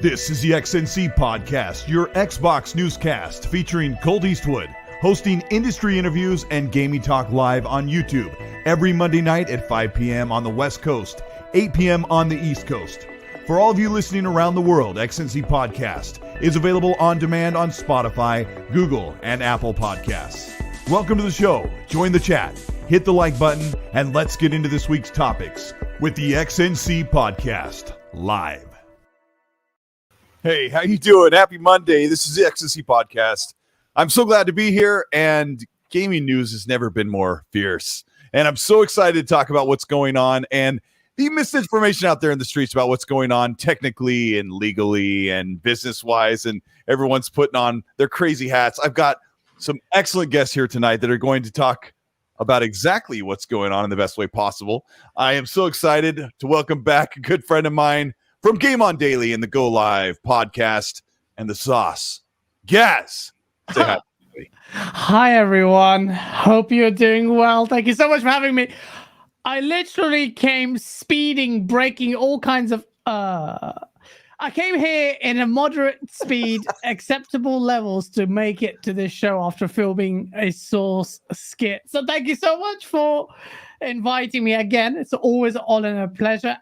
This is the XNC Podcast, your Xbox newscast featuring Colteastwood, hosting industry interviews and gaming talk live on YouTube every Monday night at 5 p.m. on the West Coast, 8 p.m. on the East Coast. For all of you listening around the world, XNC Podcast is available on demand on Spotify, Google, and Apple Podcasts. Welcome to the show. Join the chat, hit the like button, and let's get into this week's topics with the XNC Podcast live. Hey, how you doing? Happy Monday. This is the XNC Podcast. I'm so glad to be here, and gaming news has never been more fierce. And I'm so excited to talk about what's going on and the misinformation out there in the streets about what's going on technically and legally and business-wise, and everyone's putting on their crazy hats. I've got some excellent guests here tonight that are going to talk about exactly what's going on in the best way possible. I am so excited to welcome back a good friend of mine from Game On Daily and the Go Live podcast and the Sauce, Gaz. Say hi. Hi, everyone. Hope you're doing well. Thank you so much for having me. I literally came speeding, breaking all kinds of... I came here in a moderate speed, acceptable levels to make it to this show after filming a Source skit. So thank you so much for inviting me again. It's always an honor and a pleasure.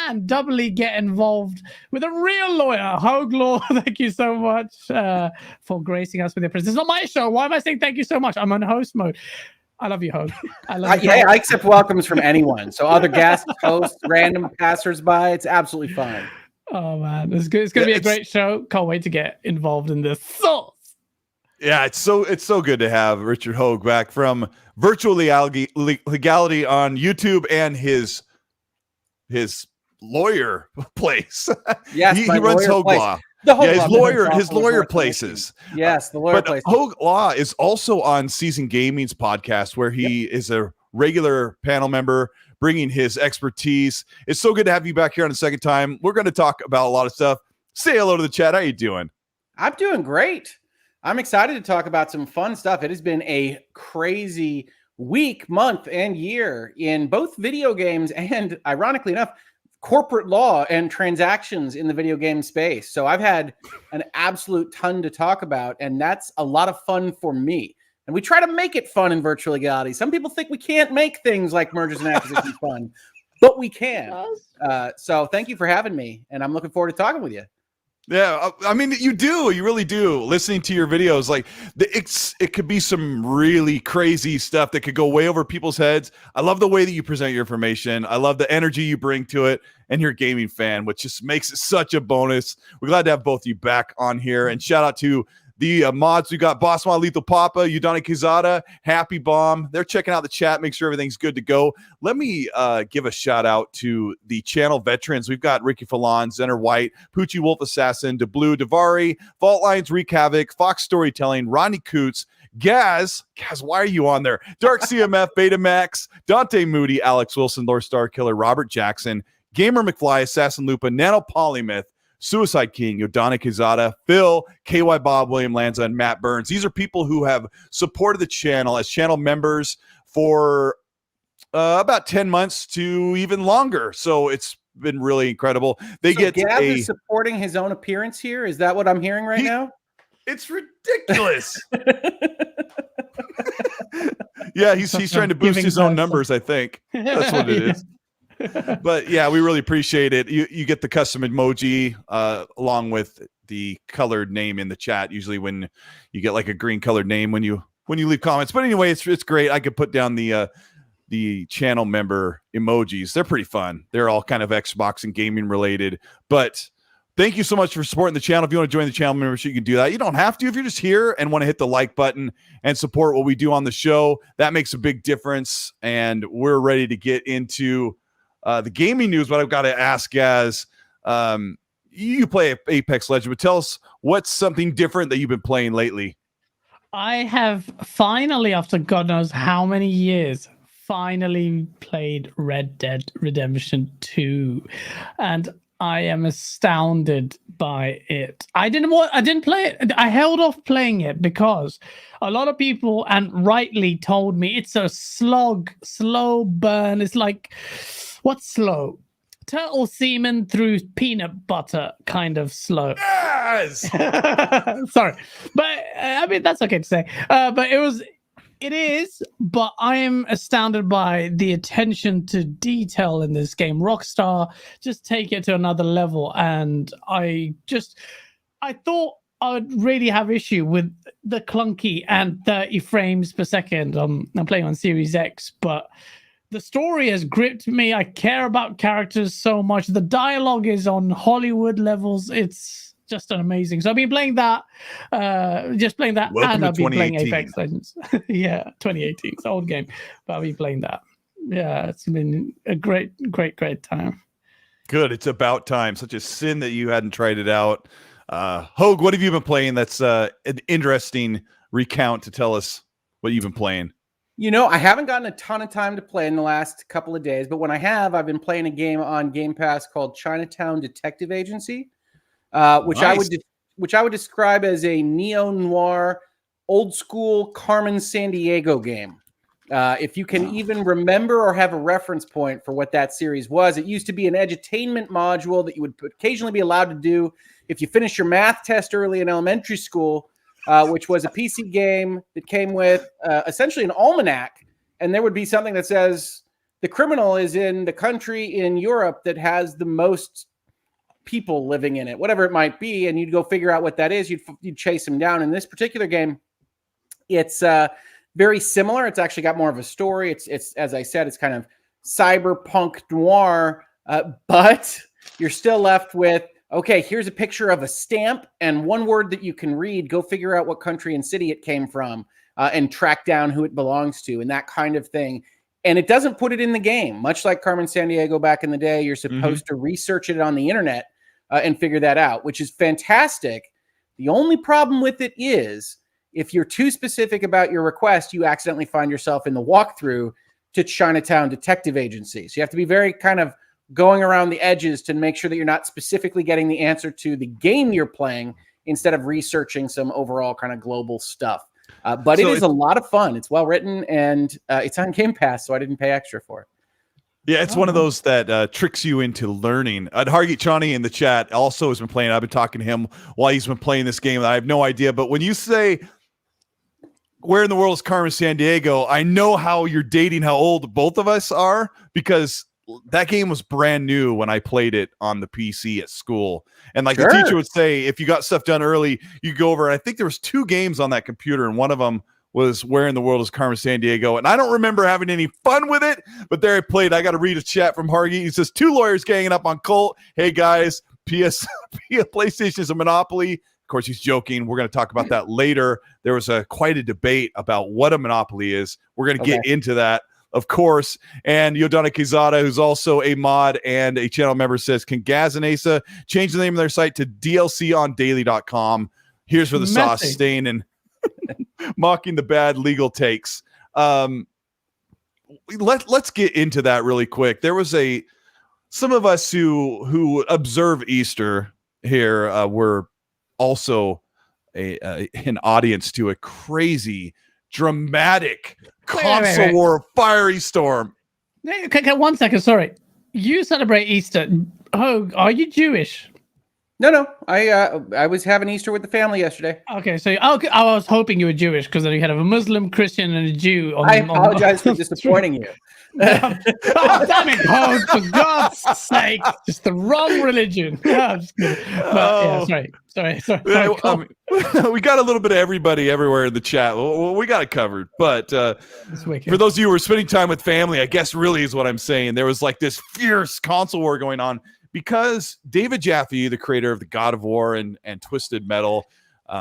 And doubly get involved with a real lawyer, Hogue Law. Thank you so much for gracing us with your presence. It's not my show. Why am I saying thank you so much? I'm on host mode. I love you, Hogue. I love you. I accept welcomes from anyone. So other guests, hosts, random passersby, it's absolutely fine. Oh man, it's good. It's going to be a great show. Can't wait to get involved in this. Yeah, it's so good to have Richard Hogue back from Virtual Legality on YouTube and his lawyer place. Yes, he runs Hogue Law. His lawyer places. Yes, the lawyer place. Hogue Law is also on Season Gaming's podcast, where he is a regular panel member, bringing his expertise. It's so good to have you back here on the second time. We're going to talk about a lot of stuff. Say hello to the chat. How you doing? I'm doing great. I'm excited to talk about some fun stuff. It has been a crazy week, month, and year in both video games and, ironically enough, corporate law and transactions in the video game space. So I've had an absolute ton to talk about, and that's a lot of fun for me. And we try to make it fun in virtual legality. Some people think we can't make things like mergers and acquisitions fun, but we can. So thank you for having me, and I'm looking forward to talking with you. Yeah, I mean, you really do. Listening to your videos, like it could be some really crazy stuff that could go way over people's heads. I love the way that you present your information. I love the energy you bring to it, and you're a gaming fan, which just makes it such a bonus. We're glad to have both of you back on here, and shout out to the mods. We got Boss Mod, Lethal Papa, Udani Kizada, Happy Bomb. They're checking out the chat, make sure everything's good to go. Let me give a shout out to the channel veterans. We've got Ricky Falon, Zener White, Poochie Wolf Assassin, DeBlue, Davari, Fault Lines, Wreak Havoc, Fox Storytelling, Ronnie Coots, Gaz, why are you on there? Dark CMF, Betamax, Dante Moody, Alex Wilson, Lord Star Killer, Robert Jackson, Gamer McFly, Assassin Lupa, Nano Polymyth, Suicide King, Yodana Kizada, Phil, KY Bob, William Lanza, and Matt Burns. These are people who have supported the channel as channel members for about 10 months to even longer. So it's been really incredible. Gav is supporting his own appearance here. Is that what I'm hearing right now? It's ridiculous. Yeah, he's trying to boost his own numbers, I think. That's what it is. But yeah, we really appreciate it. You get the custom emoji along with the colored name in the chat. Usually when you get like a green colored name when you leave comments. But anyway, it's great. I could put down the channel member emojis. They're pretty fun. They're all kind of Xbox and gaming related. But thank you so much for supporting the channel. If you want to join the channel membership, you can do that. You don't have to. If you're just here and want to hit the like button and support what we do on the show, that makes a big difference. And we're ready to get into the gaming news. But I've got to ask, Gaz, you play Apex Legends, but tell us what's something different that you've been playing lately. I have finally, after God knows how many years, finally played Red Dead Redemption 2, and I am astounded by it. I didn't play it. I held off playing it because a lot of people, and rightly, told me it's a slow burn. It's like, what's slow? Turtle semen through peanut butter kind of slow. Yes. Sorry, but I mean that's okay to say. But it is. But I am astounded by the attention to detail in this game. Rockstar just take it to another level, and I thought I would really have issue with the clunky and 30 frames per second. I'm playing on Series X, but the story has gripped me. I care about characters so much. The dialogue is on Hollywood levels. It's just an amazing. So I've been playing that, Welcome and to I've been playing 2018. Apex Legends. Yeah, 2018. It's an old game, but I've been playing that. Yeah, it's been a great time. Good. It's about time. Such a sin that you hadn't tried it out. Hogue, what have you been playing? That's an interesting recount to tell us what you've been playing. I haven't gotten a ton of time to play in the last couple of days, but when I have, I've been playing a game on Game Pass called Chinatown Detective Agency, which Nice. I would describe as a neo-noir, old-school Carmen Sandiego game. If you can even remember or have a reference point for what that series was, it used to be an edutainment module that you would occasionally be allowed to do if you finish your math test early in elementary school, which was a PC game that came with essentially an almanac. And there would be something that says the criminal is in the country in Europe that has the most people living in it, whatever it might be. And you'd go figure out what that is. You'd chase him down. In this particular game, it's very similar. It's actually got more of a story. It's as I said, it's kind of cyberpunk noir, but you're still left with, okay, here's a picture of a stamp and one word that you can read. Go figure out what country and city it came from and track down who it belongs to and that kind of thing. And it doesn't put it in the game. Much like Carmen Sandiego back in the day, you're supposed to research it on the internet and figure that out, which is fantastic. The only problem with it is if you're too specific about your request, you accidentally find yourself in the walkthrough to Chinatown Detective Agency. So you have to be very kind of going around the edges to make sure that you're not specifically getting the answer to the game you're playing instead of researching some overall kind of global stuff. But it is a lot of fun. It's well written and it's on Game Pass, so I didn't pay extra for it. Yeah, it's one of those that tricks you into learning. Hargit Chani in the chat also has been playing. I've been talking to him while he's been playing this game. I have no idea. But when you say, where in the world is Carmen Sandiego? I know how you're dating how old both of us are because that game was brand new when I played it on the PC at school. And like the teacher would say, if you got stuff done early, you go over. And I think there was 2 games on that computer, and one of them was Where in the World is Carmen Sandiego. And I don't remember having any fun with it, but there I played. I got to read a chat from Hargit. He says, 2 lawyers ganging up on Colt. Hey guys, PlayStation is a monopoly. Of course, he's joking. We're going to talk about that later. There was quite a debate about what a monopoly is. We're going to get into that, of course. And Yodana Kizada, who's also a mod and a channel member, says, can Gaz and Asa change the name of their site to dlcondaily.com? Here's for the sauce, staying and mocking the bad legal takes. Let's get into that really quick. There was some of us who observe Easter here were also an audience to a crazy, dramatic console war fiery storm. Okay, 1 second. Sorry, you celebrate Easter. Oh, are you Jewish? No. I was having Easter with the family yesterday. Okay, so I was hoping you were Jewish because then you had a Muslim, Christian, and a Jew. I apologize for disappointing you. Oh, damn it, Hogue, for God's sake. Just the wrong religion. I'm just kidding. But, yeah, sorry. We got a little bit of everybody everywhere in the chat. We got it covered. But for those of you who are spending time with family, I guess really is what I'm saying. There was like this fierce console war going on because David Jaffe, the creator of the God of War and Twisted Metal,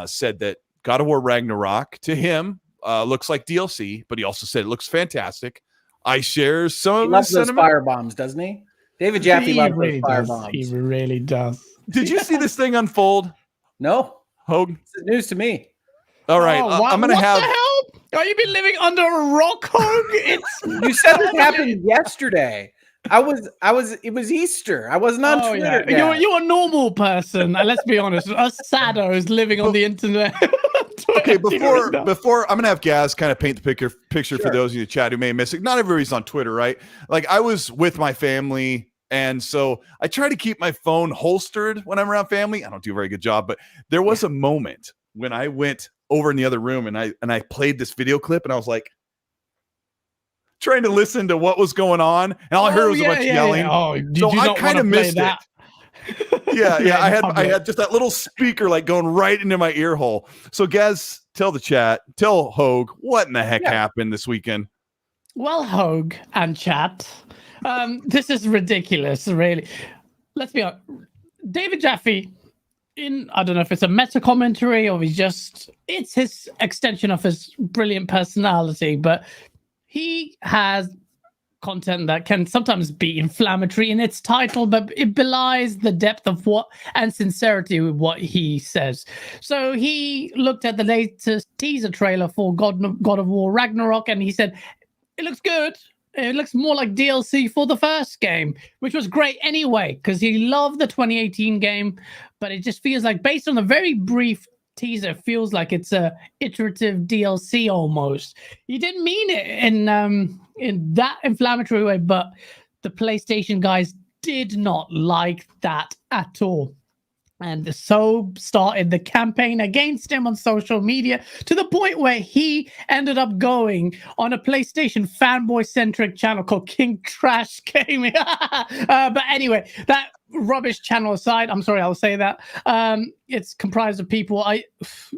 said that God of War Ragnarok to him looks like DLC, but he also said it looks fantastic. I share some of his those firebombs, doesn't he? David Jaffe loves those firebombs. He really does. Did you see this thing unfold? No. Hogue? It's news to me. All right, Oh, I'm gonna what have. the hell? Are you been living under a rock, Hogue? It's You said this happened yesterday. It was Easter. I wasn't on Twitter. Yeah. You're a normal person. Let's be honest. Us saddos living on the internet. Okay, before I'm gonna have Gaz kind of paint the picture for Sure. those of you in the chat who may miss it. Not everybody's on Twitter, right? Like I was with my family, and so I try to keep my phone holstered when I'm around family. I don't do a very good job, but there was a moment when I went over in the other room and I played this video clip, and I was like trying to listen to what was going on, and all I heard was a bunch of yelling. Oh, did So you I not kind of wanna play missed that? it. Yeah, I public. had just that little speaker like going right into my ear hole. So Gaz, tell Hogue what in the heck happened this weekend. Well, Hogue and chat, this is ridiculous, really. Let's be honest. David Jaffe, I don't know if it's a meta commentary or it's his extension of his brilliant personality, but he has content that can sometimes be inflammatory in its title, but it belies the depth of and sincerity with what he says. So he looked at the latest teaser trailer for God of War Ragnarok, and he said, it looks good. It looks more like DLC for the first game, which was great anyway, because he loved the 2018 game, but it just feels like, based on a very brief teaser, feels like it's a iterative DLC almost. He didn't mean it in that inflammatory way, but the PlayStation guys did not like that at all. And so started the campaign against him on social media, to the point where he ended up going on a PlayStation fanboy-centric channel called King Trash Gaming. But anyway, that rubbish channel aside, I'm sorry, I'll say that. It's comprised of people.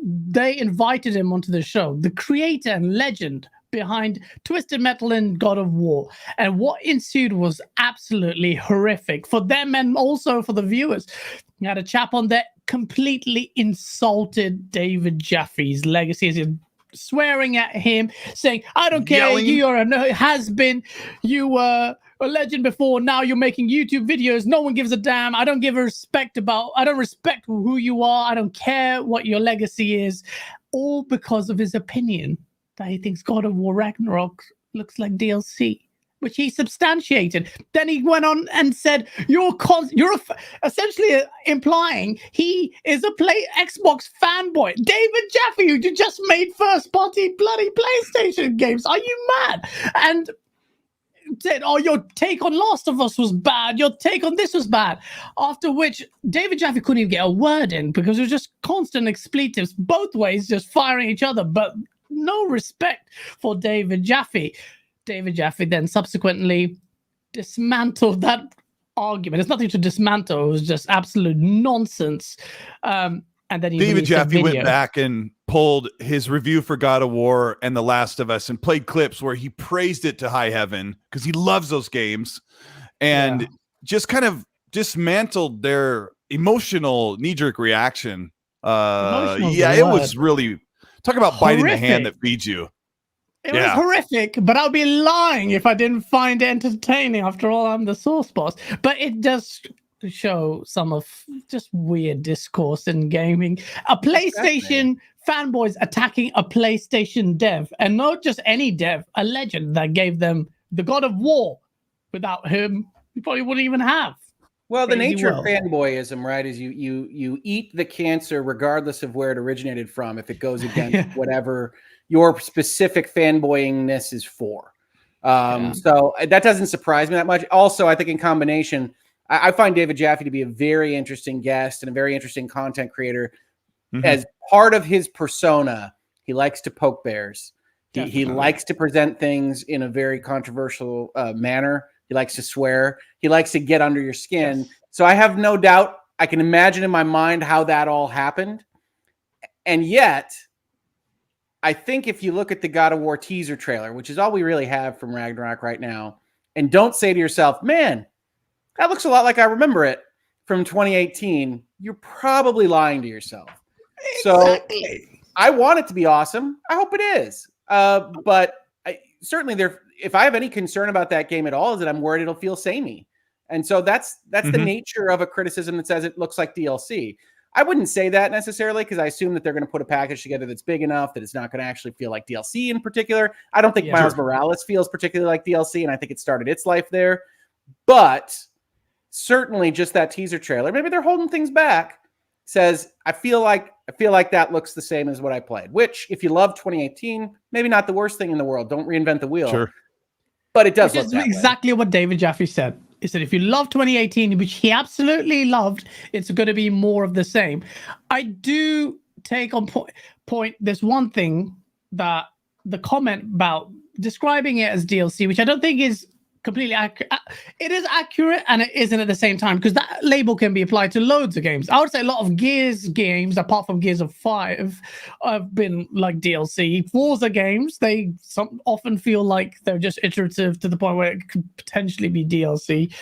They invited him onto the show. The creator and legend behind Twisted Metal and God of War. And what ensued was absolutely horrific for them and also for the viewers. You had a chap on there completely insulted David Jaffe's legacy, swearing at him, saying, I don't care, Yelling. you are a has-been, you were a legend before, now you're making YouTube videos, no one gives a damn, I don't respect who you are, I don't care what your legacy is, all because of his opinion that he thinks God of War Ragnarok looks like DLC, which he substantiated. Then he went on and said, you're essentially implying he is a Xbox fanboy. David Jaffe, who just made first-party bloody PlayStation games. Are you mad? And said, oh, your take on Last of Us was bad. Your take on this was bad. After which, David Jaffe couldn't even get a word in because it was just constant expletives both ways, just firing each other, but no respect for David Jaffe. David Jaffe then subsequently dismantled that argument. It's nothing to dismantle. It was just absolute nonsense. And then David Jaffe went back and pulled his review for God of War and The Last of Us and played clips where he praised it to high heaven because he loves those games, and just kind of dismantled their emotional knee-jerk reaction. It was really, talk about biting the hand that feeds you. It was horrific, but I'll be lying if I didn't find it entertaining. After all, I'm the source boss. But it does show some of just weird discourse in gaming. A PlayStation fanboys attacking a PlayStation dev, and not just any dev, a legend that gave them the God of War. Without him, you probably wouldn't even have. Well, the nature of fanboyism, right, is you eat the cancer regardless of where it originated from, if it goes against whatever your specific fanboyingness is for. So that doesn't surprise me that much. Also, I think in combination, I find David Jaffe to be a very interesting guest and a very interesting content creator. Mm-hmm. As part of his persona, he likes to poke bears. He likes to present things in a very controversial manner. He likes to swear. He likes to get under your skin. Yes. So I have no doubt, I can imagine in my mind how that all happened. And yet, I think if you look at the God of War teaser trailer, which is all we really have from Ragnarok right now, and don't say to yourself, man, that looks a lot like I remember it from 2018, you're probably lying to yourself. Exactly. So I want it to be awesome. I hope it is. But certainly if I have any concern about that game at all, is that I'm worried it'll feel samey. And so that's the nature of a criticism that says it looks like DLC. I wouldn't say that necessarily because I assume that they're going to put a package together that's big enough that it's not going to actually feel like DLC in particular. I don't think Miles Morales feels particularly like DLC, and I think it started its life there. But certainly just that teaser trailer, maybe they're holding things back, says, I feel like that looks the same as what I played, which if you love 2018, maybe not the worst thing in the world. Don't reinvent the wheel. Sure. But it does Which look is that exactly way. what David Jaffe said. He said, if you love 2018, which he absolutely loved, it's going to be more of the same. I do take on point. There's one thing that the comment about describing it as DLC, which I don't think is completely accurate. It is accurate and it isn't at the same time, because that label can be applied to loads of games. I would say a lot of Gears games, apart from Gears of 5, have been like DLC. Forza games, they often feel like they're just iterative to the point where it could potentially be DLC.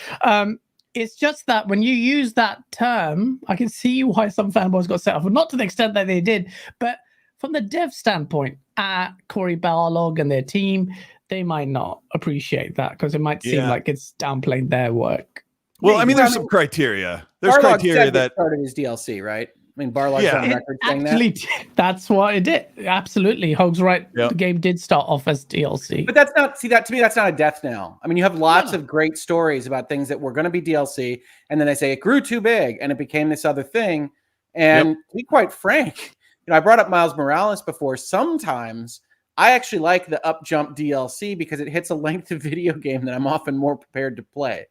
It's just that when you use that term, I can see why some fanboys got set off, not to the extent that they did, but from the dev standpoint, Corey Barlog and their team, they might not appreciate that because it might seem like it's downplaying their work. Well, I mean, there's some criteria. There's Barlog criteria said that started as DLC, right? I mean, Barlog's on record saying actually, that's what it did. Absolutely, Hoag's right. Yep. The game did start off as DLC, but that's not. See, that to me, that's not a death knell. I mean, you have lots of great stories about things that were going to be DLC, and then they say it grew too big and it became this other thing. And to be quite frank, I brought up Miles Morales before. Sometimes I actually like the up jump DLC because it hits a length of video game that I'm often more prepared to play.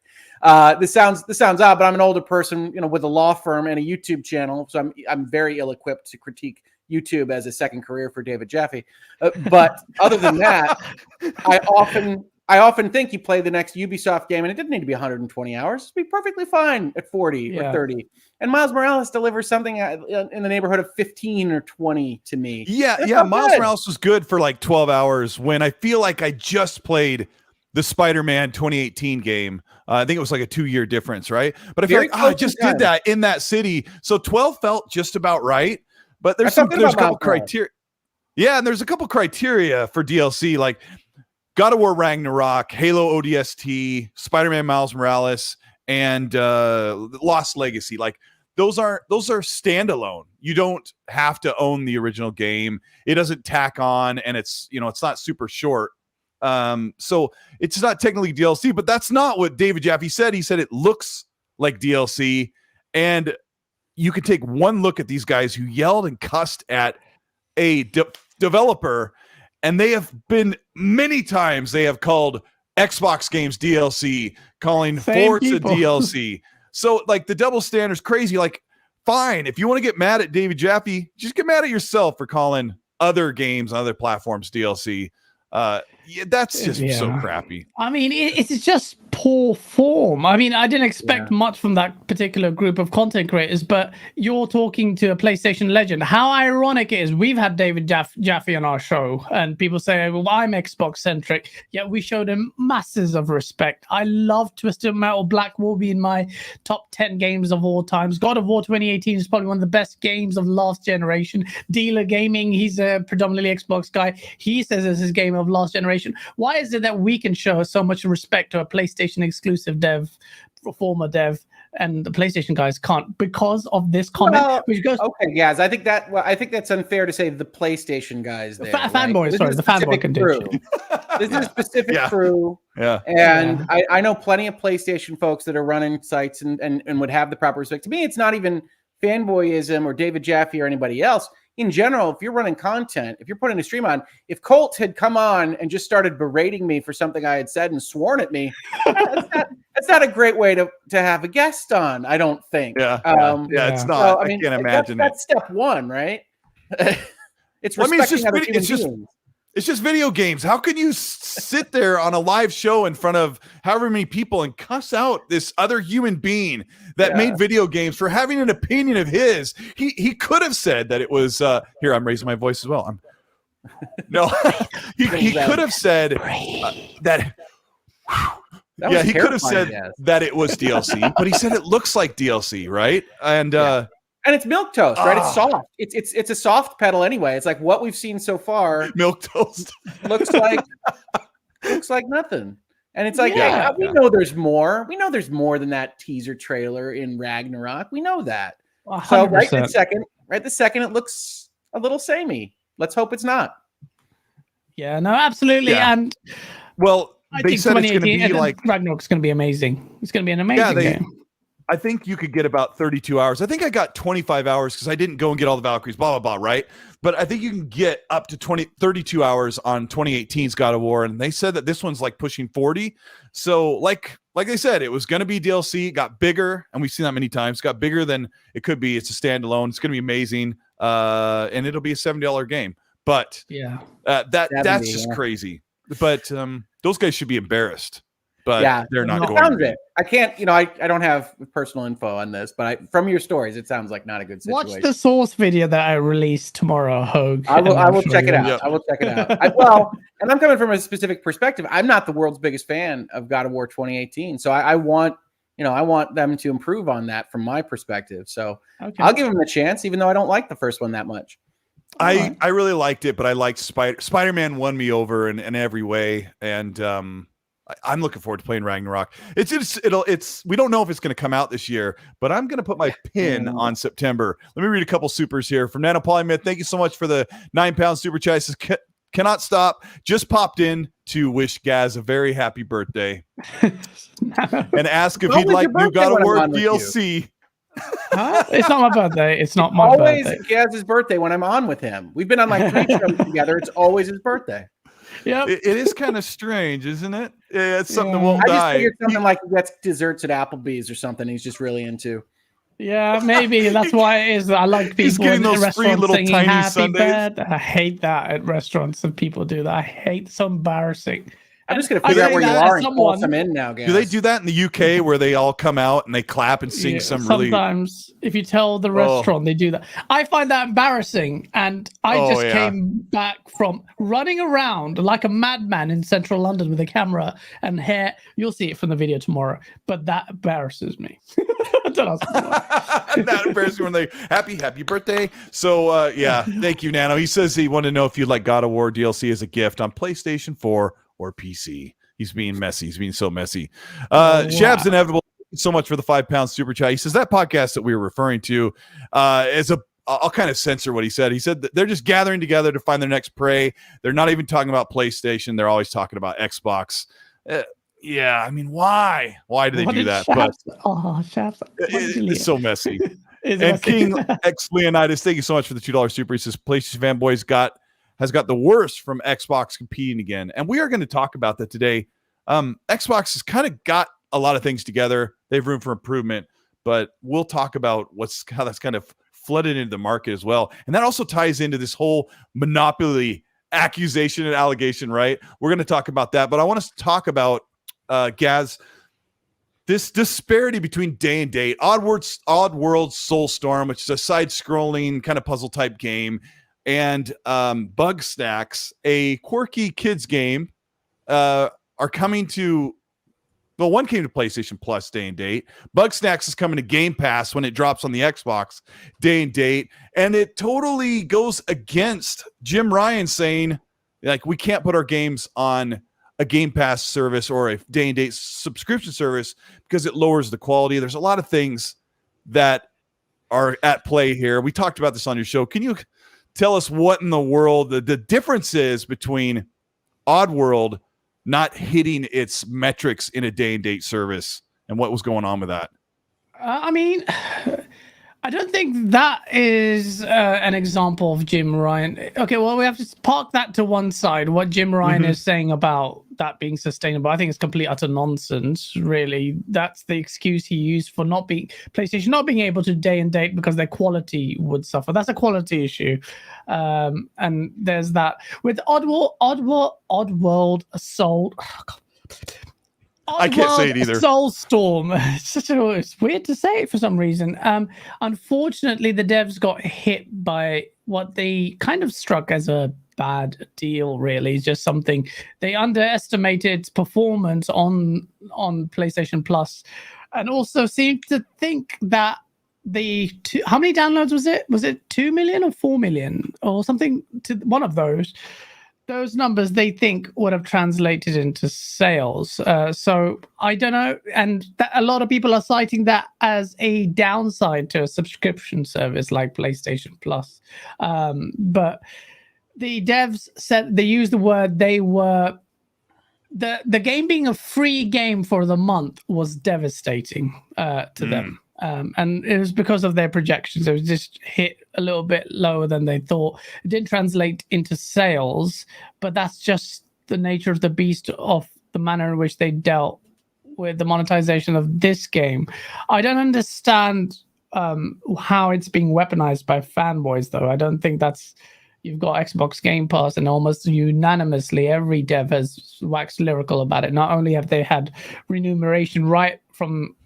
This sounds odd, but I'm an older person, with a law firm and a YouTube channel, so I'm very ill-equipped to critique YouTube as a second career for David Jaffe. But other than that, I often think you play the next Ubisoft game, and it didn't need to be 120 hours. It'd be perfectly fine at 40 or 30. And Miles Morales delivers something in the neighborhood of 15 or 20 to me. Yeah. Miles Morales was good for like 12 hours when I feel like I just played the Spider-Man 2018 game. I think it was like a 2-year difference, right? But I feel like I just did that in that city. So 12 felt just about right. But there's a couple criteria. Yeah, and there's a couple criteria for DLC, like God of War Ragnarok, Halo ODST, Spider-Man Miles Morales, and Lost Legacy. Like those are standalone. You don't have to own the original game. It doesn't tack on, and it's not super short. So it's not technically DLC, but that's not what David Jaffe said. He said it looks like DLC, and you could take one look at these guys who yelled and cussed at a developer, and they have been many times they have called Xbox games DLC, calling Forza DLC. So like the double standard's crazy. Like, fine, if you want to get mad at David Jaffe, just get mad at yourself for calling other games on other platforms DLC. That's just so crappy. I mean, it's just poor form. I mean, I didn't expect much from that particular group of content creators, but you're talking to a PlayStation legend. How ironic it is. We've had David Jaffe on our show, and people say, well, I'm Xbox centric, yet we showed him masses of respect. I love Twisted Metal. Black will be in my top 10 games of all times. God of War 2018 is probably one of the best games of last generation. Dealer Gaming, he's a predominantly Xbox guy. He says it's his game of last generation. Why is it that we can show so much respect to a PlayStation exclusive dev, former dev, and the PlayStation guys can't because of this comment? Which goes I think that's unfair to say the PlayStation guys there. Fanboys, sorry, the fanboy contingent. This is a specific crew. Yeah. And I know plenty of PlayStation folks that are running sites and would have the proper respect. To me, it's not even fanboyism or David Jaffe or anybody else. In general, if you're running content, if you're putting a stream on, if Colt had come on and just started berating me for something I had said and sworn at me, that's not a great way to have a guest on, I don't think. It's not. So, I can't imagine that's step one, right? It's respecting other human beings. It's just video games. How can you sit there on a live show in front of however many people and cuss out this other human being that made video games for having an opinion of his? He could have said that it was here. I'm raising my voice as well. He could have said that. He could have said that it was DLC, but he said it looks like DLC, right? And it's milquetoast, right? It's soft. It's a soft pedal anyway. It's like what we've seen so far. Milquetoast looks like nothing. And it's like, we know there's more. We know there's more than that teaser trailer in Ragnarok. We know that. So 100%. right this second, it looks a little samey. Let's hope it's not. Yeah, no, absolutely. Yeah. And Well, I they think said it's going to 2018 be like Ragnarok's going to be amazing. It's going to be an amazing game. I think you could get about 32 hours. I think I got 25 hours because I didn't go and get all the Valkyries, blah, blah, blah, right? But I think you can get up to 32 hours on 2018's God of War. And they said that this one's like pushing 40. So like they said, it was going to be DLC. It got bigger, and we've seen that many times. It got bigger than it could be. It's a standalone. It's going to be amazing. And it'll be a $70 game. But yeah, that's just crazy. But those guys should be embarrassed. But yeah, they're not going sounds to be. it. I can't, I don't have personal info on this, but from your stories, it sounds like not a good situation. watch the source video that I released tomorrow, Hogue. I will check it out. Yep. I will check it out. And I'm coming from a specific perspective. I'm not the world's biggest fan of God of War 2018, so I want them to improve on that from my perspective. So I'll give them a chance, even though I don't like the first one that much. I really liked it, but I liked Spider-Man won me over in every way, and I'm looking forward to playing Ragnarok. It's we don't know if it's going to come out this year, but I'm going to put my pin on September. Let me read a couple supers here from Nano Polymyth. Thank you so much for the £9 super chat. Says, cannot stop. Just popped in to wish Gaz a very happy birthday and ask if he'd like new God of War DLC. Huh? It's not my birthday. It's not my birthday. Always Gaz's birthday when I'm on with him. We've been on like 3 shows together. It's always his birthday. Yep. It is kind of strange, isn't it? It's something that won't I just die. figured something like he gets desserts at Applebee's or something. He's just really into. Yeah, maybe that's why it is. I like people He's getting in those free restaurants little singing tiny Happy Sundays. Birthday. I hate that at restaurants and people do that. I hate it's so embarrassing. I'm just going to figure out where you are and pull some in now, Gaz. Do they do that in the UK where they all come out and they clap and sing sometimes if you tell the restaurant they do that. I find that embarrassing, and I just came back from running around like a madman in central London with a camera and hair. You'll see it from the video tomorrow, but that embarrasses me. That embarrassing when they happy birthday. So thank you, Nano. He says he wanted to know if you'd like God of War DLC as a gift on PlayStation 4 or PC. He's being messy. He's being so messy. Shab's Inevitable, thank you so much for the £5 super chat. He says that podcast that we were referring to I'll kind of censor what he said. He said that they're just gathering together to find their next prey. They're not even talking about PlayStation. They're always talking about Xbox. Yeah, I mean, why? Why do they do that? Shabs. It's so messy. And King X Leonidas, thank you so much for the $2 super. He says PlayStation fanboys has got the worst from Xbox competing again. And we are going to talk about that today. Xbox has kind of got a lot of things together. They have room for improvement, but we'll talk about how that's kind of flooded into the market as well. And that also ties into this whole monopoly accusation and allegation, right? We're going to talk about that, but I want us to talk about, Gaz, this disparity between day and date. Oddworld Soulstorm, which is a side-scrolling kind of puzzle type game, and Bug Snacks, a quirky kids game, are coming to. Well, one came to PlayStation Plus day and date. Bug Snacks is coming to Game Pass when it drops on the Xbox day and date, and it totally goes against Jim Ryan saying, like, we can't put our games on a Game Pass service or a day and date subscription service because it lowers the quality. There's a lot of things that are at play here. We talked about this on your show. Can you tell us what in the world the difference is between Oddworld not hitting its metrics in a day and date service and what was going on with that? I mean, I don't think that is an example of Jim Ryan. Okay, well, we have to park that to one side. What Jim Ryan is saying about that being sustainable, I think it's complete utter nonsense, really. That's the excuse he used for PlayStation not being able to day and date because their quality would suffer. That's a quality issue. And there's that. With Oddworld Assault... I can't say it either. Soulstorm. It's weird to say it for some reason. Unfortunately, the devs got hit by what they kind of struck as a bad deal, really. It's just something they underestimated its performance on PlayStation Plus, and also seemed to think that how many downloads was it? Was it 2 million or 4 million or something to one of those? those numbers they think would have translated into sales. So I don't know, and a lot of people are citing that as a downside to a subscription service like PlayStation Plus. But the devs said they used the word they were. The game being a free game for the month was devastating to them. And it was because of their projections. It was just hit a little bit lower than they thought. It didn't translate into sales, but that's just the nature of the beast of the manner in which they dealt with the monetization of this game. I don't understand how it's being weaponized by fanboys, though. I don't think that's... You've got Xbox Game Pass, and almost unanimously every dev has waxed lyrical about it. Not only have they had remuneration right from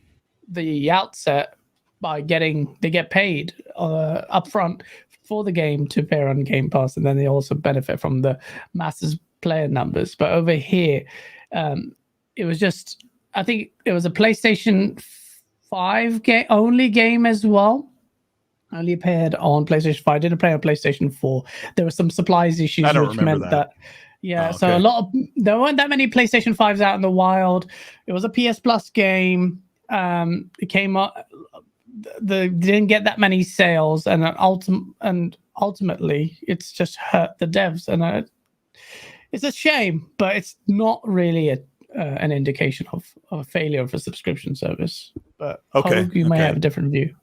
the outset by they get paid upfront for the game to appear on Game Pass, and then they also benefit from the massive player numbers. But over here, it was just... I think it was a PlayStation 5 only game as well. Only appeared on PlayStation 5. Didn't play on PlayStation 4. There were some supplies issues, which meant that. Yeah, okay. So there weren't that many PlayStation 5s out in the wild. It was a PS Plus game. It came up. They didn't get that many sales, and ultimately, it's just hurt the devs, and it's a shame. But it's not really an indication of a failure of a subscription service. But okay, you may have a different view.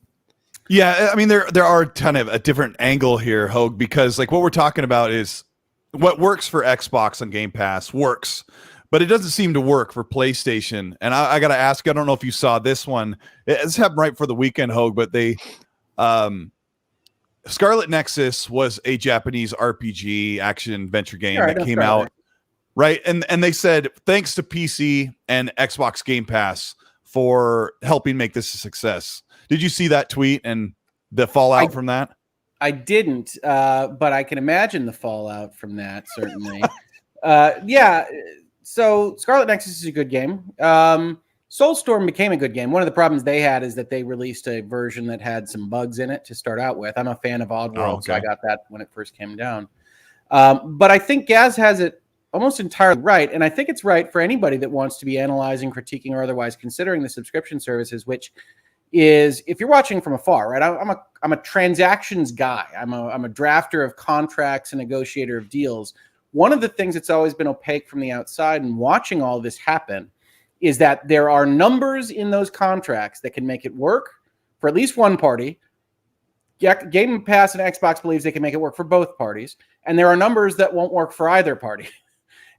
Yeah, I mean, there are a ton of a different angle here, Hogue, because like what we're talking about is what works for Xbox on Game Pass works, but it doesn't seem to work for PlayStation. And I got to ask, I don't know if you saw this one. It's happened right for the weekend, Hogue, but they Scarlett Nexus was a Japanese RPG action adventure game that came out, right? And they said thanks to PC and Xbox Game Pass for helping make this a success. Did you see that tweet and the fallout from that? I didn't, but I can imagine the fallout from that, certainly. Yeah, so Scarlet Nexus is a good game. Soulstorm became a good game. One of the problems they had is that they released a version that had some bugs in it to start out with. I'm a fan of Oddworld, so I got that when it first came down. But I think Gaz has it almost entirely right, and I think it's right for anybody that wants to be analyzing, critiquing, or otherwise considering the subscription services, which is, if you're watching from afar, right? I'm a transactions guy. I'm a drafter of contracts and negotiator of deals. One of the things that's always been opaque from the outside and watching all this happen is that there are numbers in those contracts that can make it work for at least one party. Game Pass and Xbox believes they can make it work for both parties. And there are numbers that won't work for either party.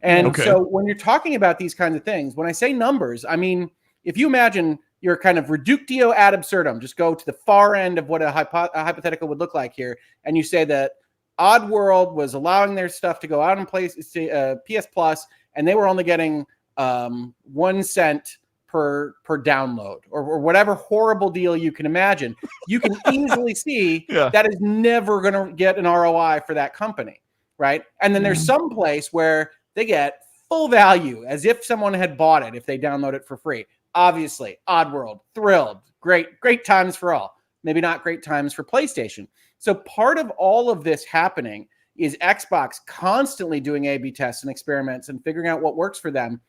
And so when you're talking about these kinds of things, when I say numbers, I mean, if you imagine your kind of reductio ad absurdum, just go to the far end of what a hypothetical would look like here, and you say that Oddworld was allowing their stuff to go out in PS Plus, and they were only getting 1 cent per download, or whatever horrible deal you can imagine. You can easily see that is never going to get an ROI for that company, right? And then there's some place where they get full value as if someone had bought it if they download it for free. Obviously, Oddworld, thrilled, great times for all. Maybe not great times for PlayStation. So part of all of this happening is Xbox constantly doing A/B tests and experiments and figuring out what works for them.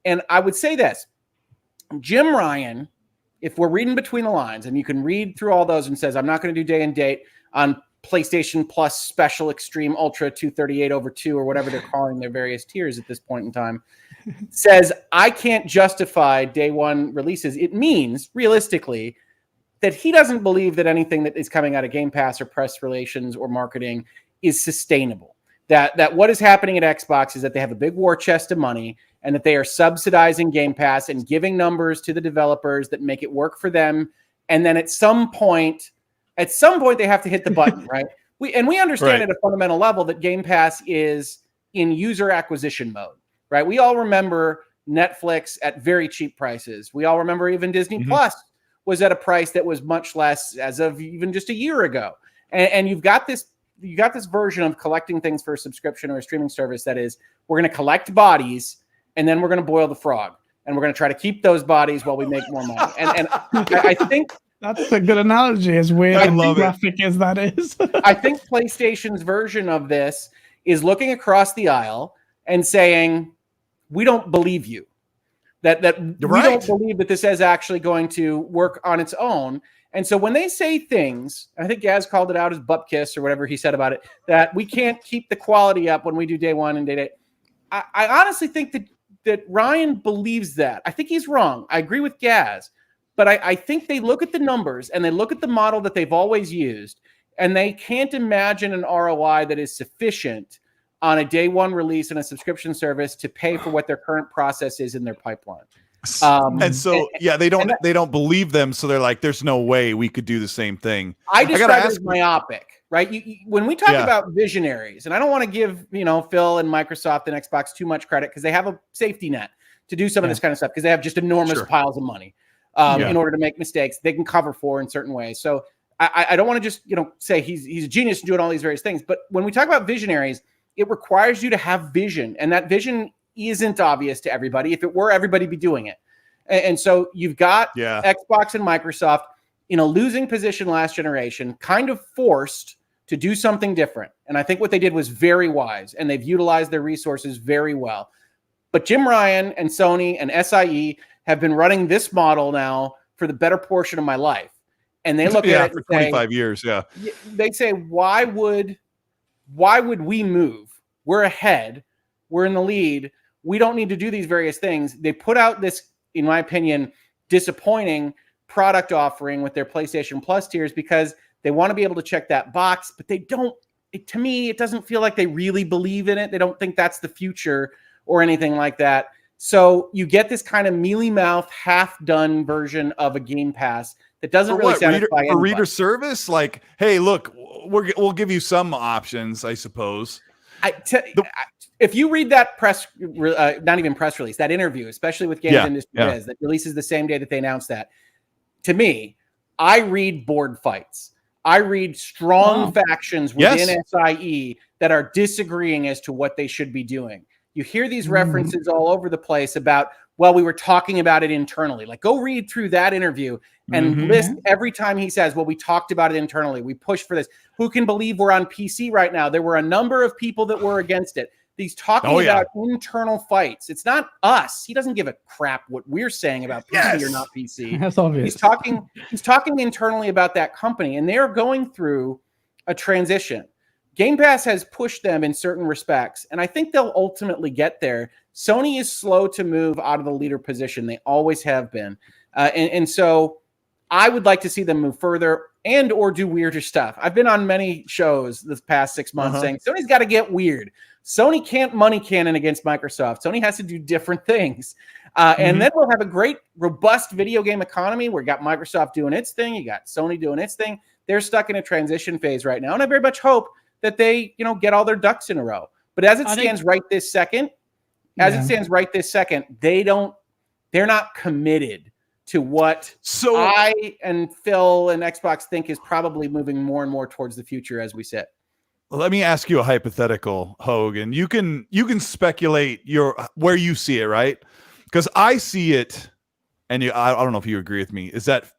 And I would say this, Jim Ryan, if we're reading between the lines, and you can read through all those and says, I'm not going to do day and date on PlayStation Plus Special Extreme Ultra 238/2 or whatever they're calling their various tiers at this point in time, says I can't justify day one releases. It means realistically that he doesn't believe that anything that is coming out of Game Pass or press relations or marketing is sustainable. That what is happening at Xbox is that they have a big war chest of money and that they are subsidizing Game Pass and giving numbers to the developers that make it work for them. And then at some point they have to hit the button, right? We understand at a fundamental level that Game Pass is in user acquisition mode, right? We all remember Netflix at very cheap prices. We all remember even Disney Plus was at a price that was much less as of even just a year ago. And you've got this version of collecting things for a subscription or a streaming service that is, we're going to collect bodies and then we're going to boil the frog. And we're going to try to keep those bodies while we make more money. And I think that's a good analogy, as weird and graphic as that is. I think PlayStation's version of this is looking across the aisle and saying, we don't believe you. That we don't believe that this is actually going to work on its own. And so when they say things, I think Gaz called it out as butt kiss or whatever he said about it, that we can't keep the quality up when we do day one and day eight. I honestly think that Ryan believes that. I think he's wrong. I agree with Gaz, but I think they look at the numbers and they look at the model that they've always used, and they can't imagine an ROI that is sufficient on a day one release and a subscription service to pay for what their current process is in their pipeline. And so, they don't believe them. So they're like, there's no way we could do the same thing. I describe it as myopic, right? When we talk about visionaries, and I don't want to give, Phil and Microsoft and Xbox too much credit because they have a safety net to do some of this kind of stuff because they have just enormous piles of money in order to make mistakes they can cover for in certain ways. So I don't want to just, say he's a genius doing all these various things. But when we talk about visionaries, it requires you to have vision, and that vision isn't obvious to everybody. If it were, everybody be doing it. And so you've got Xbox and Microsoft in a losing position last generation, kind of forced to do something different. And I think what they did was very wise, and they've utilized their resources very well. But Jim Ryan and Sony and SIE have been running this model now for the better portion of my life. And they look at it for 25 years. Yeah. They say, why would we move? We're ahead. We're in the lead. We don't need to do these various things. They put out this, in my opinion, disappointing product offering with their PlayStation Plus tiers because they want to be able to check that box, but they don't. To me, it doesn't feel like they really believe in it. They don't think that's the future or anything like that. So you get this kind of mealy-mouthed, half-done version of a Game Pass that doesn't really satisfy anybody. For reader service, like, hey, look, we'll give you some options, I suppose. If you read that not even press release, that interview, especially with Games Industry Biz, that releases the same day that they announced that, to me, I read board fights. I read strong factions within SIE that are disagreeing as to what they should be doing. You hear these references all over the place about, well, we were talking about it internally. Like, go read through that interview and list every time he says, well, we talked about it internally. We pushed for this. Who can believe we're on PC right now? There were a number of people that were against it. He's talking about internal fights. It's not us. He doesn't give a crap what we're saying about PC or not PC. That's obvious. He's talking internally about that company, and they're going through a transition. Game Pass has pushed them in certain respects, and I think they'll ultimately get there. Sony is slow to move out of the leader position. They always have been. And so I would like to see them move further and or do weirder stuff. I've been on many shows this past 6 months saying Sony's got to get weird. Sony can't money cannon against Microsoft. Sony has to do different things. And then we'll have a great, robust video game economy where you got Microsoft doing its thing. You got Sony doing its thing. They're stuck in a transition phase right now. And I very much hope that they, get all their ducks in a row. But as it stands right this second, they're not committed to what I and Phil and Xbox think is probably moving more and more towards the future as we sit. Let me ask you a hypothetical, Hogan. You can speculate where you see it, right? Because I see it, and I don't know if you agree with me, is that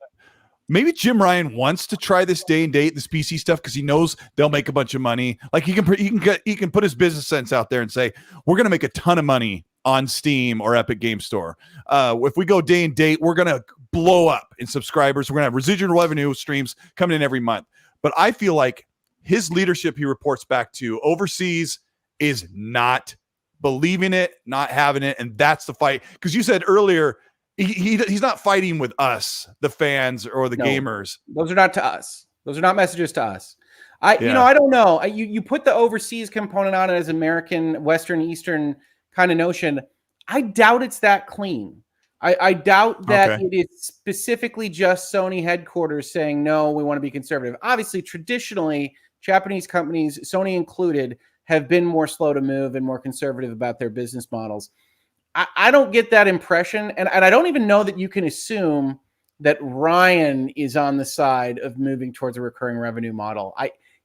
maybe Jim Ryan wants to try this day and date, this PC stuff, because he knows they'll make a bunch of money. Like he can put his business sense out there and say, we're going to make a ton of money on Steam or Epic Game Store. If we go day and date, we're going to blow up in subscribers. We're going to have residual revenue streams coming in every month. But I feel like his leadership he reports back to overseas is not believing it, not having it. And that's the fight. Because you said earlier, he's not fighting with us, the fans or the gamers. Those are not to us. Those are not messages to us. I don't know. You put the overseas component on it as American, Western, Eastern kind of notion. I doubt it's that clean. I doubt that it is specifically just Sony headquarters saying, no, we want to be conservative. Obviously, traditionally, Japanese companies, Sony included, have been more slow to move and more conservative about their business models. I don't get that impression, and I don't even know that you can assume that Ryan is on the side of moving towards a recurring revenue model.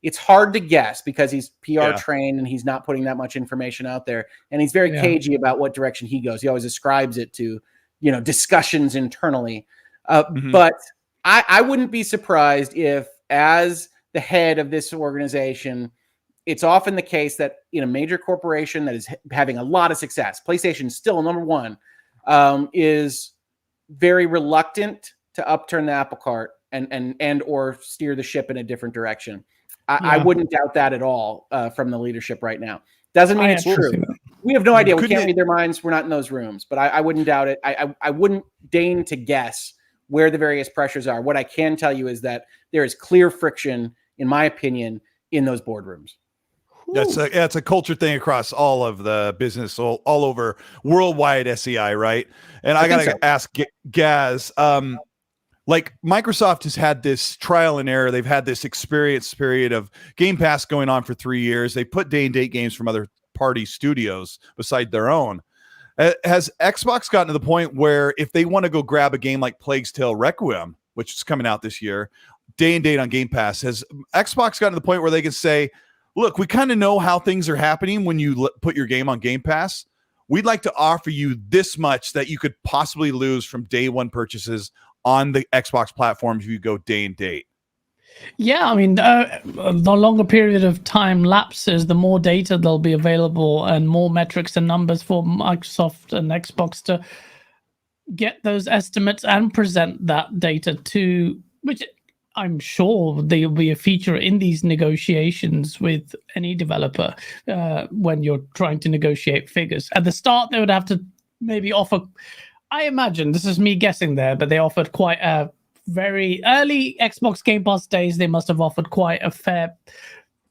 It's hard to guess because he's PR trained and he's not putting that much information out there, and he's very cagey about what direction he goes. He always ascribes it to, discussions internally. But I wouldn't be surprised if, as the head of this organization, it's often the case that in a major corporation that is having a lot of success, PlayStation still number one, is very reluctant to upturn the apple cart and or steer the ship in a different direction. I wouldn't doubt that at all from the leadership right now. Doesn't mean it's true. We have no idea. We can't read their minds. We're not in those rooms, but I wouldn't doubt it. I wouldn't deign to guess where the various pressures are. What I can tell you is that there is clear friction, in my opinion, in those boardrooms. That's a culture thing across all of the business, all over worldwide SEI, right? And I gotta ask Gaz, like Microsoft has had this trial and error. They've had this experience period of Game Pass going on for 3 years. They put day and date games from other party studios beside their own. Has Xbox gotten to the point where if they want to go grab a game like Plague's Tale Requiem, which is coming out this year, day and date on Game Pass, has Xbox gotten to the point where they can say, look, we kind of know how things are happening when you put your game on Game Pass. We'd like to offer you this much that you could possibly lose from day one purchases on the Xbox platforms if you go day and date. Yeah, I mean, the longer period of time lapses, the more data there'll be available and more metrics and numbers for Microsoft and Xbox to get those estimates and present that data to, which I'm sure there will be a feature in these negotiations with any developer when you're trying to negotiate figures. At the start, they would have to maybe offer, I imagine, this is me guessing there, but they offered quite a very early Xbox Game Pass days. They must have offered quite a fair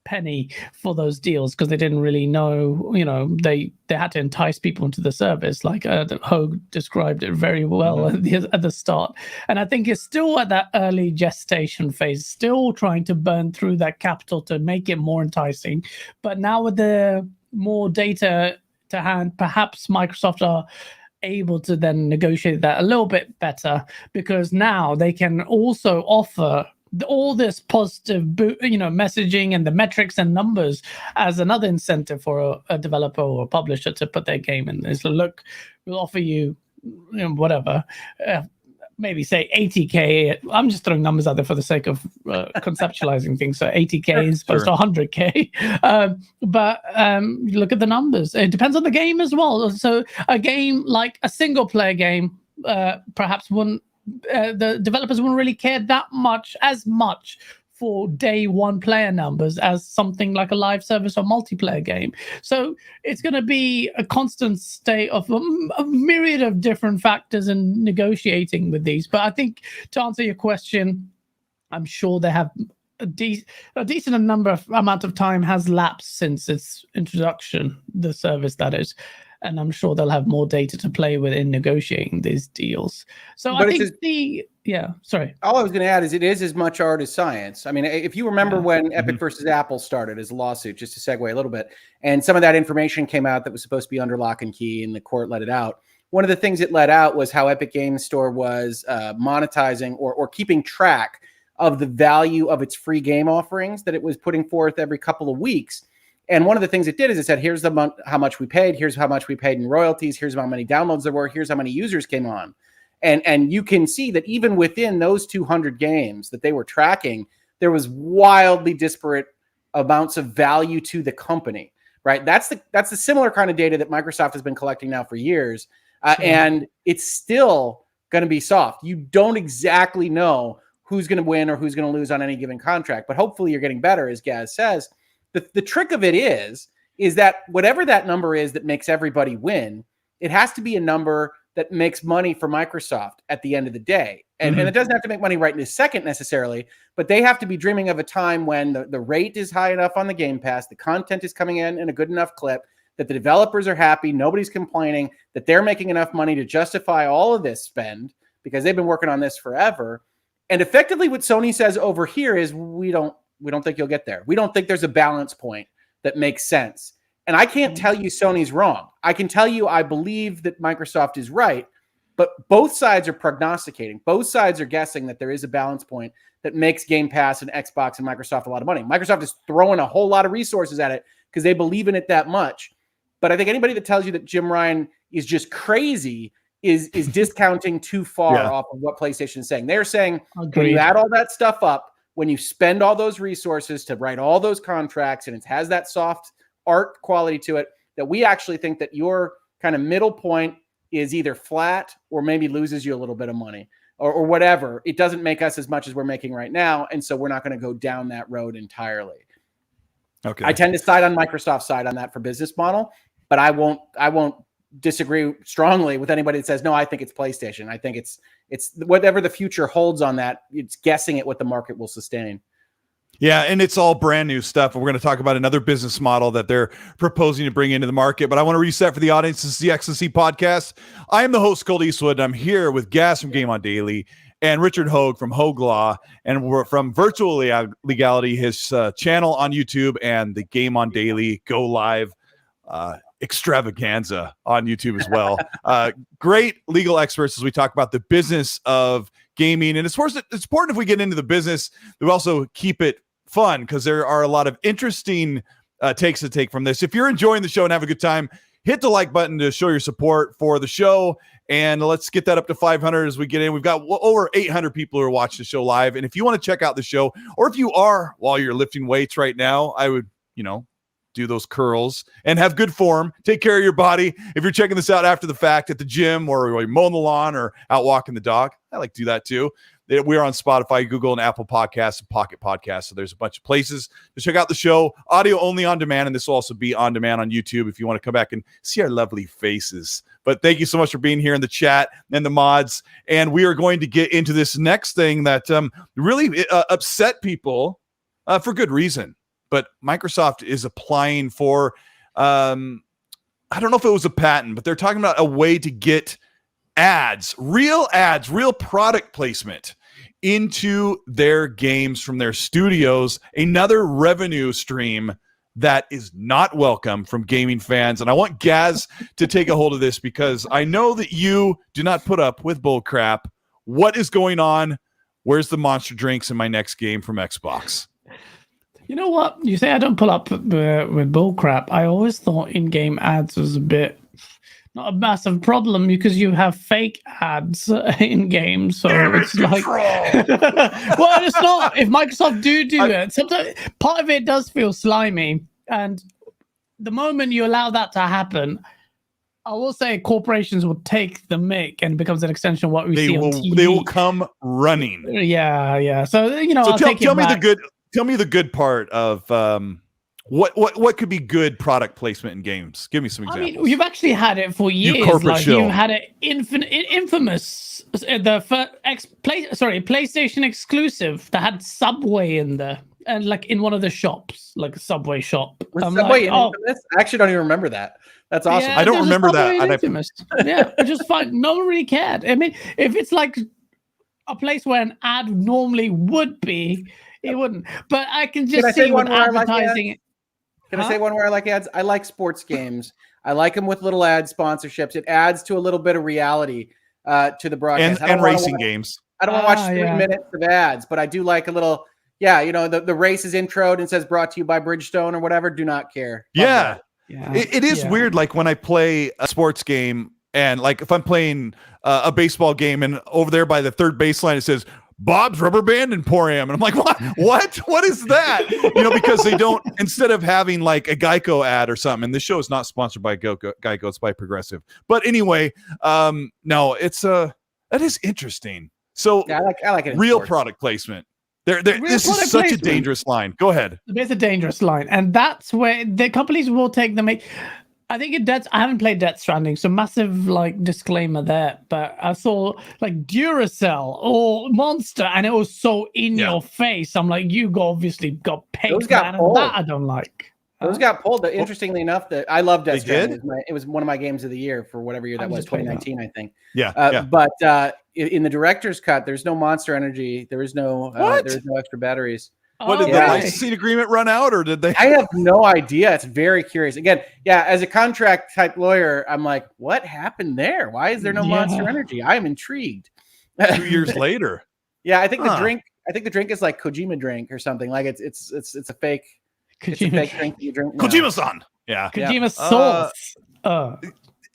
penny for those deals because they didn't really know, they had to entice people into the service, like Hogue described it very well at the start. And I think it's still at that early gestation phase, still trying to burn through that capital to make it more enticing. But now with the more data to hand, perhaps Microsoft are able to then negotiate that a little bit better, because now they can also offer all this positive messaging and the metrics and numbers as another incentive for a developer or a publisher to put their game in. Is look, we'll offer you, whatever, maybe say 80K. I'm just throwing numbers out there for the sake of conceptualizing things. So 80K is opposed to 100K. But look at the numbers. It depends on the game as well. So a game like a single player game, perhaps wouldn't, the developers wouldn't really care as much for day one player numbers as something like a live service or multiplayer game. So it's going to be a constant state of a myriad of different factors in negotiating with these. But I think to answer your question, I'm sure they have a decent amount of time has lapsed since its introduction, the service that is. And I'm sure they'll have more data to play with in negotiating these deals. So I think all I was going to add is it is as much art as science. I mean, if you remember when Epic versus Apple started as a lawsuit, just to segue a little bit, and some of that information came out that was supposed to be under lock and key and the court let it out. One of the things it let out was how Epic Games Store was monetizing or keeping track of the value of its free game offerings that it was putting forth every couple of weeks. And one of the things it did is it said, here's how much we paid. Here's how much we paid in royalties. Here's how many downloads there were. Here's how many users came on. And you can see that even within those 200 games that they were tracking, there was wildly disparate amounts of value to the company, right? That's the similar kind of data that Microsoft has been collecting now for years. And it's still going to be soft. You don't exactly know who's going to win or who's going to lose on any given contract. But hopefully you're getting better, as Gaz says. The trick of it is that whatever that number is that makes everybody win, it has to be a number that makes money for Microsoft at the end of the day. And it doesn't have to make money right in a second necessarily, but they have to be dreaming of a time when the rate is high enough on the Game Pass, the content is coming in a good enough clip, that the developers are happy, nobody's complaining, that they're making enough money to justify all of this spend because they've been working on this forever. And effectively what Sony says over here is we don't think you'll get there. We don't think there's a balance point that makes sense. And I can't tell you Sony's wrong. I can tell you I believe that Microsoft is right, but both sides are prognosticating. Both sides are guessing that there is a balance point that makes Game Pass and Xbox and Microsoft a lot of money. Microsoft is throwing a whole lot of resources at it because they believe in it that much. But I think anybody that tells you that Jim Ryan is just crazy is discounting too far off of what PlayStation is saying. They're saying, when you add all that stuff up, when you spend all those resources to write all those contracts and it has that soft art quality to it, that we actually think that your kind of middle point is either flat or maybe loses you a little bit of money or whatever. It doesn't make us as much as we're making right now. And so we're not going to go down that road entirely. Okay. I tend to side on Microsoft's side on that for business model, but I won't disagree strongly with anybody that says, no, I think it's PlayStation. I think it's whatever the future holds on that. It's guessing at what the market will sustain. Yeah, and it's all brand new stuff. And we're going to talk about another business model that they're proposing to bring into the market. But I want to reset for the audience. This is the XNC podcast. I am the host, Colteastwood, and I'm here with Gaz from Game On Daily and Richard Hogue from Hogue Law. And we're from Virtual Legality, his channel on YouTube, and the Game On Daily Go Live extravaganza on YouTube as well. Great legal experts as we talk about the business of gaming. And it's important if we get into the business, we also keep it fun, because there are a lot of interesting takes to take from this. If you're enjoying the show and have a good time, hit the like button to show your support for the show. And let's get that up to 500 as we get in. We've got over 800 people who are watching the show live. And if you want to check out the show, or if you are while you're lifting weights right now, I would, do those curls and have good form. Take care of your body. If you're checking this out after the fact at the gym or you're mowing the lawn or out walking the dog, I like to do that too. We're on Spotify, Google, and Apple Podcasts and Pocket Podcasts. So there's a bunch of places to check out the show. Audio only on demand, and this will also be on demand on YouTube if you want to come back and see our lovely faces. But thank you so much for being here in the chat and the mods. And we are going to get into this next thing that really upset people for good reason. But Microsoft is applying for, I don't know if it was a patent, but they're talking about a way to get ads, real product placement into their games from their studios, another revenue stream that is not welcome from gaming fans. And I want Gaz to take a hold of this, because I know that you do not put up with bull crap. What is going on? Where's the monster drinks in my next game from Xbox? You know what? You say I don't pull up with bullcrap. I always thought in-game ads was a bit not a massive problem, because you have fake ads in games. So it's like, well, it's not. If Microsoft do it, sometimes part of it does feel slimy, and the moment you allow that to happen, I will say corporations will take the mic and it becomes an extension of what we see on TV. They will come running. Yeah. So Tell me the good part of what could be good product placement in games. Give me some examples. I mean, you've actually had it for years. You had it infamous, PlayStation exclusive that had Subway in there, and like in one of the shops, like a Subway shop. Was Subway infamous? I actually don't even remember that. That's awesome. Yeah, I don't remember that. Yeah, which is fine. No one really cared. I mean, if it's like a place where an ad normally would be, it wouldn't. But I can just see when advertising. Can I say one where I like ads? I like sports games. I like them with little ad sponsorships. It adds to a little bit of reality to the broadcast. And racing games. I don't want to watch 3 minutes of ads, but I do like a little. Yeah, the race is introed and says brought to you by Bridgestone or whatever. Do not care. Yeah. It is weird. Like when I play a sports game, and like if I'm playing a baseball game, and over there by the third baseline it says Bob's Rubber Band and Emporium, and I'm like, what is that? Because they don't, instead of having like a Geico ad or something, and this show is not sponsored by Geico, it's by Progressive. But anyway, no, that is interesting. So yeah, I like it. Real product placement. This is such a dangerous line. Go ahead. It's a dangerous line, and that's where the companies will take them. I think I haven't played Death Stranding, so massive like disclaimer there. But I saw like Duracell or Monster, and it was so in your face. I'm like, you obviously got paid. Those got pulled. That I don't like. Those got pulled. Interestingly enough, that I love Death Stranding. It was one of my games of the year for whatever year that was, 2019, I think. Yeah. But in the director's cut, there's no Monster Energy. There is no extra batteries. What, did the licensing agreement run out, or did they? I have no idea. It's very curious. Again, as a contract type lawyer, I'm like, what happened there? Why is there no Monster Energy? I'm intrigued. 2 years later. Yeah, I think the drink. I think the drink is like Kojima drink or something. Like it's a fake. It's a fake drink you drink. Kojima-san. Yeah. Kojima sauce.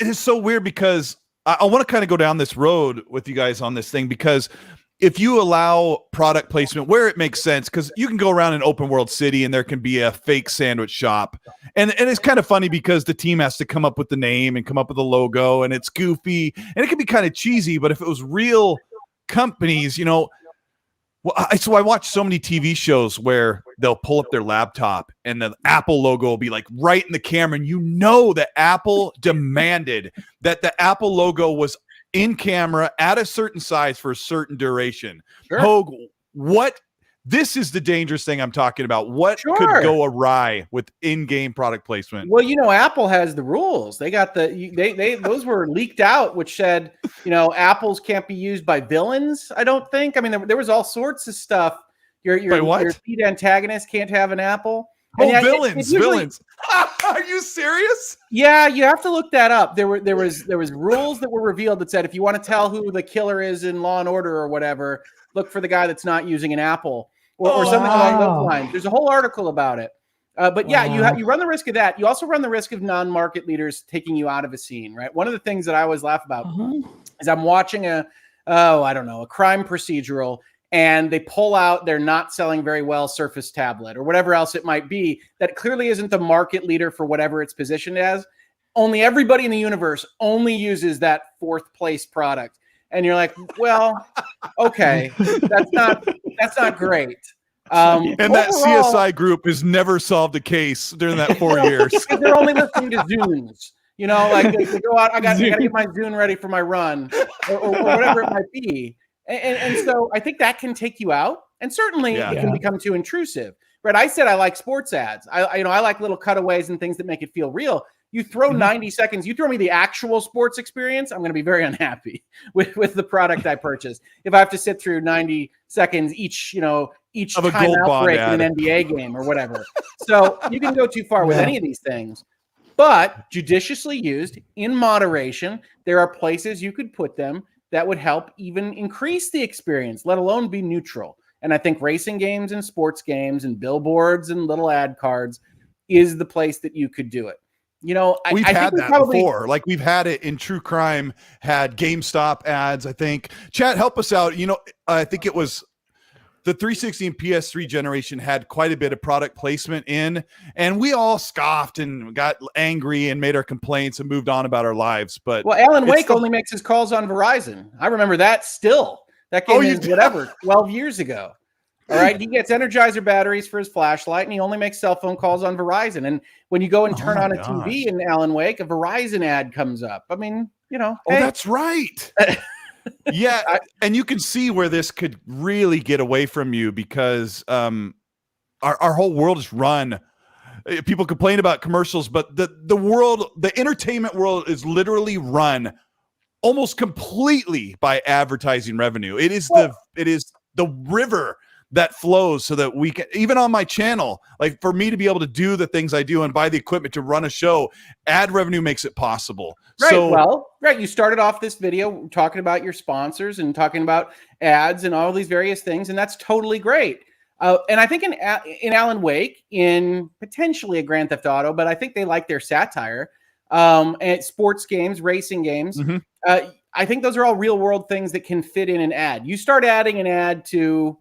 It is so weird, because I want to kind of go down this road with you guys on this thing, because if you allow product placement where it makes sense, because you can go around an open world city and there can be a fake sandwich shop. And it's kind of funny because the team has to come up with the name and come up with the logo, and it's goofy and it can be kind of cheesy. But if it was real companies, well, I watch so many TV shows where they'll pull up their laptop and the Apple logo will be like right in the camera. And that Apple demanded that the Apple logo was in camera at a certain size for a certain duration. Sure. Hogue, this is the dangerous thing I'm talking about. What could go awry with in-game product placement? Well, Apple has the rules. They got those were leaked out, which said, apples can't be used by villains. I don't think. I mean, there was all sorts of stuff. Your lead antagonist can't have an apple. Villains. Are you serious? Yeah, you have to look that up. There was rules that were revealed that said if you want to tell who the killer is in Law and Order or whatever, look for the guy that's not using an apple or something along those lines. There's a whole article about it. But yeah, you run the risk of that. You also run the risk of non-market leaders taking you out of a scene, right? One of the things that I always laugh about is I'm watching a crime procedural, and they pull out their not selling very well Surface tablet or whatever else it might be that clearly isn't the market leader for whatever it's positioned as. Only everybody in the universe only uses that 4th place product. And you're like, well, okay, that's not great. And that CSI group has never solved a case during that 4 years. They're only listening to Zunes. Like they go out, I got to get my Zune ready for my run or whatever it might be. And so I think that can take you out, and certainly it can become too intrusive. Right? I said I like sports ads. I like little cutaways and things that make it feel real. You throw 90 seconds, you throw me the actual sports experience, I'm going to be very unhappy with the product I purchased. If I have to sit through 90 seconds each timeout break in an NBA game or whatever. So you can go too far with any of these things. But judiciously used in moderation, there are places you could put them that would help even increase the experience, let alone be neutral. And I think racing games and sports games and billboards and little ad cards is the place that you could do it. We've had that before. Like we've had it in True Crime, had GameStop ads, I think. Chat, help us out. I think it was the 360 and PS3 generation had quite a bit of product placement in, and we all scoffed and got angry and made our complaints and moved on about our lives. But Alan Wake only makes his calls on Verizon. I remember that still. That game is 12 years ago. All right. He gets Energizer batteries for his flashlight, and he only makes cell phone calls on Verizon. And when you go and turn on a TV in Alan Wake, a Verizon ad comes up. I mean, Oh, that's right. Yeah, and you can see where this could really get away from you because our whole world is run. People complain about commercials, but the entertainment world is literally run almost completely by advertising revenue. It is the river that flows so that we can, even on my channel, like for me to be able to do the things I do and buy the equipment to run a show, ad revenue makes it possible. Right. You started off this video talking about your sponsors and talking about ads and all these various things, and that's totally great. And I think in Alan Wake, in potentially a Grand Theft Auto, but I think they like their satire, and sports games, racing games. I think those are all real world things that can fit in an ad. You start adding an ad to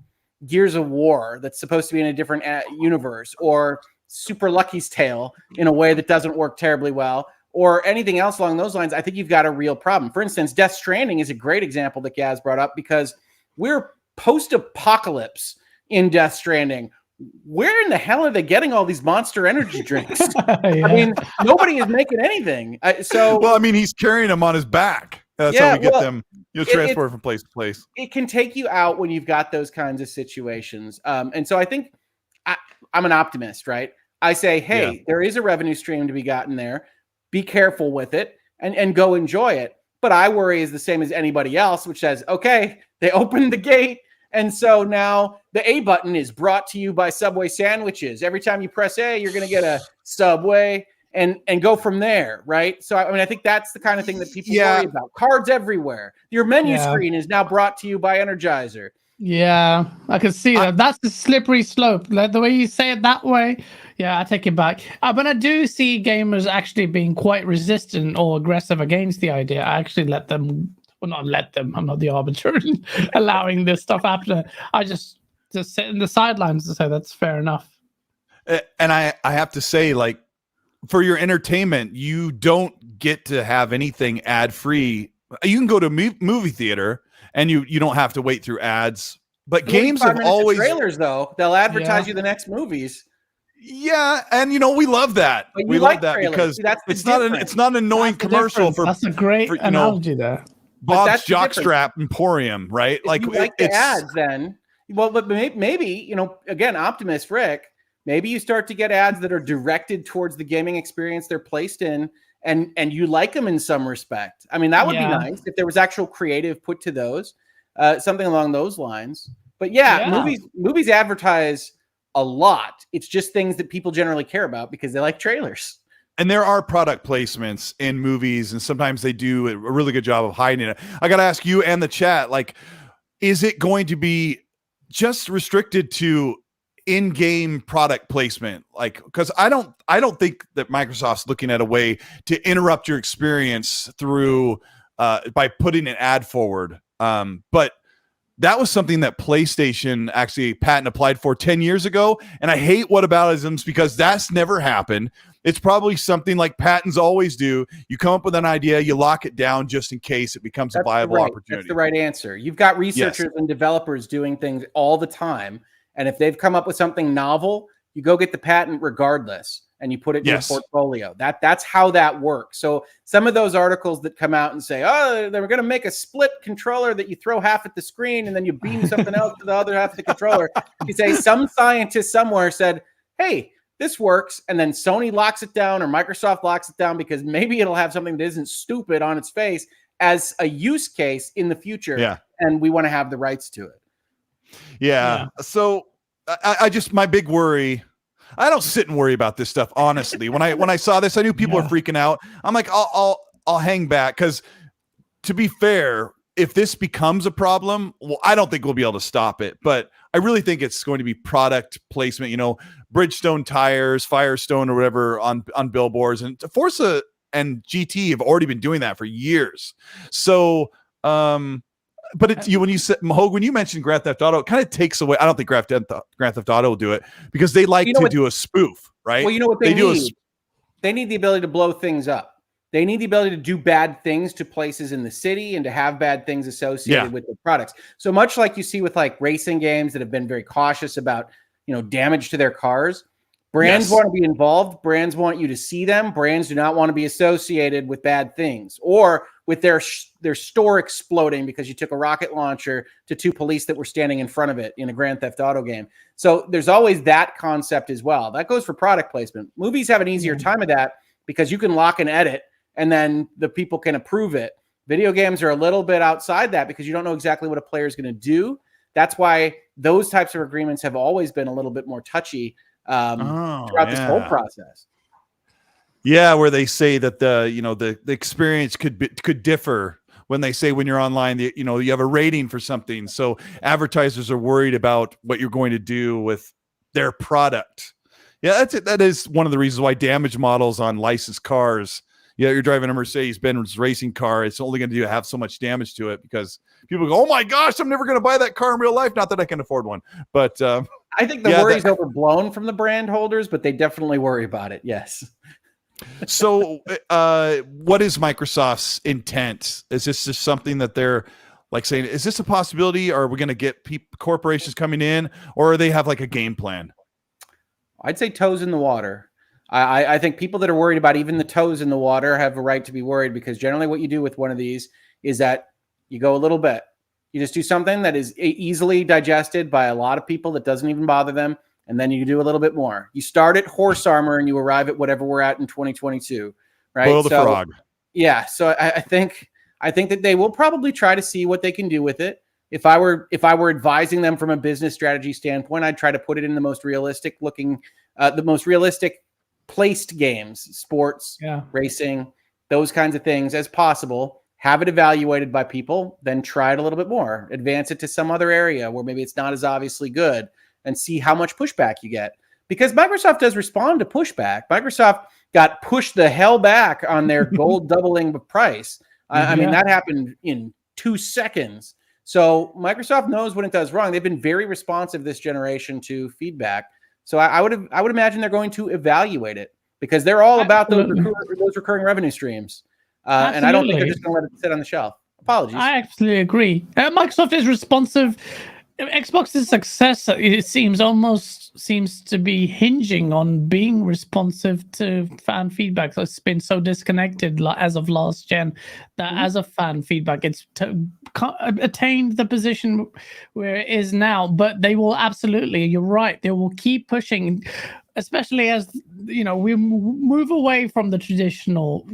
Gears of War that's supposed to be in a different universe, or Super Lucky's Tale in a way that doesn't work terribly well, or anything else along those lines, I think you've got a real problem. For instance, Death Stranding is a great example that Gaz brought up because we're post-apocalypse in Death Stranding. Where in the hell are they getting all these Monster Energy drinks? I mean, nobody is making anything. He's carrying them on his back. That's how we get them. You'll transport from place to place. It can take you out when you've got those kinds of situations. And so I think I'm an optimist, right? I say, hey, there is a revenue stream to be gotten there. Be careful with it and go enjoy it. But I worry is the same as anybody else, which says, okay, they opened the gate. And so now the A button is brought to you by Subway sandwiches. Every time you press A, you're going to get a Subway and go from there, right? So, I mean, I think that's the kind of thing that people worry about. Cards everywhere. Your menu screen is now brought to you by Energizer. Yeah, I can see that. That's the slippery slope. Like the way you say it that way, yeah, I take it back. But I do see gamers actually being quite resistant or aggressive against the idea. I actually let them well, not let them. I'm not the arbiter in allowing this stuff happen. I just sit in the sidelines and say that's fair enough. And I have to say, like, for your entertainment, you don't get to have anything ad free. You can go to movie theater and you don't have to wait through ads. But games have always trailers though. They'll advertise you the next movies. Yeah, and we love that. We love that because it's not an annoying commercial for. That's a great analogy there. Bob's Jockstrap Emporium, right? If you like the ads, then but maybe again, Optimist Rick. Maybe you start to get ads that are directed towards the gaming experience they're placed in, and you like them in some respect. I mean, that would be nice if there was actual creative put to those, something along those lines. But movies advertise a lot. It's just things that people generally care about because they like trailers. And there are product placements in movies, and sometimes they do a really good job of hiding it. I got to ask you and the chat, like, is it going to be just restricted to in-game product placement? Like, because I don't think that Microsoft's looking at a way to interrupt your experience through by putting an ad forward. But that was something that PlayStation actually patent applied for 10 years ago. And I hate whataboutisms because that's never happened. It's probably something like patents always do. You come up with an idea, you lock it down just in case it becomes a viable opportunity. That's the right answer. You've got researchers and developers doing things all the time. And if they've come up with something novel, you go get the patent regardless and you put it in your portfolio. That's how that works. So some of those articles that come out and say, oh, they were going to make a split controller that you throw half at the screen and then you beam something else to the other half of the controller. You say some scientist somewhere said, hey, this works. And then Sony locks it down or Microsoft locks it down because maybe it'll have something that isn't stupid on its face as a use case in the future. Yeah. And we want to have the rights to it. Yeah. So I just, my big worry, I don't sit and worry about this stuff. Honestly, when I saw this, I knew people were freaking out. I'm like, I'll hang back. Cause to be fair, if this becomes a problem, well, I don't think we'll be able to stop it, but I really think it's going to be product placement, Bridgestone tires, Firestone or whatever on billboards, and Forza and GT have already been doing that for years. So, but it's when you said Mahog, when you mentioned Grand Theft Auto, it kind of takes away. I don't think Grand Theft Auto will do it because they like to do a spoof, right? Well, you know what they need? They need the ability to blow things up. They need the ability to do bad things to places in the city and to have bad things associated with the products. So much like you see with like racing games that have been very cautious about, damage to their cars. Brands want to be involved. Brands want you to see them. Brands do not want to be associated with bad things or with their store exploding because you took a rocket launcher to two police that were standing in front of it in a Grand Theft Auto game. So there's always that concept as well. That goes for product placement. Movies have an easier time of that because you can lock and edit and then the people can approve it. Video games are a little bit outside that because you don't know exactly what a player is going to do. That's why those types of agreements have always been a little bit more touchy throughout this whole process. Yeah, where they say that the experience could differ when they say when you're online, you have a rating for something. So advertisers are worried about what you're going to do with their product. Yeah, that's it. That is one of the reasons why damage models on licensed cars. Yeah, you're driving a Mercedes-Benz racing car. It's only going to have so much damage to it because people go, "Oh my gosh, I'm never going to buy that car in real life." Not that I can afford one, but I think the worry is overblown from the brand holders, but they definitely worry about it. Yes. So, what is Microsoft's intent? Is this just something that they're like saying? Is this a possibility? Or are we going to get corporations coming in, or they have like a game plan? I'd say toes in the water. I think people that are worried about even the toes in the water have a right to be worried because generally what you do with one of these is that you go a little bit. You just do something that is easily digested by a lot of people that doesn't even bother them. And then you do a little bit more. You start at horse armor and you arrive at whatever we're at in 2022, right? Boil the frog. Yeah. So I think that they will probably try to see what they can do with it. If I were advising them from a business strategy standpoint, I'd try to put it in the most realistic looking, the most realistic placed games, sports, racing, those kinds of things as possible. Have it evaluated by people, then try it a little bit more. Advance it to some other area where maybe it's not as obviously good and see how much pushback you get. Because Microsoft does respond to pushback. Microsoft got pushed the hell back on their gold doubling the price. I mean, that happened in 2 seconds. So Microsoft knows when it does wrong. They've been very responsive this generation to feedback. So I would imagine they're going to evaluate it because they're all about those recurring revenue streams. And I don't think they're just going to let it sit on the shelf. Apologies. I absolutely agree. Microsoft is responsive. Xbox's success, it seems to be hinging on being responsive to fan feedback. So it's been so disconnected as of last gen that as a fan feedback, it's attained the position where it is now. But they will absolutely, you're right, they will keep pushing, especially as we move away from the traditional,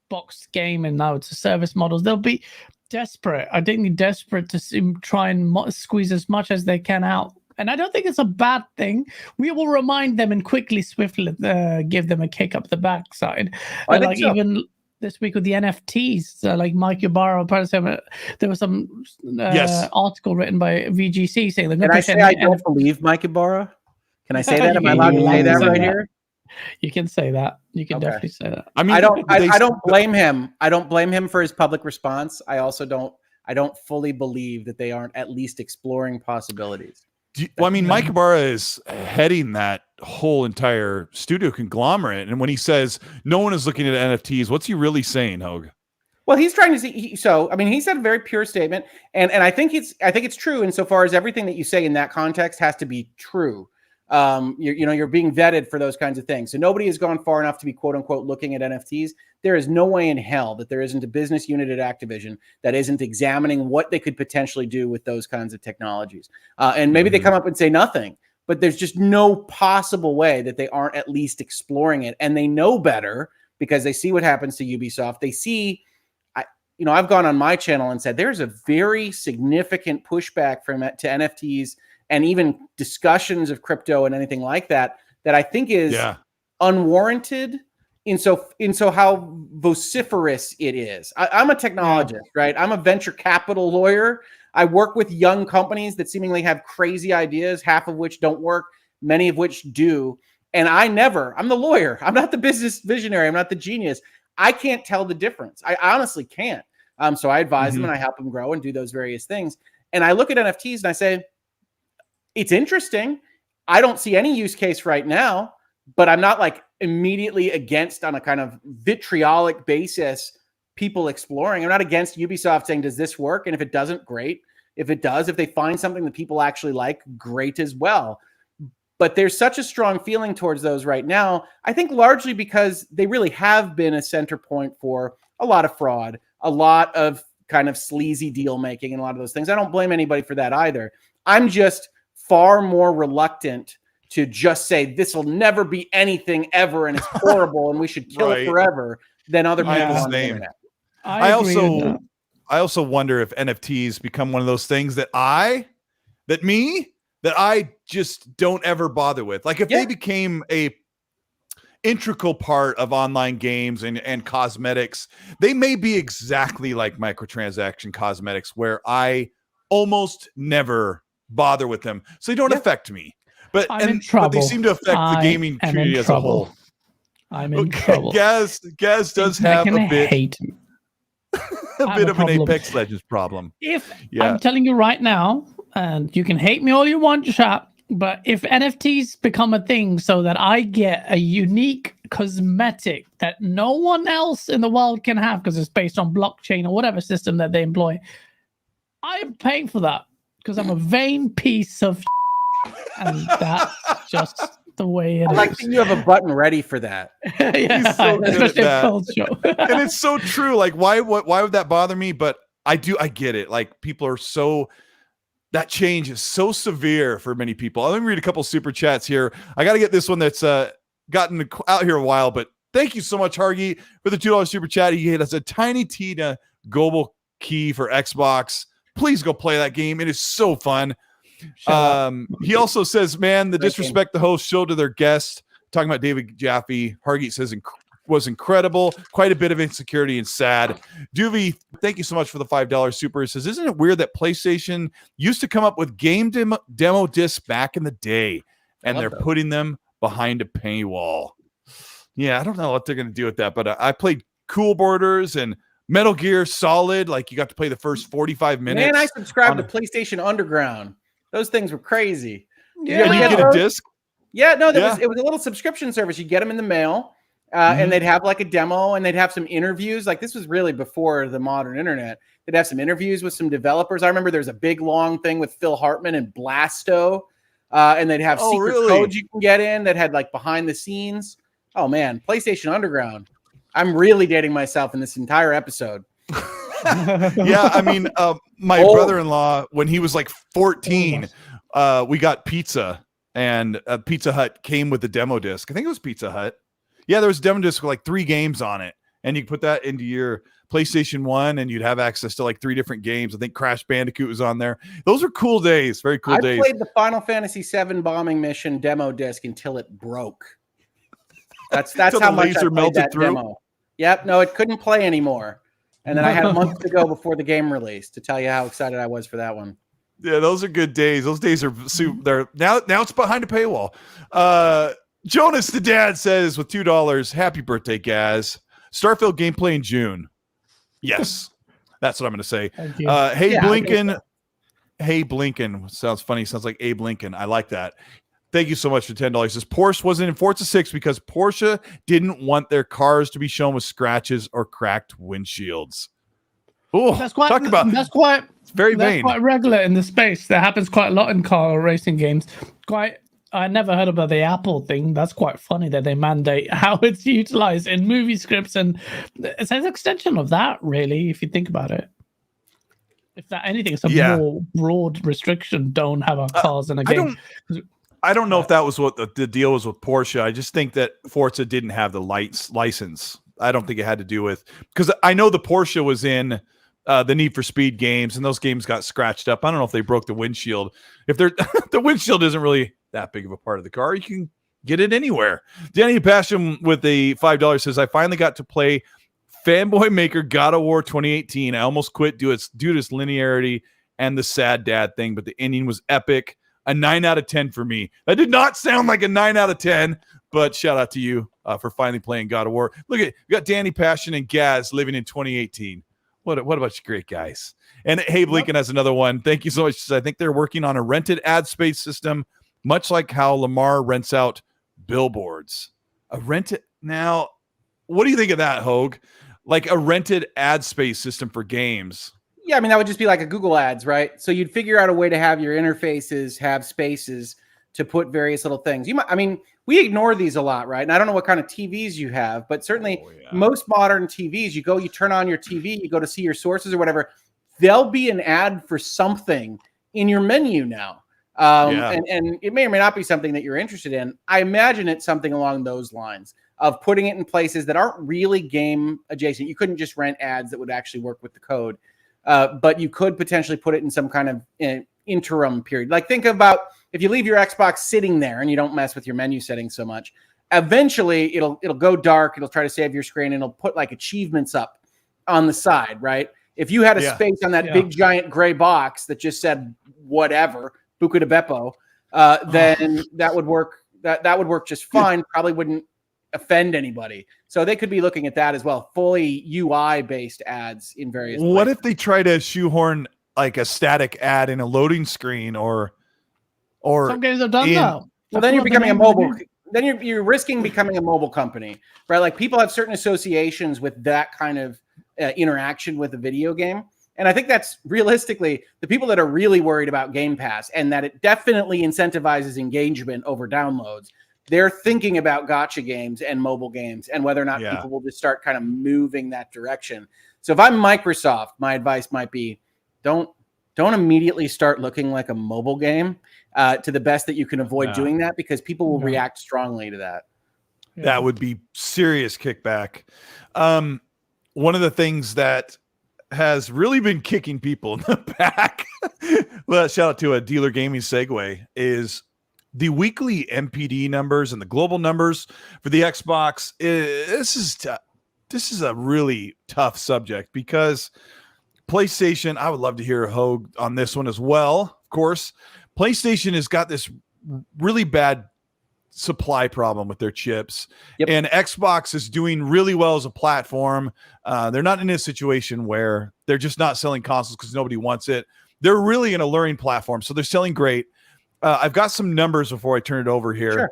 boxed game and now it's a service models. They'll be desperate. I think they're desperate to try and squeeze as much as they can out. And I don't think it's a bad thing. We will remind them and swiftly give them a kick up the backside. Even this week with the NFTs, like Mike Ybarra, there was some article written by VGC saying they're going to push. I don't believe Mike Ybarra? Can I say that? Am I allowed to say that right here? You can say that. You can definitely say that. I mean, I don't blame him. I don't blame him for his public response. I also don't fully believe that they aren't at least exploring possibilities. Mike Ybarra is heading that whole entire studio conglomerate, and when he says no one is looking at NFTs, what's he really saying, Hogue? Well, he's trying to see. He said a very pure statement, and I think it's true insofar as everything that you say in that context has to be true. You're being vetted for those kinds of things. So nobody has gone far enough to be quote unquote looking at NFTs. There is no way in hell that there isn't a business unit at Activision that isn't examining what they could potentially do with those kinds of technologies. And maybe they come up and say nothing, but there's just no possible way that they aren't at least exploring it. And they know better because they see what happens to Ubisoft. They see, I've gone on my channel and said, there's a very significant pushback to NFTs and even discussions of crypto and anything like that I think is unwarranted in so how vociferous it is. I'm a technologist, right? I'm a venture capital lawyer. I work with young companies that seemingly have crazy ideas, half of which don't work, many of which do. And I'm the lawyer. I'm not the business visionary. I'm not the genius. I can't tell the difference. I honestly can't. So I advise them and I help them grow and do those various things. And I look at NFTs and I say, it's interesting. I don't see any use case right now, but I'm not like immediately against on a kind of vitriolic basis people exploring. I'm not against Ubisoft saying, does this work? And if it doesn't, great. If it does, if they find something that people actually like, great as well. But there's such a strong feeling towards those right now, I think largely because they really have been a center point for a lot of fraud, a lot of kind of sleazy deal making and a lot of those things. I don't blame anybody for that either. I'm just far more reluctant to just say this will never be anything ever and it's horrible and we should kill it forever than other people on the internet. I also wonder if NFTs become one of those things that I just don't ever bother with. Like if they became a integral part of online games and cosmetics, they may be exactly like microtransaction cosmetics where I almost never bother with them, so they don't affect me. But they seem to affect the gaming community as a whole. I'm in trouble. Gaz does have a bit of an Apex Legends problem. I'm telling you right now, and you can hate me all you want, chat, but if NFTs become a thing so that I get a unique cosmetic that no one else in the world can have because it's based on blockchain or whatever system that they employ, I am paying for that. Because I'm a vain piece of and that's just the way it is. I like that you have a button ready for that. Especially at Cold Show. And it's so true. Like, why would that bother me? But I get it. Like, people are that change is so severe for many people. Let me read a couple super chats here. I got to get this one that's gotten out here a while, but thank you so much, Hargy, for the $2 super chat. He hit us a tiny Tina global key for Xbox. Please go play that game. It is so fun. He also says, man, the disrespect the host showed to their guest, talking about David Jaffe, Hargeet says was incredible. Quite a bit of insecurity and sad. Duvy, thank you so much for the $5 super. He says, isn't it weird that PlayStation used to come up with game demo discs back in the day, and they're putting them behind a paywall? Yeah, I don't know what they're going to do with that, but I played Cool Borders and Metal Gear Solid, like you got to play the first 45 minutes. Man, I subscribed to PlayStation Underground. Those things were crazy. Yeah. And you get a disc. Yeah, no, it was a little subscription service. You get them in the mail, and they'd have like a demo, and they'd have some interviews. Like this was really before the modern internet. They'd have some interviews with some developers. I remember there was a big long thing with Phil Hartman and Blasto, and they'd have secret codes you can get in that had like behind the scenes. Oh man, PlayStation Underground. I'm really dating myself in this entire episode. Yeah, I mean, my brother-in-law, when he was like 14, we got pizza, and Pizza Hut came with the demo disc. I think it was Pizza Hut. Yeah, there was a demo disc with like 3 games on it, and you could put that into your PlayStation 1, and you'd have access to like 3 different games. I think Crash Bandicoot was on there. Those were cool days, very cool days. I played the Final Fantasy VII bombing mission demo disc until it broke. That's how much I played that demo. Yep, no, it couldn't play anymore. And then I had a month to go before the game released to tell you how excited I was for that one. Yeah, those are good days. Those days are they're now it's behind a paywall. Jonas the dad says with $2, happy birthday, Gaz. Starfield gameplay in June. Yes. That's what I'm gonna say. Hey Blinken. Hey Blinken. Sounds funny. Sounds like Abe Lincoln. I like that. Thank you so much for $10. Says Porsche wasn't in Forza 6 because Porsche didn't want their cars to be shown with scratches or cracked windshields. Oh, that's quite regular in the space. That happens quite a lot in car racing games. I never heard about the Apple thing. That's quite funny that they mandate how it's utilized in movie scripts, and it's an extension of that, really, if you think about it. If that anything, it's a more broad restriction. Don't have our cars in a game. I don't know if that was what the deal was with Porsche. I just think that Forza didn't have the license. I don't think it had to do with, because I know the Porsche was in the Need for Speed games, and those games got scratched up. I don't know if they broke the windshield. If they're the windshield isn't really that big of a part of the car, you can get it anywhere. Danny Passion with the $5 says, I finally got to play Fanboy Maker God of War 2018. I almost quit due to its linearity and the sad dad thing, but the ending was epic. A 9 out of 10 for me. That did not sound like a 9 out of 10, but shout out to you for finally playing God of War. Look at you got Danny Passion and Gaz living in 2018. What about you great guys? And Hey Blinken has another one. Thank you so much. I think they're working on a rented ad space system, much like how Lamar rents out billboards. Now, what do you think of that, Hogue? Like a rented ad space system for games. Yeah, I mean, that would just be like a Google Ads, right? So you'd figure out a way to have your interfaces have spaces to put various little things. We ignore these a lot, right? And I don't know what kind of TVs you have, but certainly most modern TVs, you turn on your TV, you go to see your sources or whatever, there'll be an ad for something in your menu now. And it may or may not be something that you're interested in. I imagine it's something along those lines of putting it in places that aren't really game adjacent. You couldn't just rent ads that would actually work with the code. But you could potentially put it in some kind of interim period. Like think about if you leave your Xbox sitting there and you don't mess with your menu settings so much, eventually it'll go dark. It'll try to save your screen and it'll put like achievements up on the side, right? If you had a space on that big giant gray box that just said whatever, Buca de Beppo, then that would work. That would work just fine. Probably wouldn't offend anybody. So they could be looking at that as well. Fully UI based ads in various places. What if they try to shoehorn like a static ad in a loading screen or some games have done that. Well, then you're becoming a mobile. Then you're risking becoming a mobile company, right? Like people have certain associations with that kind of interaction with a video game. And I think that's realistically the people that are really worried about Game Pass and that it definitely incentivizes engagement over downloads. They're thinking about gacha games and mobile games and whether or not people will just start kind of moving that direction. So if I'm Microsoft, my advice might be don't immediately start looking like a mobile game to the best that you can avoid doing that, because people will react strongly to that. That would be serious kickback. One of the things that has really been kicking people in the back, well, shout out to a Dealer Gaming segue, is the weekly MPD numbers and the global numbers for the Xbox. This is a really tough subject because PlayStation, I would love to hear Hogue on this one as well. Of course, PlayStation has got this really bad supply problem with their chips. Yep. And Xbox is doing really well as a platform. They're not in a situation where they're just not selling consoles because nobody wants it. They're really an alluring platform, so they're selling great. I've got some numbers before I turn it over here.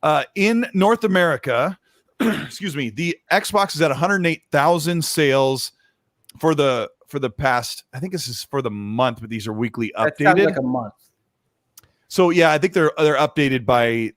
Sure. In North America, excuse me, the Xbox is at 108,000 sales for the past, I think this is for the month, but these are weekly updated. That sounds like a month. So yeah, I think they're updated by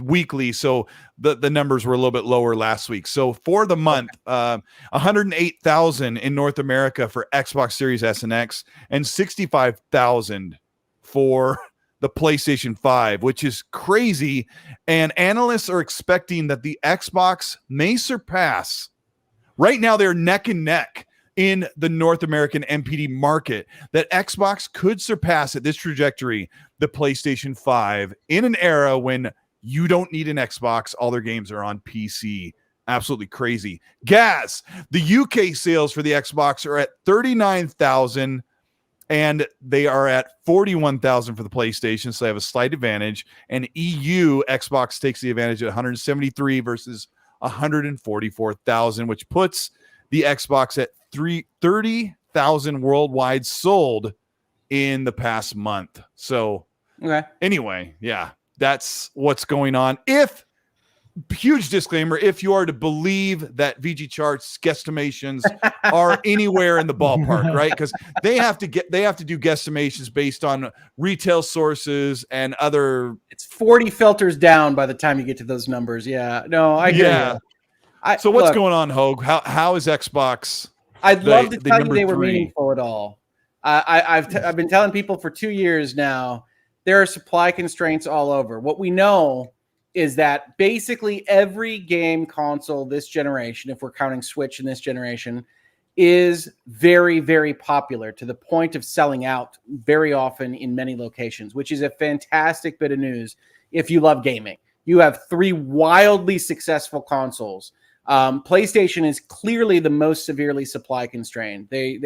weekly. So the numbers were a little bit lower last week. So for the month, 108,000 in North America for Xbox Series S and X, and 65,000 for the PlayStation 5, which is crazy. And analysts are expecting that the Xbox may surpass. Right now, they're neck and neck in the North American MPD market, that Xbox could surpass at this trajectory the PlayStation 5 in an era when you don't need an Xbox. All their games are on PC. Absolutely crazy. Gaz, the UK sales for the Xbox are at 39,000 and they are at 41,000 for the PlayStation. So they have a slight advantage. And EU Xbox takes the advantage at 173 versus 144,000, which puts the Xbox at 30,000 worldwide sold in the past month. So anyway, yeah, that's what's going on. Huge disclaimer, if you are to believe that VG Charts guesstimations are anywhere in the ballpark, right? Because they have to do guesstimations based on retail sources and other. It's 40 filters down by the time you get to those numbers. Yeah, no, I get it. So what's going on, Hogue? How is Xbox? I'd love to tell you they were meaningful at all. I've been telling people for 2 years now, there are supply constraints all over. What we know is that basically every game console this generation, if we're counting Switch in this generation, is very, very popular to the point of selling out very often in many locations, which is a fantastic bit of news if you love gaming. You have 3 wildly successful consoles. PlayStation is clearly the most severely supply constrained. They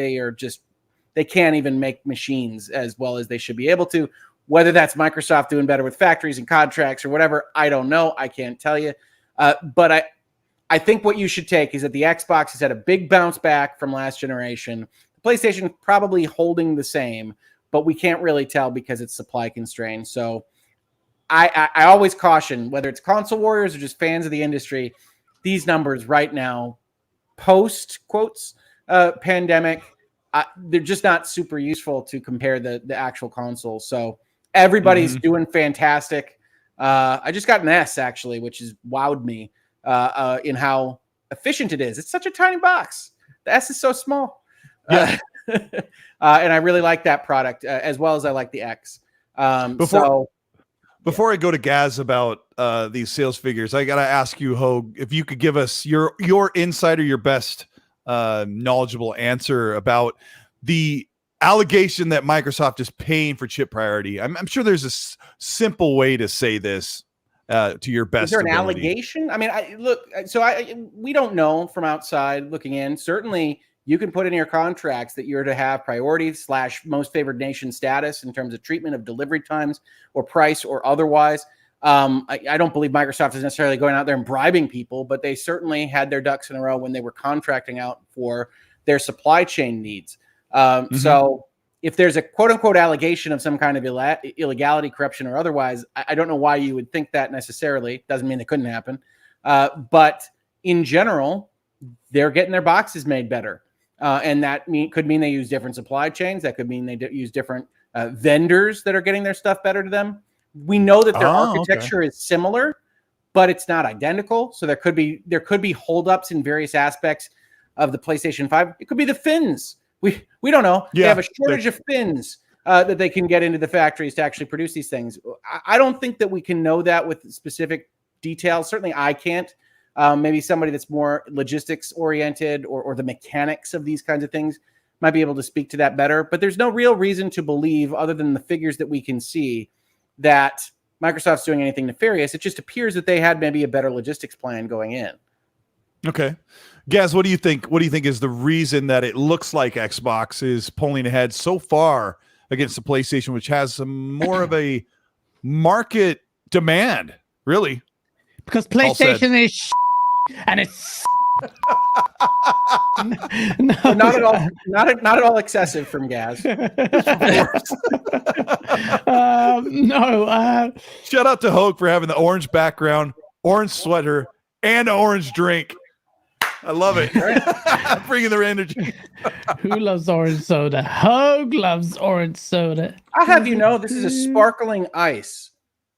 can't even make machines as well as they should be able to. Whether that's Microsoft doing better with factories and contracts or whatever, I don't know. I can't tell you. But I think what you should take is that the Xbox has had a big bounce back from last generation. The PlayStation probably holding the same, but we can't really tell because it's supply constrained. So I always caution, whether it's console warriors or just fans of the industry, these numbers right now, post quotes pandemic, they're just not super useful to compare the actual consoles. So everybody's doing fantastic. I just got an S actually, which has wowed me in how efficient it is. It's such a tiny box. The S is so small. Yeah. And I really like that product as well as I like the X. Before I go to Gaz about these sales figures, I got to ask you, Hogue, if you could give us your insight or your best knowledgeable answer about the allegation that Microsoft is paying for chip priority. I'm sure there's a simple way to say this to your best. Is there an ability. allegation? I mean, we don't know from outside looking in. Certainly, you can put in your contracts that you're to have priority / most favored nation status in terms of treatment of delivery times or price or otherwise. I don't believe Microsoft is necessarily going out there and bribing people, but they certainly had their ducks in a row when they were contracting out for their supply chain needs. So if there's a quote unquote allegation of some kind of illegality, corruption, or otherwise, I don't know why you would think that necessarily. Doesn't mean it couldn't happen. But in general, they're getting their boxes made better. And that could mean they use different supply chains. That could mean they use different vendors that are getting their stuff better to them. We know that their architecture is similar, but it's not identical. So there could be holdups in various aspects of the PlayStation 5. It could be the fins. We don't know. Yeah, they have a shortage of fins that they can get into the factories to actually produce these things. I don't think that we can know that with specific details. Certainly I can't. Maybe somebody that's more logistics oriented or the mechanics of these kinds of things might be able to speak to that better. But there's no real reason to believe, other than the figures that we can see, that Microsoft's doing anything nefarious. It just appears that they had maybe a better logistics plan going in. Okay. Gaz, what do you think? What do you think is the reason that it looks like Xbox is pulling ahead so far against the PlayStation, which has some more of a market demand Really? Because All said. PlayStation is and it's no, But not at all. Not at all excessive from Gaz. No. Shout out to Hogue for having the orange background, orange sweater, and orange drink. I love it. Bringing their energy. Who loves orange soda? Hogue loves orange soda. I'll have you know, this is a sparkling ice.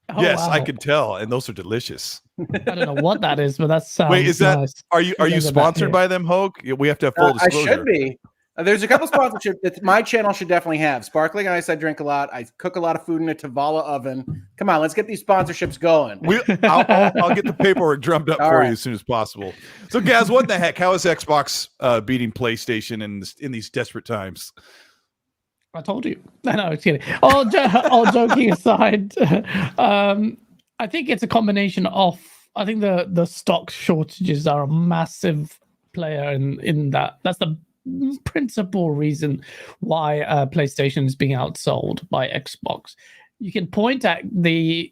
Oh, Yes, wow. I can tell, and those are delicious. I don't know what that is, but that sounds Wait, is that nice. are you Never sponsored that by them, Hogue? We have to have full I disclosure. should be. There's a couple sponsorships that my channel should definitely have. Sparkling ice, I drink a lot. I cook a lot of food in a Tavala oven. Come on, let's get these sponsorships going. I'll get the paperwork drummed up All for right. you as soon as possible. So, Gaz, what the heck? How is Xbox beating PlayStation in these desperate times? I told you. No, it's kidding. All joking aside, I think it's a combination of. I think the stock shortages are a massive player in that. That's the principal reason why PlayStation is being outsold by Xbox. You can point at the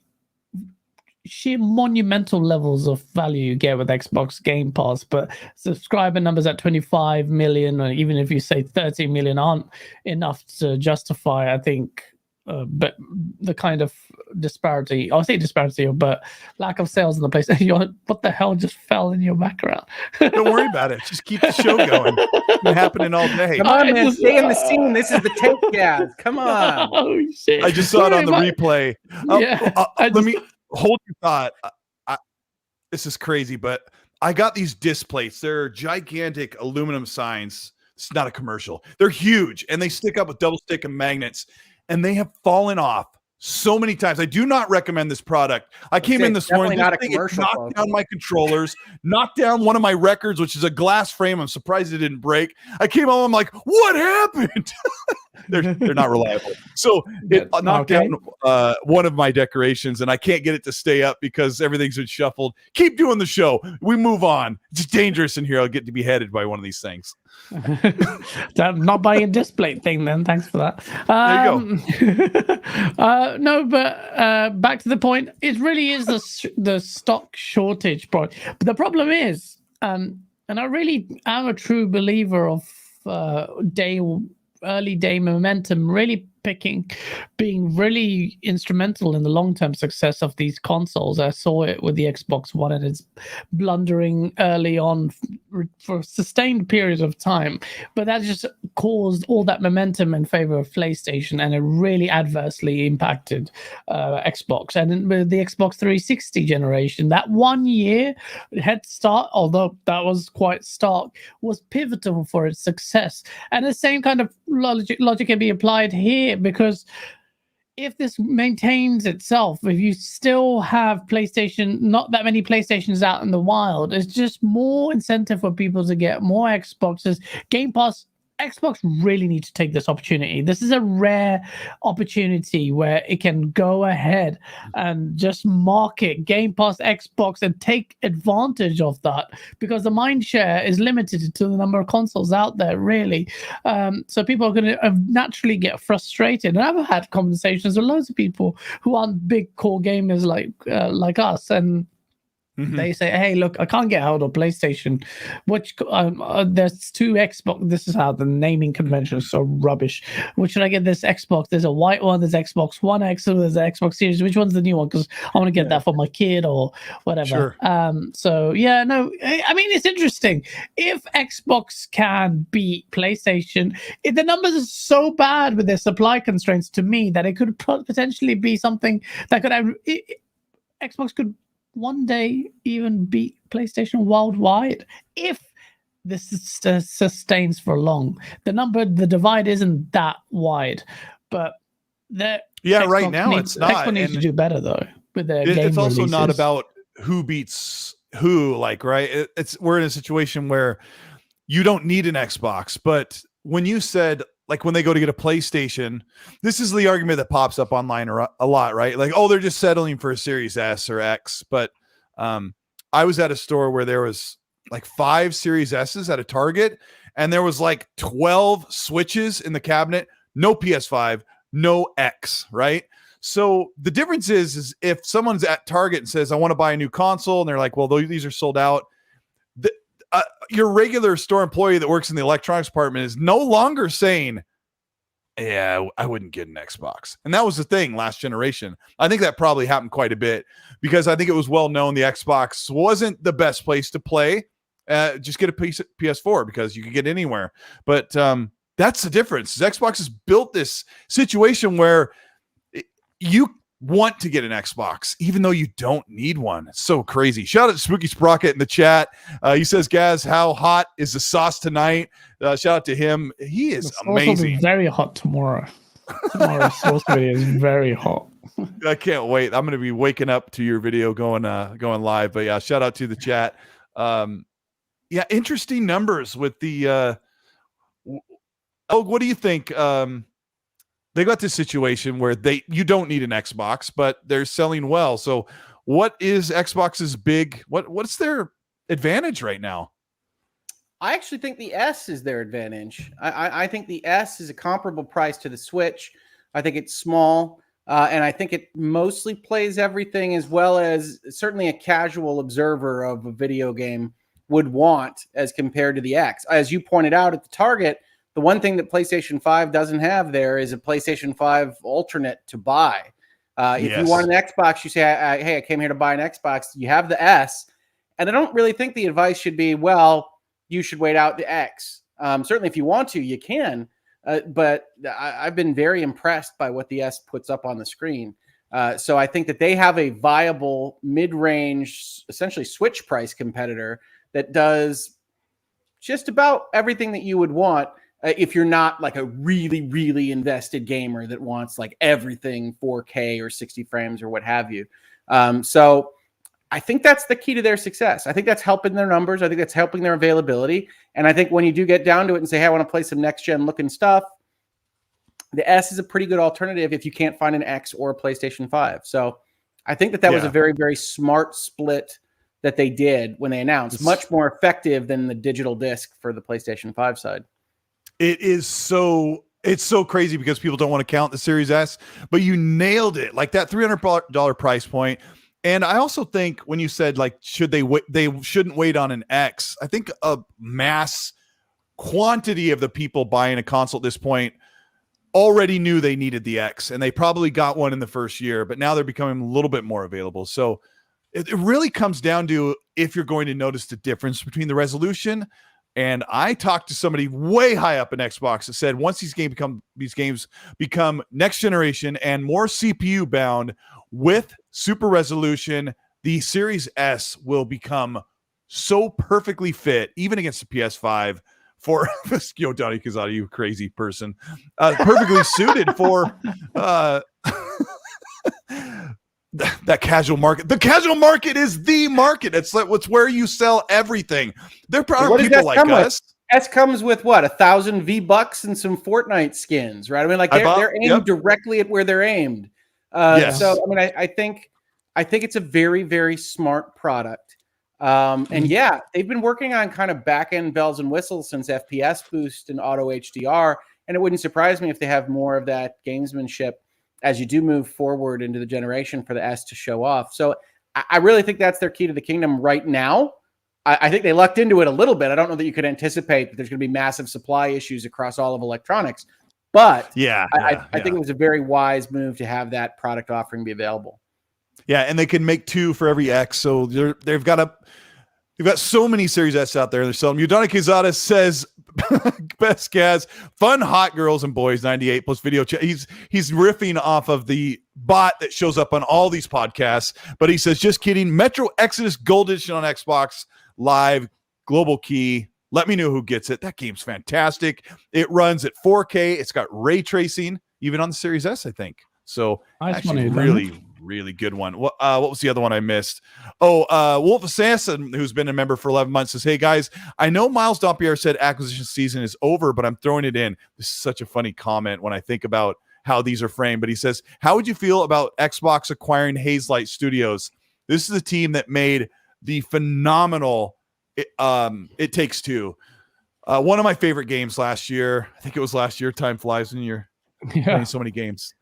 sheer monumental levels of value you get with Xbox Game Pass, but subscriber numbers at 25 million, or even if you say 30 million, aren't enough to justify, I think, but the kind of disparity, I'll say disparity, but lack of sales in the PlayStation. What the hell just fell in your background? Don't worry about it. Just keep the show going. It's been happening all day. Come on, man. Stay in the scene. This is the tape, Gaz. Come on. Oh shit! I just saw it on the replay. Let me hold your thought. This is crazy, but I got these disc plates. They're gigantic aluminum signs. It's not a commercial. They're huge, and they stick up with double stick and magnets, and they have fallen off so many times. I do not recommend this product. I came in this morning. Not a It commercial. knocked down my controllers, knocked down one of my records, which is a glass frame. I'm surprised it didn't break. I came home. I'm like, what happened? they're not reliable. So it knocked down one of my decorations, and I can't get it to stay up because everything's been shuffled. Keep doing the show. We move on. It's dangerous in here. I'll get to be headed by one of these things. Not buying a display thing then. Thanks for that. There you go. No, but back to the point. It really is the stock shortage point. But the problem is, and I really am a true believer of early day momentum really being really instrumental in the long-term success of these consoles. I saw it with the Xbox One and its blundering early on for sustained periods of time, but that just caused all that momentum in favor of PlayStation, and it really adversely impacted Xbox. And with the Xbox 360 generation, that 1 year head start, although that was quite stark, was pivotal for its success. And the same kind of logic can be applied here, because if this maintains itself, if you still have PlayStation, not that many PlayStations out in the wild, it's just more incentive for people to get more Xboxes. Game Pass, Xbox really need to take this opportunity. This is a rare opportunity where it can go ahead and just market Game Pass Xbox and take advantage of that, because the mind share is limited to the number of consoles out there, really. So people are going to naturally get frustrated. And I've had conversations with loads of people who aren't big core gamers like us, and they say, hey, look, I can't get hold of PlayStation. There's two Xbox. This is how the naming convention is so rubbish. Which should I get? This Xbox. There's a white one. There's Xbox One X. There's the Xbox Series. Which one's the new one? Because I want to get that for my kid or whatever. Sure. So yeah, no. I mean, it's interesting. If Xbox can beat PlayStation, the numbers are so bad with their supply constraints to me that it could potentially be something that could have. Xbox could one day even beat PlayStation worldwide if this sustains for long. The divide isn't that wide, but Xbox right now it's not. Xbox needs to do better though with their game It's also releases. not about who beats who, like, right? We're in a situation where you don't need an Xbox, but when you said, like, when they go to get a PlayStation, this is the argument that pops up online a lot, right? Like, oh, they're just settling for a Series S or X. But I was at a store where there was like 5 Series S's at a Target, and there was like 12 Switches in the cabinet, no PS5, no X, right? So the difference is if someone's at Target and says, I want to buy a new console, and they're like, well, these are sold out. Your regular store employee that works in the electronics department is no longer saying, yeah, I wouldn't get an Xbox. And that was the thing last generation. I think that probably happened quite a bit because I think it was well known the Xbox wasn't the best place to play. Just get a PS4 because you can get anywhere. But that's the difference. Xbox has built this situation where you want to get an Xbox, even though you don't need one. It's so crazy. Shout out to Spooky Sprocket in the chat. He says, Gaz, how hot is the sauce tonight? Shout out to him. He is amazing. Be very hot tomorrow. Tomorrow's sauce video is very hot. I can't wait. I'm going to be waking up to your video going live. But yeah, shout out to the chat. Yeah, interesting numbers with the what do you think? They got this situation where you don't need an Xbox, but they're selling well. So what is Xbox's what's their advantage right now? I actually think the S is their advantage. I think the S is a comparable price to the Switch. I think it's small, and I think it mostly plays everything as well as certainly a casual observer of a video game would want as compared to the X. As you pointed out at the Target, the one thing that PlayStation 5 doesn't have there is a PlayStation 5 alternate to buy. If you want an Xbox, you say, hey, I came here to buy an Xbox. You have the S. And I don't really think the advice should be, well, you should wait out the X. Certainly, if you want to, you can. But I've been very impressed by what the S puts up on the screen. So I think that they have a viable mid-range, essentially Switch price competitor that does just about everything that you would want. If you're not like a really, really invested gamer that wants like everything 4K or 60 frames or what have you. So I think that's the key to their success. I think that's helping their numbers. I think that's helping their availability. And I think when you do get down to it and say, hey, I want to play some next gen looking stuff, the S is a pretty good alternative if you can't find an X or a PlayStation 5. So I think that was a very, very smart split that they did when they announced. Much more effective than the digital disc for the PlayStation 5 side. It's so crazy because people don't want to count the Series S, but you nailed it. Like that $300 price point. And I also think when you said like, should they wait, they shouldn't wait on an X. I think a mass quantity of the people buying a console at this point already knew they needed the X, and they probably got one in the first year, but now they're becoming a little bit more available. So it really comes down to if you're going to notice the difference between the resolution. And I talked to somebody way high up in Xbox that said once these games become next generation and more CPU bound with super resolution, the Series S will become so perfectly fit, even against the PS5, for Donnie Kazada, you crazy person, perfectly suited for that casual market. The casual market is the market. It's where you sell everything. There are probably people like us. S comes with what, 1,000 V-Bucks and some Fortnite skins, right? I mean, like they're aimed directly at where they're aimed. Yes. So I mean, I think it's a very, very smart product. And yeah, they've been working on kind of back-end bells and whistles since FPS boost and auto HDR, and it wouldn't surprise me if they have more of that gamesmanship as you do move forward into the generation for the S to show off. So I really think that's their key to the kingdom right now. I think they lucked into it a little bit. I don't know that you could anticipate that there's going to be massive supply issues across all of electronics, but I think it was a very wise move to have that product offering be available. Yeah, and they can make two for every X, so they've got so many Series S out there. They're selling. Udana Kizada says, "Best Gaz, fun hot girls and boys 98 plus video chat." He's riffing off of the bot that shows up on all these podcasts, but he says, "Just kidding." Metro Exodus Gold Edition on Xbox Live, global key. Let me know who gets it. That game's fantastic. It runs at 4K. It's got ray tracing, even on the Series S, I think. So actually, really good one. What was the other one I missed? Wolf Assassin, who's been a member for 11 months, says, "Hey guys, I know Miles Dompier said acquisition season is over, but I'm throwing it in." This is such a funny comment when I think about how these are framed. But he says, "How would you feel about Xbox acquiring Hazelight Studios? This is the team that made the phenomenal It Takes Two. One of my favorite games last year. I think it was last year. Time flies when you're playing so many games.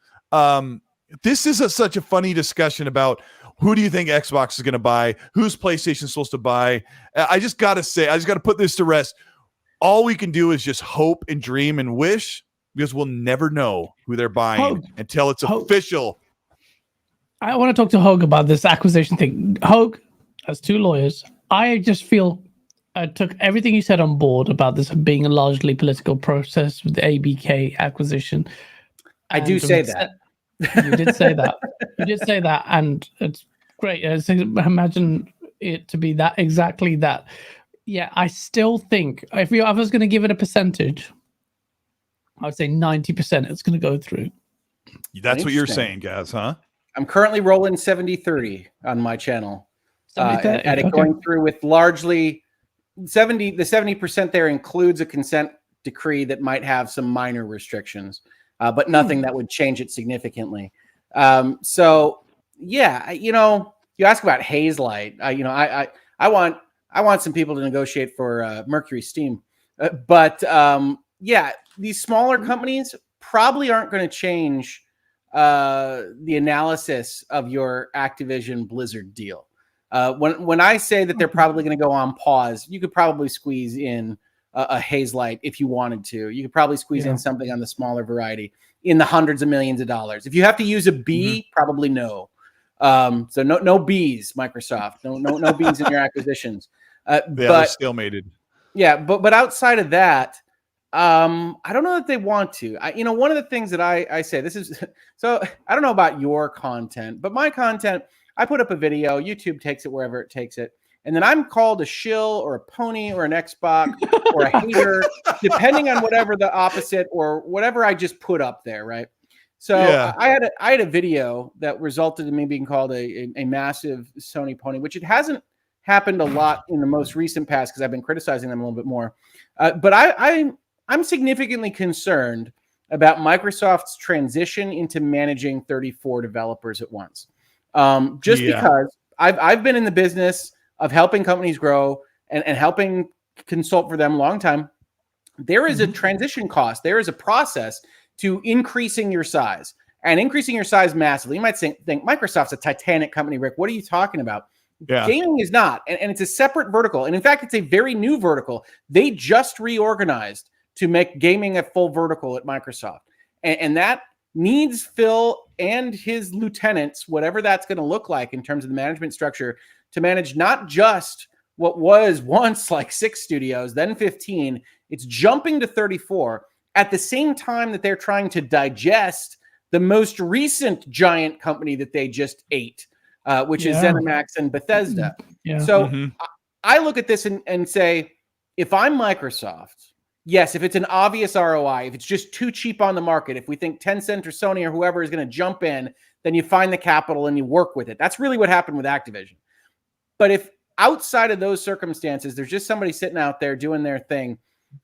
This is such a funny discussion about who do you think Xbox is going to buy? Who's PlayStation supposed to buy? I just got to say, I just got to put this to rest. All we can do is just hope and dream and wish, because we'll never know who they're buying until it's official. I want to talk to Hogue about this acquisition thing. Hogue, as two lawyers, I just feel I took everything you said on board about this being a largely political process with the ABK acquisition. I do say that. You did say that. You did say that, and it's great. Imagine it to be that, exactly that. Yeah, I still think if I was going to give it a percentage, I would say 90% it's going to go through. That's what you're saying, Gaz, huh? I'm currently rolling 70-30 on my channel. At it going through with largely 70. The 70% there includes a consent decree that might have some minor restrictions, but nothing that would change it significantly. So yeah, you ask about Hazelight. I want some people to negotiate for Mercury Steam, but yeah, these smaller companies probably aren't going to change the analysis of your Activision Blizzard deal. When I say that they're probably going to go on pause, you could probably squeeze in a Hazelight if you wanted to. You could probably squeeze in something on the smaller variety in the hundreds of millions of dollars. If you have to use a B, probably no. So no Bs, Microsoft. No Bs in your acquisitions. But stalemated. Yeah, but outside of that, I don't know that they want to. One of the things that I say, this is, so I don't know about your content, but my content, I put up a video, YouTube takes it wherever it takes it, and then I'm called a shill or a pony or an Xbox or a hater, depending on whatever the opposite or whatever I just put up there, right? So I had a video that resulted in me being called a massive Sony pony, which it hasn't happened a lot in the most recent past because I've been criticizing them a little bit more. But I'm significantly concerned about Microsoft's transition into managing 34 developers at once. Because I've been in the business of helping companies grow and helping consult for them a long time. There is a transition cost. There is a process to increasing your size and increasing your size massively. You might think Microsoft's a Titanic company, Rick. What are you talking about? Yeah. Gaming is not, and it's a separate vertical. And in fact, it's a very new vertical. They just reorganized to make gaming a full vertical at Microsoft. And that needs Phil and his lieutenants, whatever that's going to look like in terms of the management structure, to manage not just what was once like 6 studios, then 15. It's jumping to 34 at the same time that they're trying to digest the most recent giant company that they just ate, which is ZeniMax and Bethesda. Yeah. So I look at this and say, if I'm Microsoft, yes, if it's an obvious ROI, if it's just too cheap on the market, if we think Tencent or Sony or whoever is going to jump in, then you find the capital and you work with it. That's really what happened with Activision. But if outside of those circumstances, there's just somebody sitting out there doing their thing,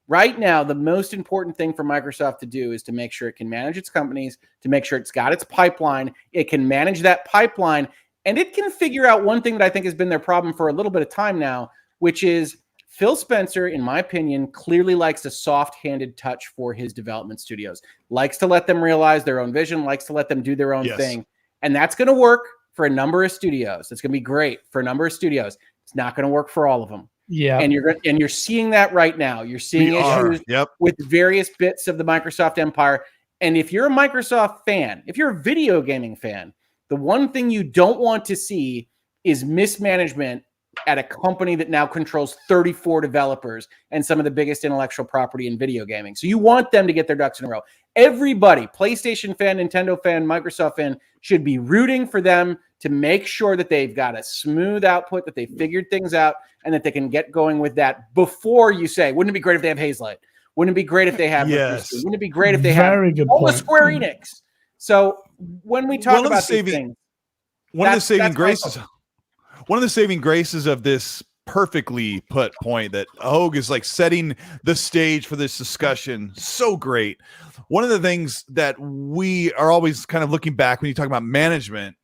right now, the most important thing for Microsoft to do is to make sure it can manage its companies, to make sure it's got its pipeline, it can manage that pipeline, and it can figure out one thing that I think has been their problem for a little bit of time now, which is Phil Spencer, in my opinion, clearly likes a soft-handed touch for his development studios. Likes to let them realize their own vision, likes to let them do their own thing. And that's going to work for a number of studios. It's going to be great for a number of studios. It's not going to work for all of them. Yeah. And you're seeing that right now. You're seeing issues with various bits of the Microsoft empire. And if you're a Microsoft fan, if you're a video gaming fan, the one thing you don't want to see is mismanagement at a company that now controls 34 developers and some of the biggest intellectual property in video gaming. So you want them to get their ducks in a row. Everybody, PlayStation fan, Nintendo fan, Microsoft fan, should be rooting for them to make sure that they've got a smooth output, that they figured things out, and that they can get going with that before you say, wouldn't it be great if they have Hazelight? Wouldn't it be great if they have Wouldn't it be great if they have all the Square Enix? So when we talk about these things, one of the saving graces of this perfectly put point that Hogue is like setting the stage for this discussion so great. One of the things that we are always kind of looking back when you talk about management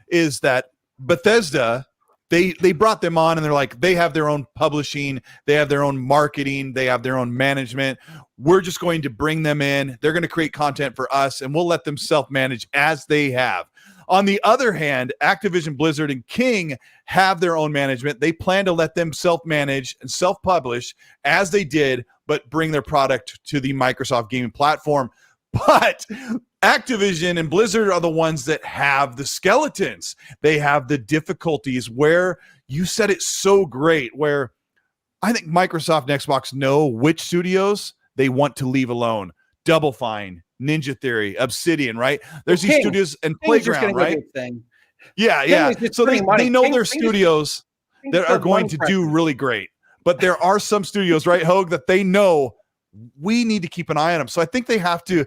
is that Bethesda they brought them on, and they're like, they have their own publishing, they have their own marketing, they have their own management. We're just going to bring them in. They're going to create content for us, and we'll let them self-manage as they have. On the other hand, Activision, Blizzard, and King have their own management. They plan to let them self-manage and self-publish as they did, but bring their product to the Microsoft gaming platform. But Activision and Blizzard are the ones that have the skeletons. They have the difficulties where you said it so great, where I think Microsoft and Xbox know which studios they want to leave alone. Double Fine, Ninja Theory, Obsidian, right? There's these studios and Playground, right? Yeah. So they know their studios that are going to do really great. But there are some studios, right, Hogue, that they know we need to keep an eye on them. So I think they have to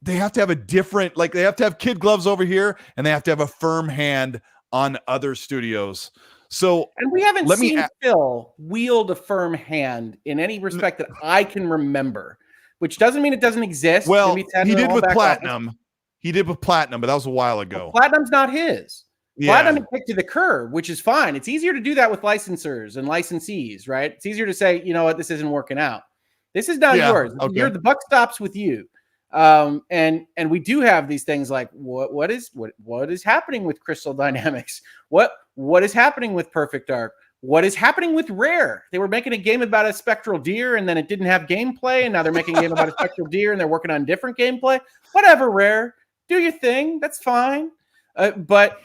have a different, like they have to have kid gloves over here, and they have to have a firm hand on other studios. So, and we haven't seen Phil wield a firm hand in any respect that I can remember, which doesn't mean it doesn't exist. Well, he did with Platinum. He did with Platinum, but that was a while ago. Well, Platinum's not his. Yeah. Platinum kicked to the curb, which is fine. It's easier to do that with licensors and licensees, right? It's easier to say, you know what, this isn't working out. This is not yours. Okay. The buck stops with you. And we do have these things like what is happening with Crystal Dynamics? What is happening with Perfect Dark? What is happening with Rare? They were making a game about a spectral deer, and then it didn't have gameplay, and now they're making a game about a spectral deer, and they're working on different gameplay. Whatever, Rare, do your thing. That's fine. But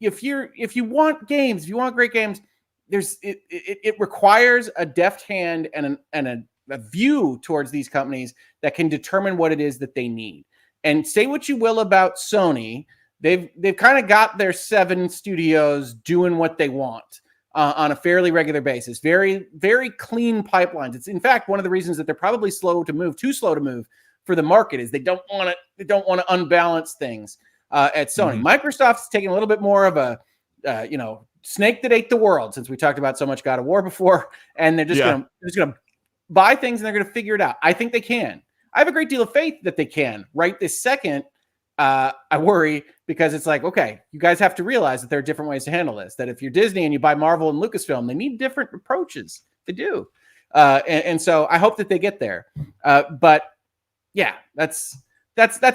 if you want games, if you want great games, it requires a deft hand and a view towards these companies that can determine what it is that they need. And say what you will about Sony, they've kind of got their 7 studios doing what they want on a fairly regular basis. Very, very clean pipelines. It's in fact one of the reasons that they're probably too slow to move for the market is they don't want to unbalance things at Sony. Microsoft's taking a little bit more of a snake that ate the world, since we talked about so much God of War before, and they're just gonna buy things and they're going to figure it out. I think they can. I have a great deal of faith that they can. Right this second, I worry because it's like, okay, you guys have to realize that there are different ways to handle this. That if you're Disney and you buy Marvel and Lucasfilm, they need different approaches to do. And so I hope that they get there. But yeah, that's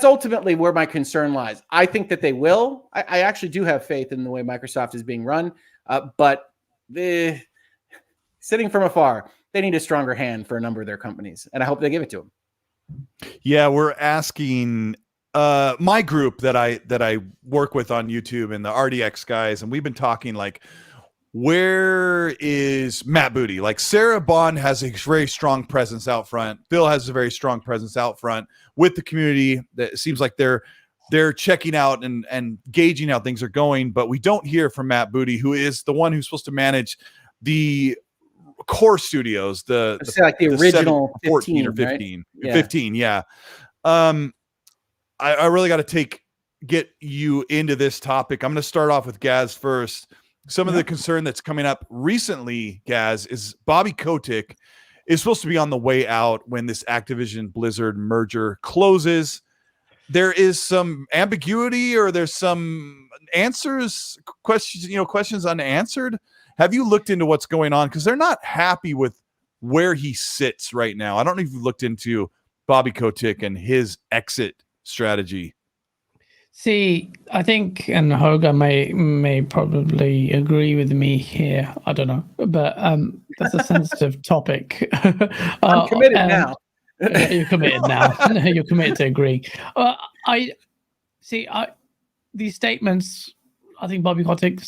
ultimately where my concern lies. I think that they will. I actually do have faith in the way Microsoft is being run. But sitting from afar, they need a stronger hand for a number of their companies, and I hope they give it to them. Yeah, we're asking my group that I work with on YouTube and the RDX guys, and we've been talking like, where is Matt Booty? Like Sarah Bond has a very strong presence out front. Phil has a very strong presence out front with the community. That it seems like they're checking out and gauging how things are going, but we don't hear from Matt Booty, who is the one who's supposed to manage the core studios, the original 14 or 15 right? 15 yeah. I really got to get you into this topic. I'm going to start off with Gaz first. Some of the concern that's coming up recently, Gaz, is Bobby Kotick is supposed to be on the way out when this Activision Blizzard merger closes. There is some ambiguity, or there's some questions unanswered. Have you looked into what's going on? Because they're not happy with where he sits right now. I don't know if you've looked into Bobby Kotick and his exit strategy. See, I think, and Hoga may probably agree with me here. I don't know, but that's a sensitive topic. I'm committed now. You're committed now. You're committed to agree. These statements. I think Bobby Kotick,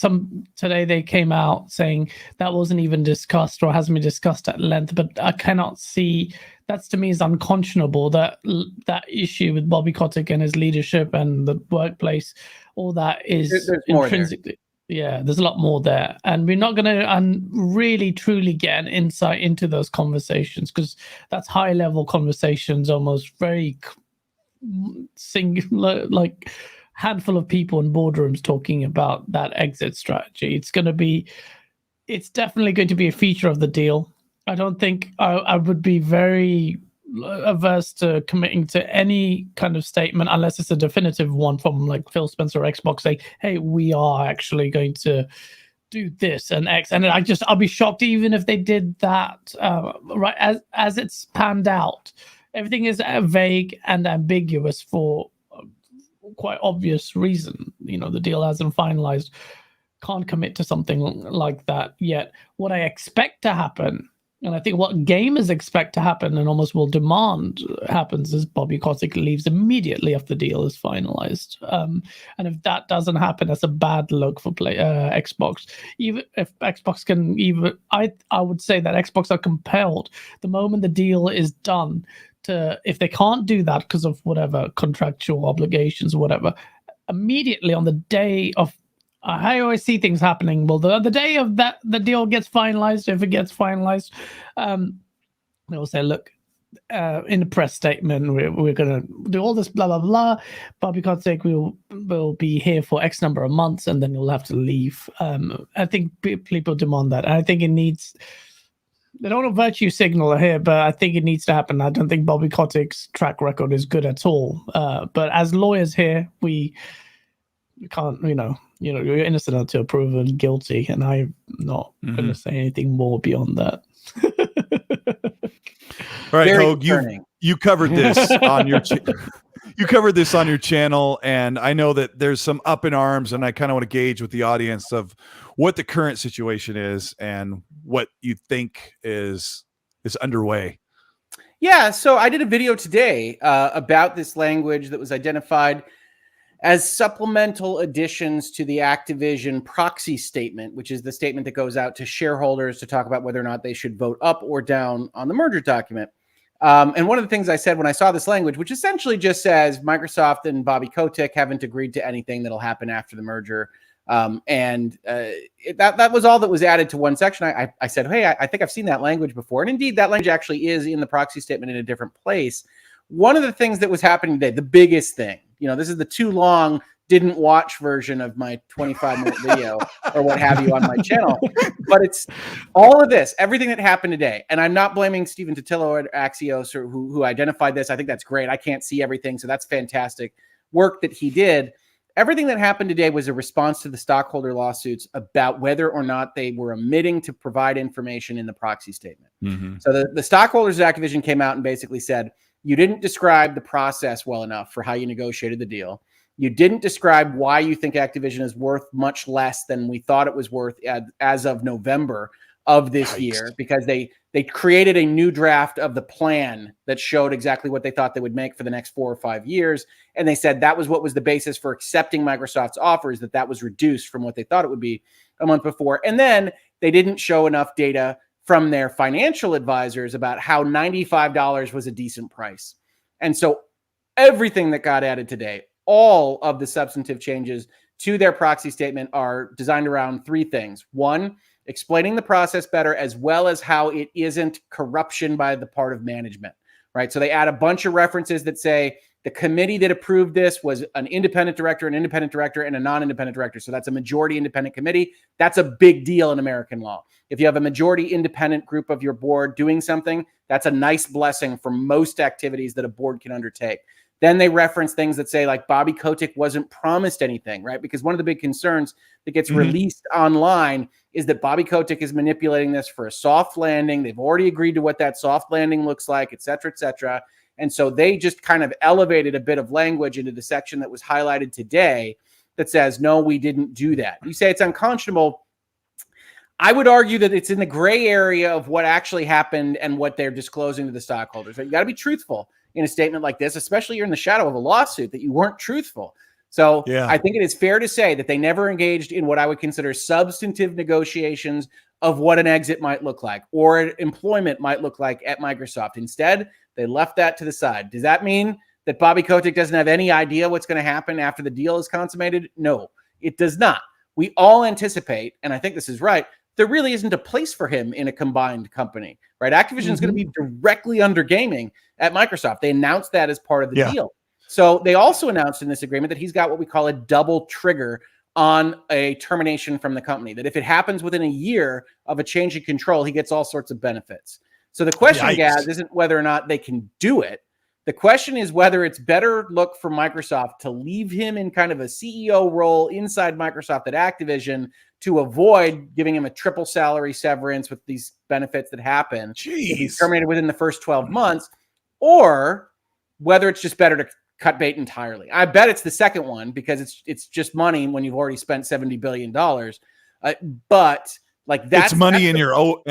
today they came out saying that wasn't even discussed or hasn't been discussed at length, but I cannot see, that's to me is unconscionable, that issue with Bobby Kotick and his leadership and the workplace, all that is intrinsically, there's a lot more there. And we're not going to really truly get an insight into those conversations, because that's high level conversations, almost very singular, like handful of people in boardrooms talking about that exit strategy. It's definitely going to be a feature of the deal. I don't think I would be very averse to committing to any kind of statement unless it's a definitive one from like Phil Spencer or Xbox saying, "Hey, we are actually going to do this and X." And I'll be shocked even if they did that. Right as it's panned out, everything is vague and ambiguous for quite obvious reason. The deal hasn't finalized. Can't commit to something like that yet. What I expect to happen, and I think what gamers expect to happen and almost will demand happens, is Bobby Kotick leaves immediately after the deal is finalized. And if that doesn't happen, that's a bad look for Xbox. Even if Xbox can I would say that Xbox are compelled the moment the deal is done to, if they can't do that because of whatever contractual obligations or whatever, immediately on the day of I always see things happening. Well, the day of that, the deal gets finalized. If it gets finalized, they'll say, "Look, in the press statement, we're going to do all this, blah blah blah. Bobby Kotick will be here for X number of months, and then you'll have to leave." I think people demand that. I think it needs. They don't want a virtue signal here, but I think it needs to happen. I don't think Bobby Kotick's track record is good at all. But as lawyers here, we can't, you're innocent until proven guilty, and I'm not going to say anything more beyond that. All right, Hogue, you covered this on your you covered this on your channel, and I know that there's some up in arms, and I kind of want to gauge with the audience of what the current situation is and what you think is underway. Yeah, so I did a video today about this language that was identified as supplemental additions to the Activision proxy statement, which is the statement that goes out to shareholders to talk about whether or not they should vote up or down on the merger document. And one of the things I said when I saw this language, which essentially just says Microsoft and Bobby Kotick haven't agreed to anything that'll happen after the merger. That was all that was added to one section. I said, hey, I think I've seen that language before. And indeed, that language actually is in the proxy statement in a different place. One of the things that was happening today, the biggest thing, this is the too long, didn't watch version of my 25-minute video or what have you on my channel. But it's all of this, everything that happened today. And I'm not blaming Stephen Totillo or Axios or who identified this. I think that's great. I can't see everything. So that's fantastic work that he did. Everything that happened today was a response to the stockholder lawsuits about whether or not they were omitting to provide information in the proxy statement. Mm-hmm. So the stockholders of Activision came out and basically said, you didn't describe the process well enough for how you negotiated the deal. You didn't describe why you think Activision is worth much less than we thought it was worth as of November of this year, because they created a new draft of the plan that showed exactly what they thought they would make for the next 4 or 5 years. And they said that was what was the basis for accepting Microsoft's offers, that was reduced from what they thought it would be a month before. And then they didn't show enough data from their financial advisors about how $95 was a decent price. And so everything that got added today, all of the substantive changes to their proxy statement, are designed around 3 things. 1, explaining the process better, as well as how it isn't corruption by the part of management, right? So they add a bunch of references that say the committee that approved this was an independent director, and a non-independent director. So that's a majority independent committee. That's a big deal in American law. If you have a majority independent group of your board doing something, that's a nice blessing for most activities that a board can undertake. Then they reference things that say, like, Bobby Kotick wasn't promised anything, right? Because one of the big concerns that gets released online is that Bobby Kotick is manipulating this for a soft landing. They've already agreed to what that soft landing looks like, et cetera, et cetera. And so they just kind of elevated a bit of language into the section that was highlighted today that says, no, we didn't do that. You say it's unconscionable. I would argue that it's in the gray area of what actually happened and what they're disclosing to the stockholders. You got to be truthful in a statement like this, especially you're in the shadow of a lawsuit, that you weren't truthful. So yeah. I think it is fair to say that they never engaged in what I would consider substantive negotiations of what an exit might look like or employment might look like at Microsoft. Instead, they left that to the side. Does that mean that Bobby Kotick doesn't have any idea what's going to happen after the deal is consummated? No, it does not. We all anticipate, and I think this is right, there really isn't a place for him in a combined company, right? Activision is going to be directly under gaming at Microsoft. They announced that as part of the deal. So they also announced in this agreement that he's got what we call a double trigger on a termination from the company, that if it happens within a year of a change in control, he gets all sorts of benefits. So the question, Yikes. Gaz, isn't whether or not they can do it. The question is whether it's better look for Microsoft to leave him in kind of a CEO role inside Microsoft at Activision to avoid giving him a triple salary severance with these benefits that happen if he's terminated within the first 12 months, or whether it's just better to cut bait entirely. I bet it's the second one because it's just money when you've already spent $70 billion. But like that's money and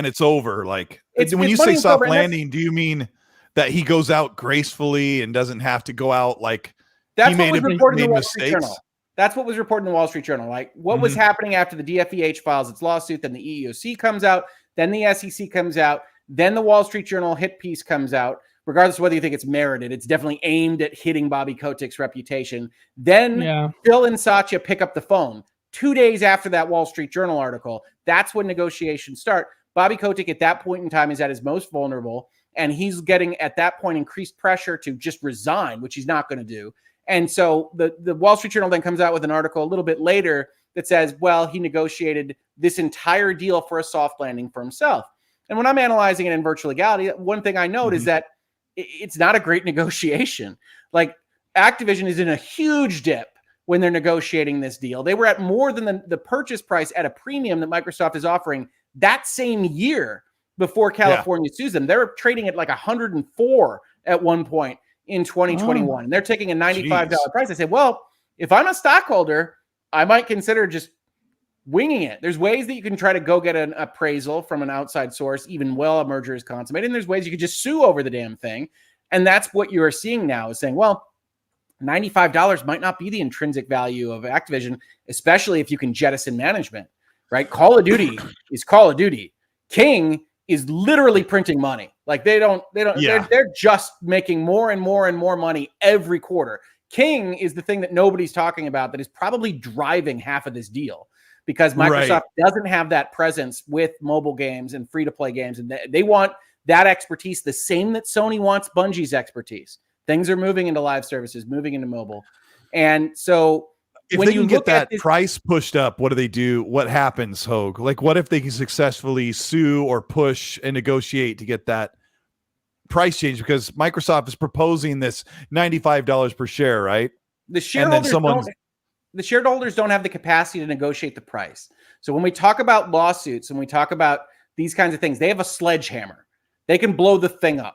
it's over. Like when you say soft landing, do you mean that he goes out gracefully and doesn't have to go out like that's what was reported in the Wall Street Journal. That's what was reported in the Wall Street Journal. Like what was happening after the DFEH files its lawsuit, then the EEOC comes out, then the SEC comes out, then the Wall Street Journal hit piece comes out. Regardless of whether you think it's merited, it's definitely aimed at hitting Bobby Kotick's reputation. Then Phil and Satya pick up the phone 2 days after that Wall Street Journal article. That's when negotiations start. Bobby Kotick at that point in time is at his most vulnerable. And he's getting, at that point, increased pressure to just resign, which he's not going to do. And so the Wall Street Journal then comes out with an article a little bit later that says, well, he negotiated this entire deal for a soft landing for himself. And when I'm analyzing it in virtual legality, one thing I note is that it's not a great negotiation. Like Activision is in a huge dip when they're negotiating this deal. They were at more than the purchase price at a premium that Microsoft is offering that same year before California sues them. They were trading at like 104 at one point in 2021. And they're taking a $95 price. I said, well, if I'm a stockholder, I might consider just winging it. There's ways that you can try to go get an appraisal from an outside source, even while a merger is consummated. And there's ways you could just sue over the damn thing. And that's what you are seeing now is saying, well, $95 might not be the intrinsic value of Activision, especially if you can jettison management, right? Call of Duty is Call of Duty. King is literally printing money. Like they're just making more and more and more money every quarter. King is the thing that nobody's talking about that is probably driving half of this deal because Microsoft doesn't have that presence with mobile games and free-to-play games. And they want that expertise, the same that Sony wants Bungie's expertise. Things are moving into live services, moving into mobile. And so if they can get that price pushed up, what do they do? What happens, Hogue? Like, what if they can successfully sue or push and negotiate to get that price change? Because Microsoft is proposing this $95 per share, right? The shareholders don't have the capacity to negotiate the price. So when we talk about lawsuits and we talk about these kinds of things, they have a sledgehammer. They can blow the thing up.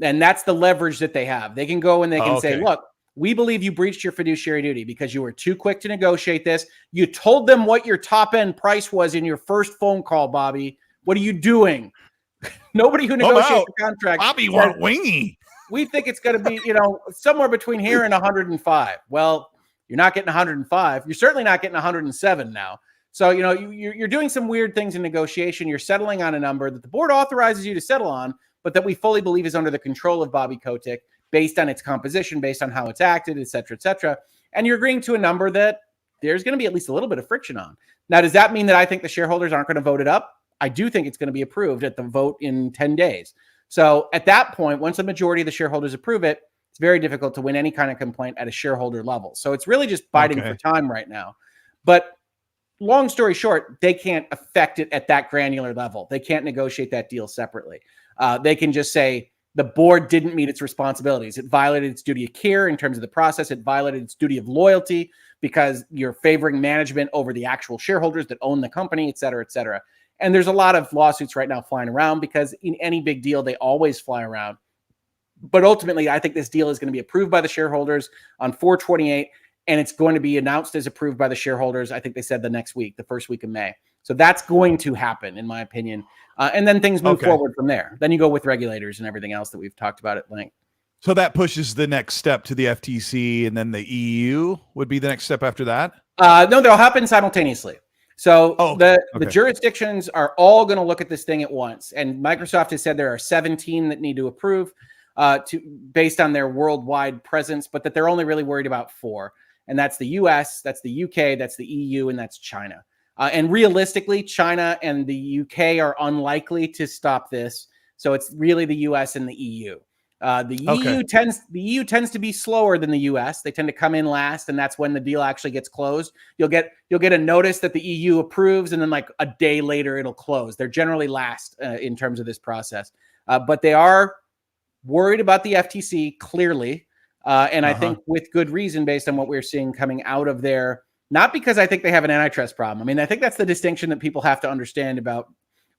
And that's the leverage that they have. They can go and they can say, look, we believe you breached your fiduciary duty because you were too quick to negotiate this. You told them what your top end price was in your first phone call, Bobby. What are you doing? Nobody who negotiates the contract. Bobby went wingy. We think it's going to be, somewhere between here and 105. Well, you're not getting 105. You're certainly not getting 107 now. So, you're doing some weird things in negotiation. You're settling on a number that the board authorizes you to settle on, but that we fully believe is under the control of Bobby Kotick based on its composition, based on how it's acted, et cetera, et cetera. And you're agreeing to a number that there's going to be at least a little bit of friction on. Now, does that mean that I think the shareholders aren't going to vote it up? I do think it's going to be approved at the vote in 10 days. So at that point, once the majority of the shareholders approve it, it's very difficult to win any kind of complaint at a shareholder level. So it's really just fighting for time right now. But long story short, they can't affect it at that granular level. They can't negotiate that deal separately. They can just say the board didn't meet its responsibilities. It violated its duty of care in terms of the process. It violated its duty of loyalty because you're favoring management over the actual shareholders that own the company, et cetera, et cetera. And there's a lot of lawsuits right now flying around because in any big deal, they always fly around. But ultimately, I think this deal is going to be approved by the shareholders on 4/28, and it's going to be announced as approved by the shareholders. I think they said the next week, the first week of May. So that's going to happen, in my opinion. And then things move forward from there. Then you go with regulators and everything else that we've talked about at length. So that pushes the next step to the FTC, and then the EU would be the next step after that? No, they'll happen simultaneously. So the jurisdictions are all going to look at this thing at once. And Microsoft has said there are 17 that need to approve based on their worldwide presence, but that they're only really worried about 4. And that's the US, that's the UK, that's the EU, and that's China. And realistically, China and the UK are unlikely to stop this. So it's really the US and the EU. The EU tends to be slower than the US. They tend to come in last, and that's when the deal actually gets closed. You'll get a notice that the EU approves, and then like a day later it'll close. They're generally last in terms of this process. but they are worried about the FTC clearly. And I think with good reason, based on what we're seeing coming out of there, not because I think they have an antitrust problem. I mean, I think that's the distinction that people have to understand about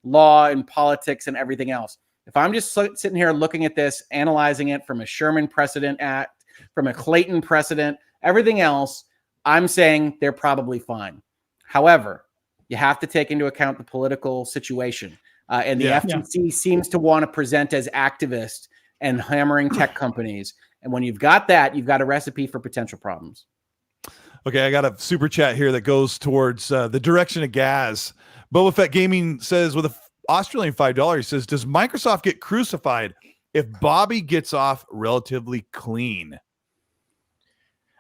law and politics and everything else. If I'm just sitting here looking at this, analyzing it from a Sherman precedent act, from a Clayton precedent, everything else, I'm saying they're probably fine. However, you have to take into account the political situation. And the FTC seems to want to present as activist and hammering tech companies. And when you've got that, you've got a recipe for potential problems. Okay, I got a super chat here that goes towards the direction of Gaz. Boba Fett Gaming says with a Australian $5, he says, does Microsoft get crucified if Bobby gets off relatively clean?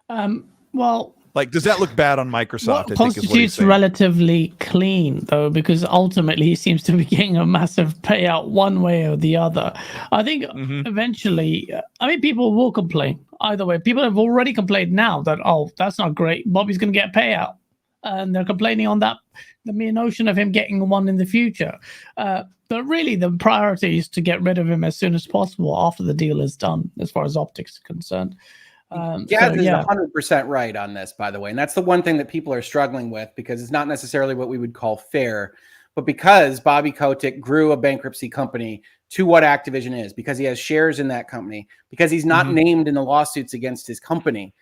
Well, like, does that look bad on Microsoft? What constitutes relatively clean, though? Because ultimately, he seems to be getting a massive payout one way or the other. I think eventually, I mean, people will complain either way. People have already complained now that, oh, that's not great. Bobby's going to get a payout. And they're complaining on that, the mere notion of him getting one in the future. But really, the priority is to get rid of him as soon as possible after the deal is done, as far as optics is concerned. Gaz is 100% right on this, by the way. And that's the one thing that people are struggling with, because it's not necessarily what we would call fair, but because Bobby Kotick grew a bankruptcy company to what Activision is, because he has shares in that company, because he's not named in the lawsuits against his company,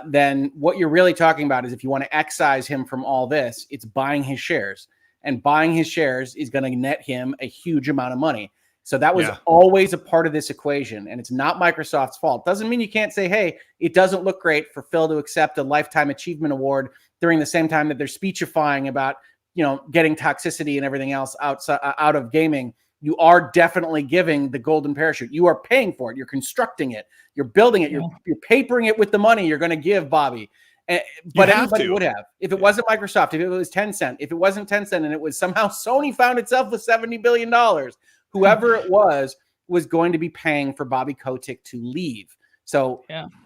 then what you're really talking about is, if you want to excise him from all this, it's buying his shares. And buying his shares is going to net him a huge amount of money. So that was always a part of this equation, and it's not Microsoft's fault. Doesn't mean you can't say, hey, it doesn't look great for Phil to accept a Lifetime Achievement Award during the same time that they're speechifying about, getting toxicity and everything else out of gaming. You are definitely giving the golden parachute. You are paying for it. You're constructing it. You're building it. You're papering it with the money you're going to give Bobby. But anybody would have. If it wasn't Microsoft, if it was Tencent, if it wasn't Tencent and it was somehow Sony found itself with $70 billion, whoever it was going to be paying for Bobby Kotick to leave. So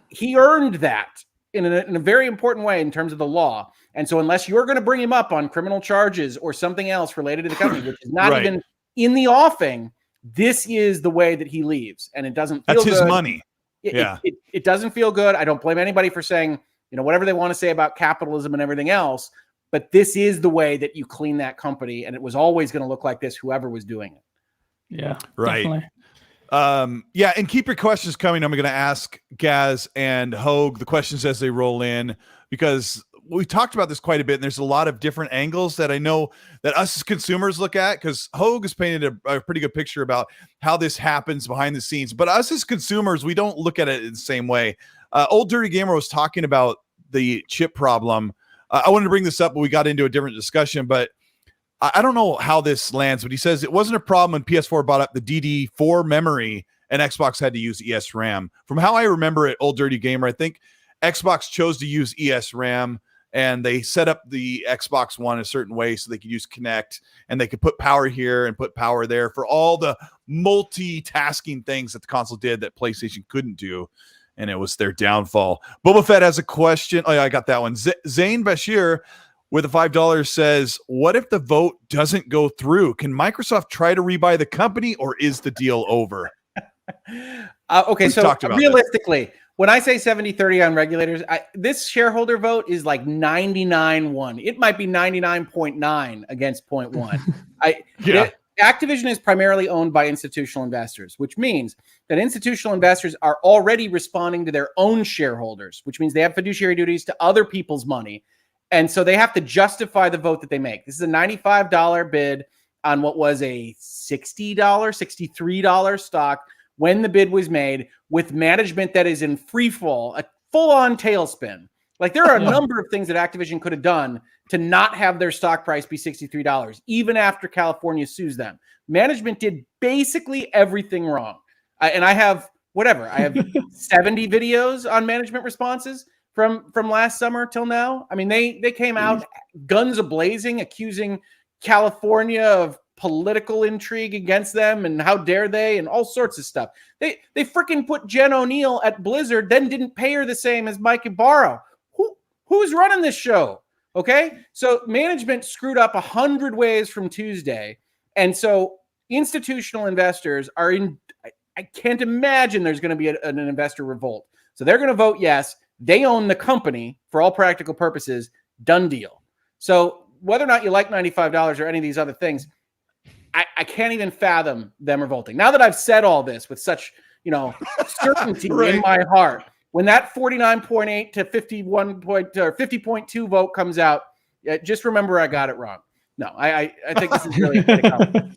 he earned that in a very important way in terms of the law. And so unless you're going to bring him up on criminal charges or something else related to the company, which is not even in the offing, this is the way that he leaves. And it doesn't feel good. That's his money. It doesn't feel good. I don't blame anybody for saying, whatever they want to say about capitalism and everything else, but this is the way that you clean that company. And it was always going to look like this, whoever was doing it. Yeah, right. Definitely. And keep your questions coming. I'm going to ask Gaz and Hogue the questions as they roll in, because we talked about this quite a bit, and there's a lot of different angles that I know that us as consumers look at, because Hogue has painted a pretty good picture about how this happens behind the scenes. But us as consumers, we don't look at it in the same way. Old Dirty Gamer was talking about the chip problem. I wanted to bring this up, but we got into a different discussion. But I don't know how this lands, but he says it wasn't a problem when PS4 brought up the DD4 memory and Xbox had to use ESRAM. From how I remember it, Old Dirty Gamer, I think Xbox chose to use ESRAM, and they set up the Xbox One a certain way so they could use Kinect, and they could put power here and put power there for all the multitasking things that the console did that PlayStation couldn't do, and it was their downfall. Boba Fett has a question. Oh, yeah, I got that one. Zane Bashir with a $5 says, what if the vote doesn't go through? Can Microsoft try to rebuy the company, or is the deal over? Okay, so realistically, when I say 70-30 on regulators, this shareholder vote is like 99-1. It might be 99.9 against 0.1. Activision is primarily owned by institutional investors, which means that institutional investors are already responding to their own shareholders, which means they have fiduciary duties to other people's money. And so they have to justify the vote that they make. This is a $95 bid on what was a $60, $63 stock when the bid was made, with management that is in free fall, a full-on tailspin. Like, there are a number of things that Activision could have done to not have their stock price be $63, even after California sues them. Management did basically everything wrong. And I have 70 videos on management responses from last summer till now. I mean, they came out guns a-blazing, accusing California of political intrigue against them, and how dare they, and all sorts of stuff. They freaking put Jen O'Neill at Blizzard, then didn't pay her the same as Mike Ibarra. Who's running this show? Okay, so management screwed up 100 ways from Tuesday, and so institutional investors are in. I can't imagine there's going to be an investor revolt. So they're going to vote yes. They own the company for all practical purposes. Done deal. So whether or not you like $95 or any of these other things, I can't even fathom them revolting. Now that I've said all this with such, certainty Right. in my heart, when that 49.8 to 50.2 vote comes out, just remember I got it wrong. No, I think this is really a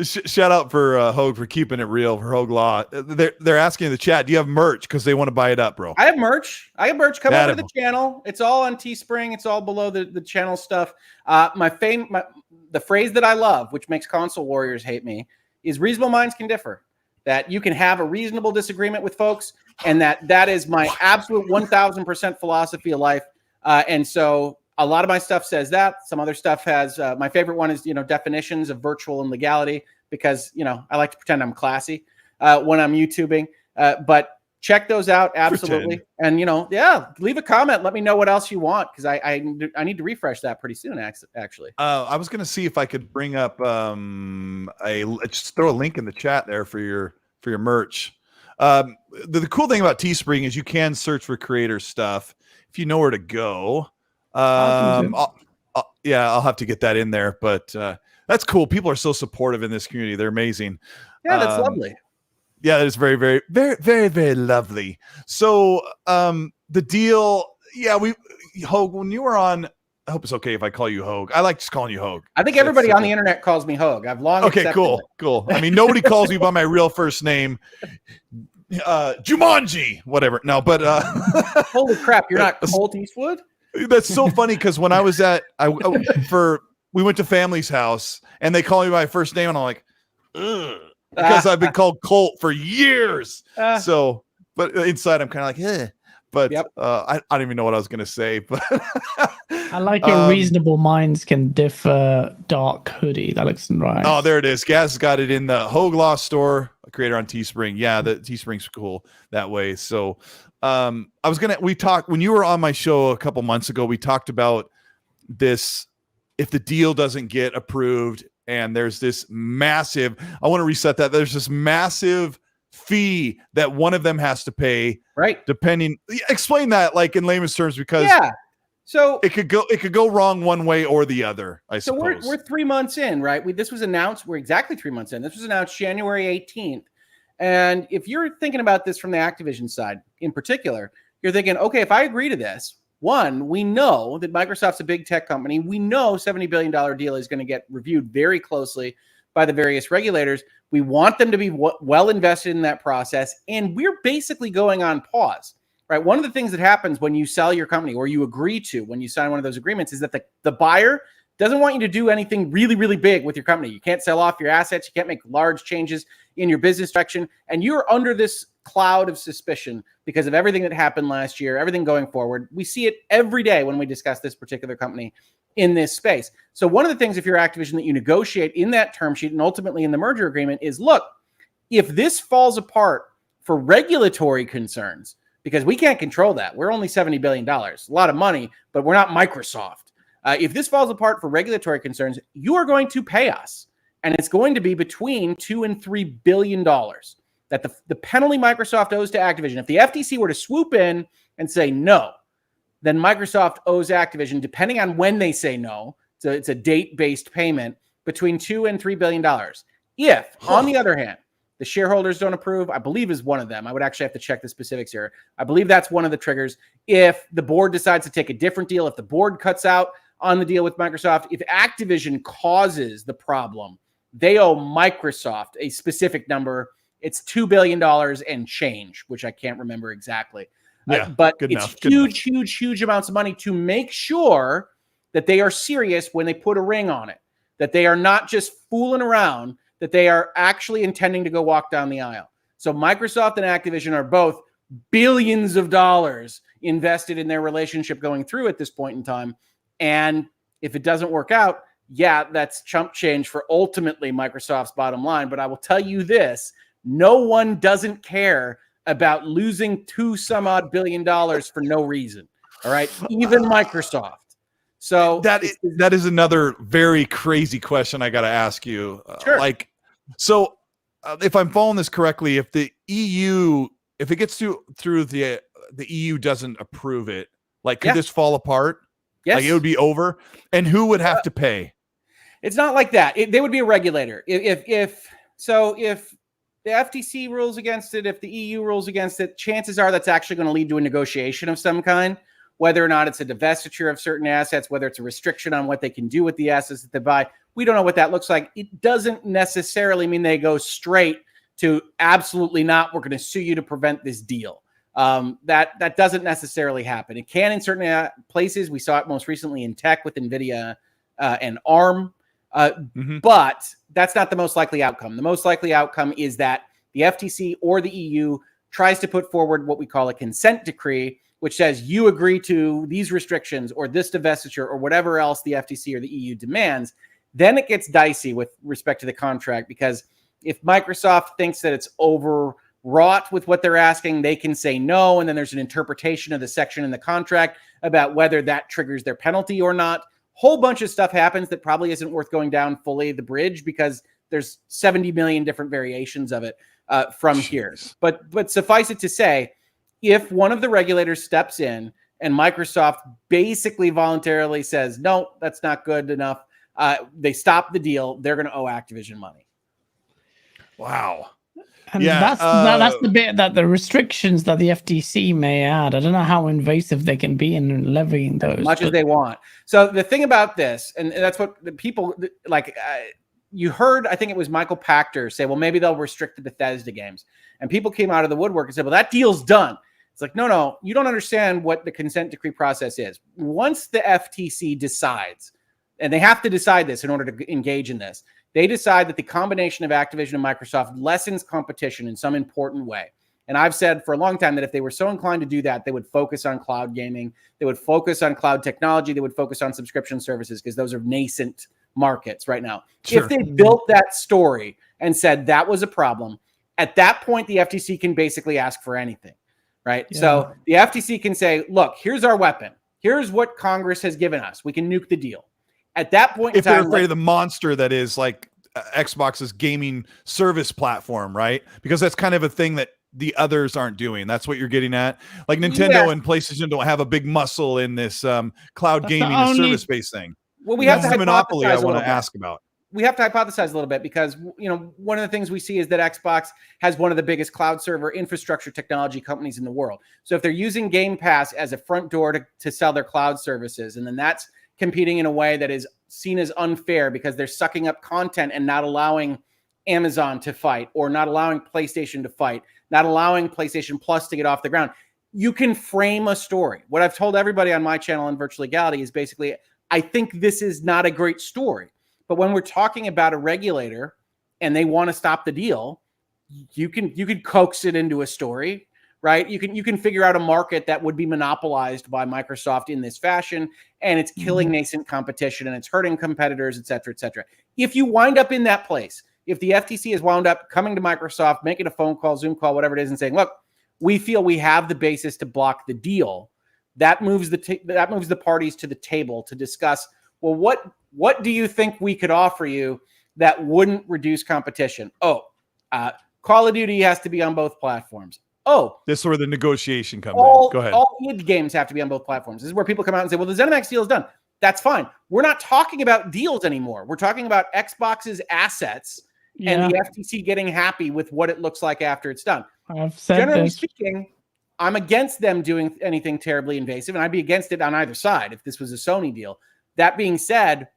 Shout out for Hogue for keeping it real for Hogue Law. They're asking in the chat, do you have merch? Because they want to buy it up, bro. I have merch. Come over to the channel. It's all on Teespring. It's all below the channel stuff. The phrase that I love, which makes console warriors hate me, is reasonable minds can differ. That you can have a reasonable disagreement with folks, and that is my absolute 1000% philosophy of life. And so a lot of my stuff says that. Some other stuff has, my favorite one is, definitions of virtual and legality, because, I like to pretend I'm classy when I'm YouTubing. But check those out. Absolutely. Pretend. And, leave a comment. Let me know what else you want, because I need to refresh that pretty soon, actually. I was going to see if I could bring up just throw a link in the chat there for your merch. The cool thing about Teespring is you can search for creator stuff if you know where to go. I'll have to get that in there, but that's cool. People are so supportive in this community. They're amazing. Yeah, that's lovely. Yeah, that is very, very, very, very, very lovely. So the deal, Hogue, when you were on, I hope it's okay if I call you Hogue. I like just calling you Hogue. I think everybody on the internet calls me Hogue. I've long accepted it. Cool. I mean, nobody calls me by my real first name. Jumanji, whatever. No, but holy crap, you're not Colteastwood? That's so funny, because when I was we went to family's house and they called me by my first name and I'm like, ugh, because I've been called Colt for years. But inside I'm kind of like, eh. But yep. I don't even know what I was going to say. But I like your reasonable minds can differ dark hoodie. That looks right. Oh, there it is. Gaz got it in the Hogue Law store, a creator on Teespring. Yeah, the Teespring's cool that way. So we talked when you were on my show a couple months ago, we talked about this. If the deal doesn't get approved and there's this massive, I want to reset that. There's this massive fee that one of them has to pay. Right. Explain that like in layman's terms, because so it could go wrong one way or the other, I suppose. So we're 3 months in, right? This was announced. We're exactly 3 months in. This was announced January 18th. And if you're thinking about this from the Activision side in particular, you're thinking, okay, if I agree to this, one, we know that Microsoft's a big tech company. We know $70 billion deal is going to get reviewed very closely by the various regulators. We want them to be well invested in that process. And we're basically going on pause, right? One of the things that happens when you sell your company, or you agree to when you sign one of those agreements, is that the buyer doesn't want you to do anything really, really big with your company. You can't sell off your assets. You can't make large changes in your business direction. And you're under this cloud of suspicion because of everything that happened last year, everything going forward. We see it every day when we discuss this particular company in this space. So one of the things, if you're Activision, that you negotiate in that term sheet and ultimately in the merger agreement is, look, if this falls apart for regulatory concerns, because we can't control that. We're only $70 billion, a lot of money, but we're not Microsoft. If this falls apart for regulatory concerns, you are going to pay us. And it's going to be between $2 and $3 billion that the penalty Microsoft owes to Activision. If the FTC were to swoop in and say no, then Microsoft owes Activision, depending on when they say no, so it's a date-based payment, between $2 and $3 billion. If, on the other hand, the shareholders don't approve, I believe is one of them. I would actually have to check the specifics here. I believe that's one of the triggers. If the board decides to take a different deal, if the board cuts out on the deal with Microsoft, if Activision causes the problem, they owe Microsoft a specific number. It's $2 billion and change, which I can't remember exactly. But it's huge amounts of money to make sure that they are serious when they put a ring on it, that they are not just fooling around, that they are actually intending to go walk down the aisle. So Microsoft and Activision are both billions of dollars invested in their relationship going through at this point in time. And if it doesn't work out, that's chump change for ultimately Microsoft's bottom line. But I will tell you this, no one doesn't care about losing $2 some odd billion for no reason. All right. Even Microsoft. So that is another very crazy question I got to ask you. Sure. If I'm following this correctly, if the EU, if it gets through the EU doesn't approve it, like could this fall apart? Yes. Like it would be over, and who would have to pay? It's not like that. They would be a regulator. If the FTC rules against it, if the EU rules against it, chances are that's actually going to lead to a negotiation of some kind, whether or not it's a divestiture of certain assets, whether it's a restriction on what they can do with the assets that they buy. We don't know what that looks like. It doesn't necessarily mean they go straight to absolutely not. We're going to sue you to prevent this deal. That doesn't necessarily happen. It can in certain places. We saw it most recently in tech with NVIDIA and ARM. But that's not the most likely outcome. The most likely outcome is that the FTC or the EU tries to put forward what we call a consent decree, which says you agree to these restrictions or this divestiture or whatever else the FTC or the EU demands. Then it gets dicey with respect to the contract, because if Microsoft thinks that it's overwrought with what they're asking, they can say no. And then there's an interpretation of the section in the contract about whether that triggers their penalty or not. Whole bunch of stuff happens that probably isn't worth going down fully the bridge, because there's 70 million different variations of it from here. But suffice it to say, if one of the regulators steps in and Microsoft basically voluntarily says, no, that's not good enough, they stop the deal, they're going to owe Activision money. Wow. And that's the bit that the restrictions that the FTC may add. I don't know how invasive they can be in levying those. As much as they want. So the thing about this, and that's what the people like, you heard, I think it was Michael Pachter say, well, maybe they'll restrict the Bethesda games. And people came out of the woodwork and said, well, that deal's done. It's like, no, you don't understand what the consent decree process is. Once the FTC decides, and they have to decide this in order to engage in this, they decide that the combination of Activision and Microsoft lessens competition in some important way. And I've said for a long time that if they were so inclined to do that, they would focus on cloud gaming, they would focus on cloud technology, they would focus on subscription services, because those are nascent markets right now. Sure. If they built that story and said that was a problem, at that point, the FTC can basically ask for anything, right? Yeah. So the FTC can say, look, here's our weapon. Here's what Congress has given us. We can nuke the deal. At that point, if they're afraid of the monster that is like Xbox's gaming service platform, right? Because that's kind of a thing that the others aren't doing. That's what you're getting at. Like Nintendo and PlayStation don't have a big muscle in this cloud gaming and service-based thing. Well, we have to monopoly. I want to ask about. We have to hypothesize a little bit, because one of the things we see is that Xbox has one of the biggest cloud server infrastructure technology companies in the world. So if they're using Game Pass as a front door to sell their cloud services, and then that's competing in a way that is seen as unfair because they're sucking up content and not allowing Amazon to fight, or not allowing PlayStation to fight, not allowing PlayStation Plus to get off the ground. You can frame a story. What I've told everybody on my channel in Virtual Legality is basically, I think this is not a great story. But when we're talking about a regulator and they want to stop the deal, you can coax it into a story, right? You can figure out a market that would be monopolized by Microsoft in this fashion, and it's killing nascent competition and it's hurting competitors, et cetera, et cetera. If you wind up in that place, if the FTC has wound up coming to Microsoft, making a phone call, Zoom call, whatever it is, and saying, look, we feel we have the basis to block the deal, that moves the parties to the table to discuss, well, what do you think we could offer you that wouldn't reduce competition? Call of Duty has to be on both platforms. This is where the negotiation comes in. Go ahead. All id games have to be on both platforms. This is where people come out and say, well, the ZeniMax deal is done. That's fine. We're not talking about deals anymore. We're talking about Xbox's assets and the FTC getting happy with what it looks like after it's done. Generally speaking, I'm against them doing anything terribly invasive, and I'd be against it on either side if this was a Sony deal. That being said,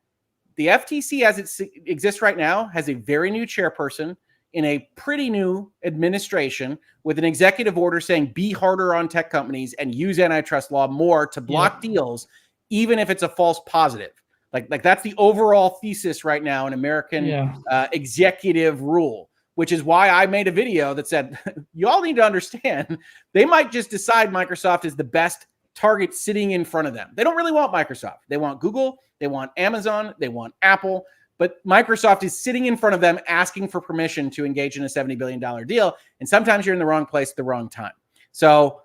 the FTC as it exists right now has a very new chairperson in a pretty new administration with an executive order saying be harder on tech companies and use antitrust law more to block deals, even if it's a false positive. Like that's the overall thesis right now in American executive rule, which is why I made a video that said, you all need to understand, they might just decide Microsoft is the best target sitting in front of them. They don't really want Microsoft. They want Google, they want Amazon, they want Apple, but Microsoft is sitting in front of them asking for permission to engage in a $70 billion deal. And sometimes you're in the wrong place at the wrong time. So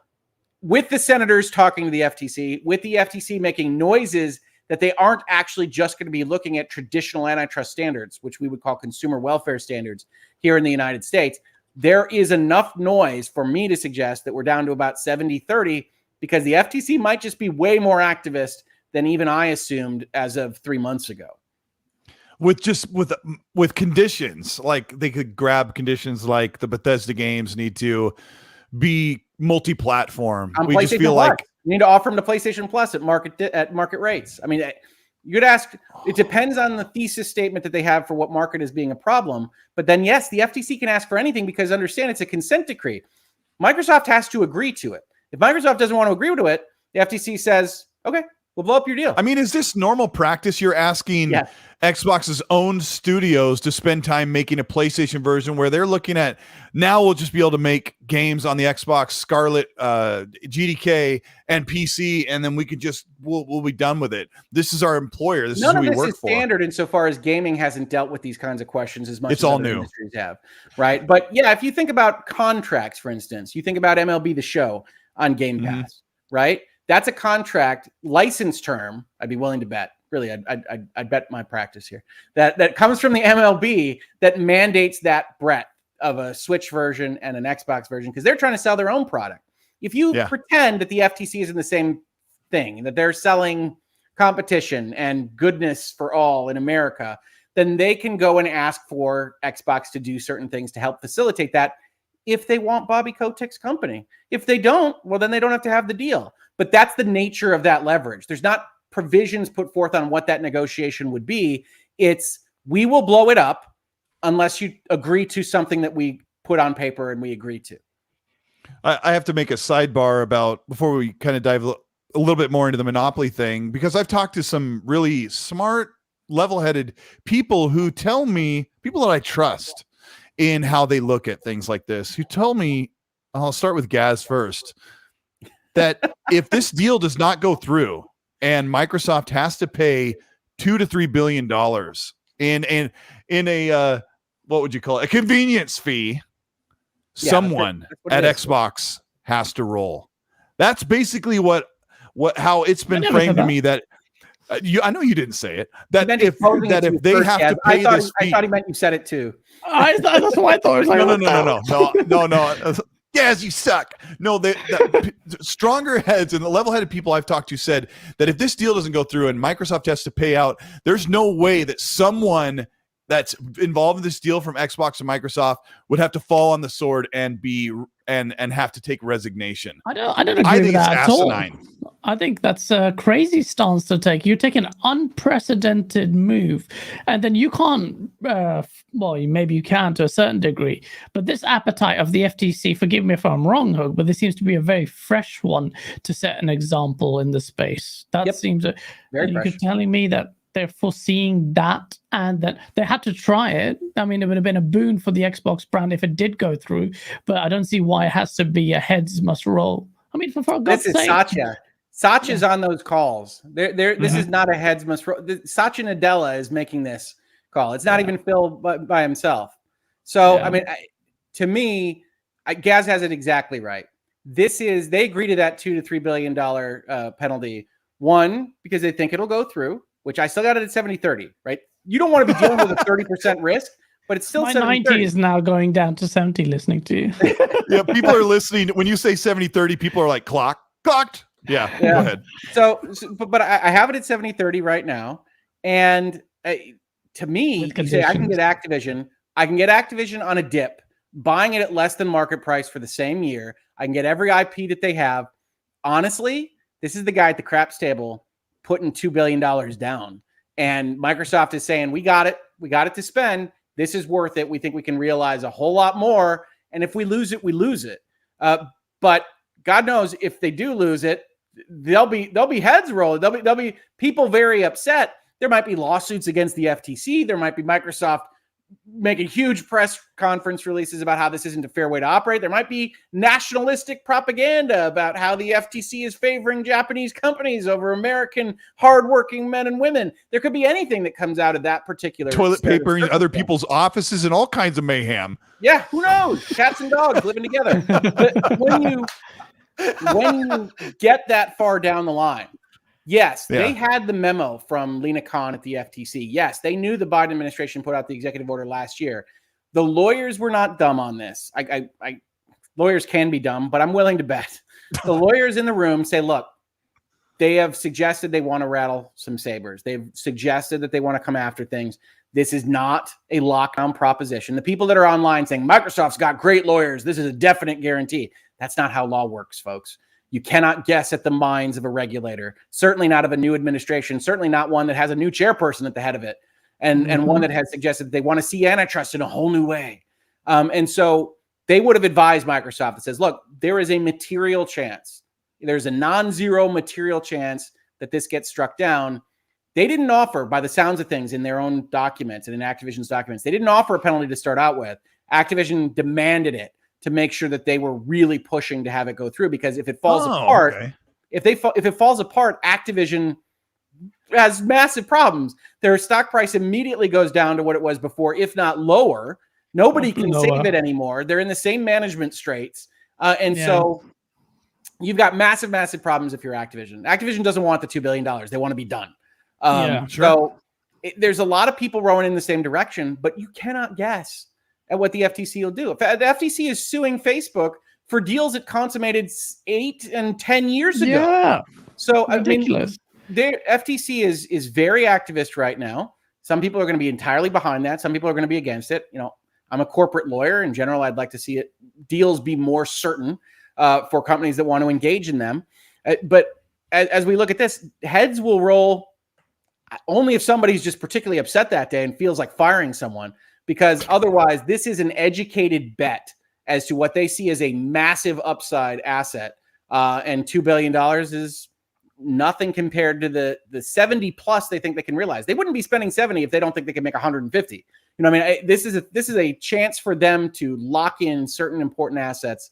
with the senators talking to the FTC, with the FTC making noises that they aren't actually just going to be looking at traditional antitrust standards, which we would call consumer welfare standards here in the United States. There is enough noise for me to suggest that we're down to about 70-30 because the FTC might just be way more activist than even I assumed as of 3 months ago. With conditions, like they could grab conditions like the Bethesda games need to be multi-platform. We just feel Plus. like you need to offer them to PlayStation Plus at market rates. I mean, you could ask. It depends on the thesis statement that they have for what market is being a problem. But then, yes, the FTC can ask for anything because understand it's a consent decree. Microsoft has to agree to it. If Microsoft doesn't want to agree to it, the FTC says, "Okay, we'll blow up your deal." I mean, is this normal practice? You're asking Xbox's own studios to spend time making a PlayStation version where they're looking at, now we'll just be able to make games on the Xbox Scarlett, GDK, and PC, and then we could just we'll be done with it. This is our employer. This is who we work for. None of this is standard insofar as gaming hasn't dealt with these kinds of questions as much as all other new industries have, right? But yeah, if you think about contracts, for instance, you think about MLB The Show on Game Pass, right? That's a contract license term. I'd be willing to bet. Really, I'd bet my practice here that comes from the MLB that mandates that breadth of a Switch version and an Xbox version because they're trying to sell their own product. If you pretend that the FTC is in the same thing, that they're selling competition and goodness for all in America, then they can go and ask for Xbox to do certain things to help facilitate that if they want Bobby Kotick's company. If they don't, well, then they don't have to have the deal. But that's the nature of that leverage. There's not provisions put forth on what that negotiation would be. It's we will blow it up unless you agree to something that we put on paper and we agree to. I have to make a sidebar about before we kind of dive a little bit more into the monopoly thing, because I've talked to some really smart, level-headed people who tell me, people that I trust in how they look at things like this, who tell me, I'll start with Gaz first, that if this deal does not go through and Microsoft has to pay $2 to $3 billion in a what would you call it, a convenience fee, someone at Xbox has to roll. That's basically how it's been framed to me. That I know you didn't say it. That if they have to pay this fee, I thought he meant you said it too. That's what I thought. No. Yes, you suck. No, the stronger heads and the level-headed people I've talked to said that if this deal doesn't go through and Microsoft has to pay out, there's no way that someone that's involved in this deal from Xbox and Microsoft would have to fall on the sword and have to take resignation. I don't agree with that at all. I think that's a crazy stance to take. You take an unprecedented move, and then you can't. Well, maybe you can to a certain degree, but this appetite of the FTC, forgive me if I'm wrong, Hogue, but this seems to be a very fresh one to set an example in the space. That seems very fresh. You're telling me that they're foreseeing that and that they had to try it. I mean, it would have been a boon for the Xbox brand if it did go through, but I don't see why it has to be a heads must roll. I mean, for God's sake. This is Satya. Satya's on those calls. This is not a heads must roll. Satya Nadella is making this call. It's not even Phil by himself. So, I mean, to me, Gaz has it exactly right. They agree to that $2 to $3 billion penalty. One, because they think it'll go through, which I still got it at 70-30, right? You don't want to be dealing with a 30% risk, but it's still 70-30. 90 is now going down to 70 listening to you. Yeah, people are listening. When you say 70-30, people are like, clocked. Yeah, go ahead. But I have it at 70-30 right now. And to me, you say I can get Activision. I can get Activision on a dip, buying it at less than market price for the same year. I can get every IP that they have. Honestly, this is the guy at the craps table putting $2 billion down. And Microsoft is saying, we got it. We got it to spend. This is worth it. We think we can realize a whole lot more. And if we lose it, we lose it. But God knows if they do lose it, there'll be heads rolling. There'll be people very upset. There might be lawsuits against the FTC. There might be Microsoft making huge press conference releases about how this isn't a fair way to operate. There might be nationalistic propaganda about how the FTC is favoring Japanese companies over American hardworking men and women. There could be anything that comes out of that particular toilet paper in other people's offices and all kinds of mayhem. Yeah, who knows? Cats and dogs living together. But when you get that far down the line, Yes, Yeah. they had the memo from Lena Khan at the FTC. Yes, they knew the Biden administration put out the executive order last year. The lawyers were not dumb on this. Lawyers can be dumb, but I'm willing to bet. The lawyers in the room say, look, they have suggested they want to rattle some sabers. They've suggested that they want to come after things. This is not a lockdown proposition. The people that are online saying Microsoft's got great lawyers, this is a definite guarantee. That's not how law works, folks. You cannot guess at the minds of a regulator, certainly not of a new administration, certainly not one that has a new chairperson at the head of it, and one that has suggested that they want to see antitrust in a whole new way. And so they would have advised Microsoft that says, look, there is a material chance. There's a non-zero material chance that this gets struck down. They didn't offer, by the sounds of things, in their own documents and in Activision's documents, they didn't offer a penalty to start out with. Activision demanded it to make sure that they were really pushing to have it go through, because if it falls apart, if it falls apart, Activision has massive problems. Their stock price immediately goes down to what it was before, if not lower. Nobody can save it anymore. They're in the same management straits. So you've got massive, massive problems if you're Activision. Activision doesn't want the $2 billion. They want to be done. So there's a lot of people rowing in the same direction, but you cannot guess at what the FTC will do. If the FTC is suing Facebook for deals it consummated 8 and 10 years ago. Yeah. So ridiculous. I mean, the FTC is very activist right now. Some people are going to be entirely behind that. Some people are going to be against it. You know, I'm a corporate lawyer. In general, I'd like to see deals be more certain for companies that want to engage in them. But as we look at this, heads will roll only if somebody's just particularly upset that day and feels like firing someone, because otherwise this is an educated bet as to what they see as a massive upside asset. And $2 billion is nothing compared to the 70 plus they think they can realize. They wouldn't be spending 70 if they don't think they can make 150. You know what I mean? This is a chance for them to lock in certain important assets.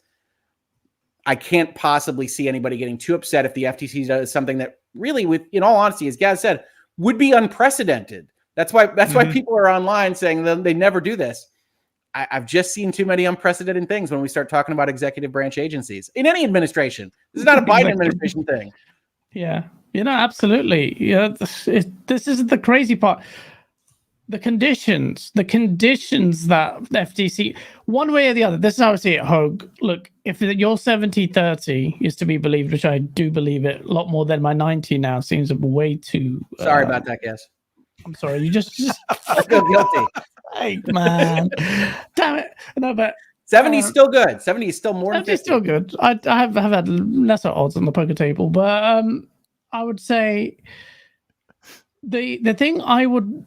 I can't possibly see anybody getting too upset if the FTC does something that really, in all honesty, as Gaz said, would be unprecedented. That's why people are online saying that they never do this. I've just seen too many unprecedented things when we start talking about executive branch agencies in any administration. This is not a Biden administration thing. Yeah, absolutely. Yeah, this isn't the crazy part. The conditions that the FTC, one way or the other, this is how I see it, Hogue. Look, if your 70-30 is to be believed, which I do believe it a lot more than my 90 now, seems way too... Sorry about that, guys. I'm sorry, you just I feel guilty. Hey, man. Damn it. No, but 70 is still good. 70 is still more than 50. It's still good. I have had lesser odds on the poker table, but I would say the thing I would...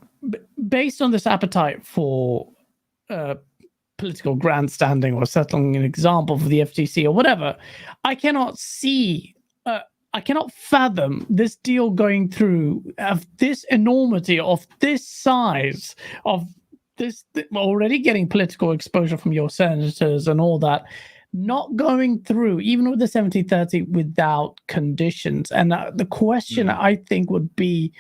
based on this appetite for political grandstanding or settling an example for the FTC or whatever, I cannot fathom this deal going through of this enormity, of this size, of this already getting political exposure from your senators and all that, not going through, even with the 70-30, without conditions. And the question I think would be,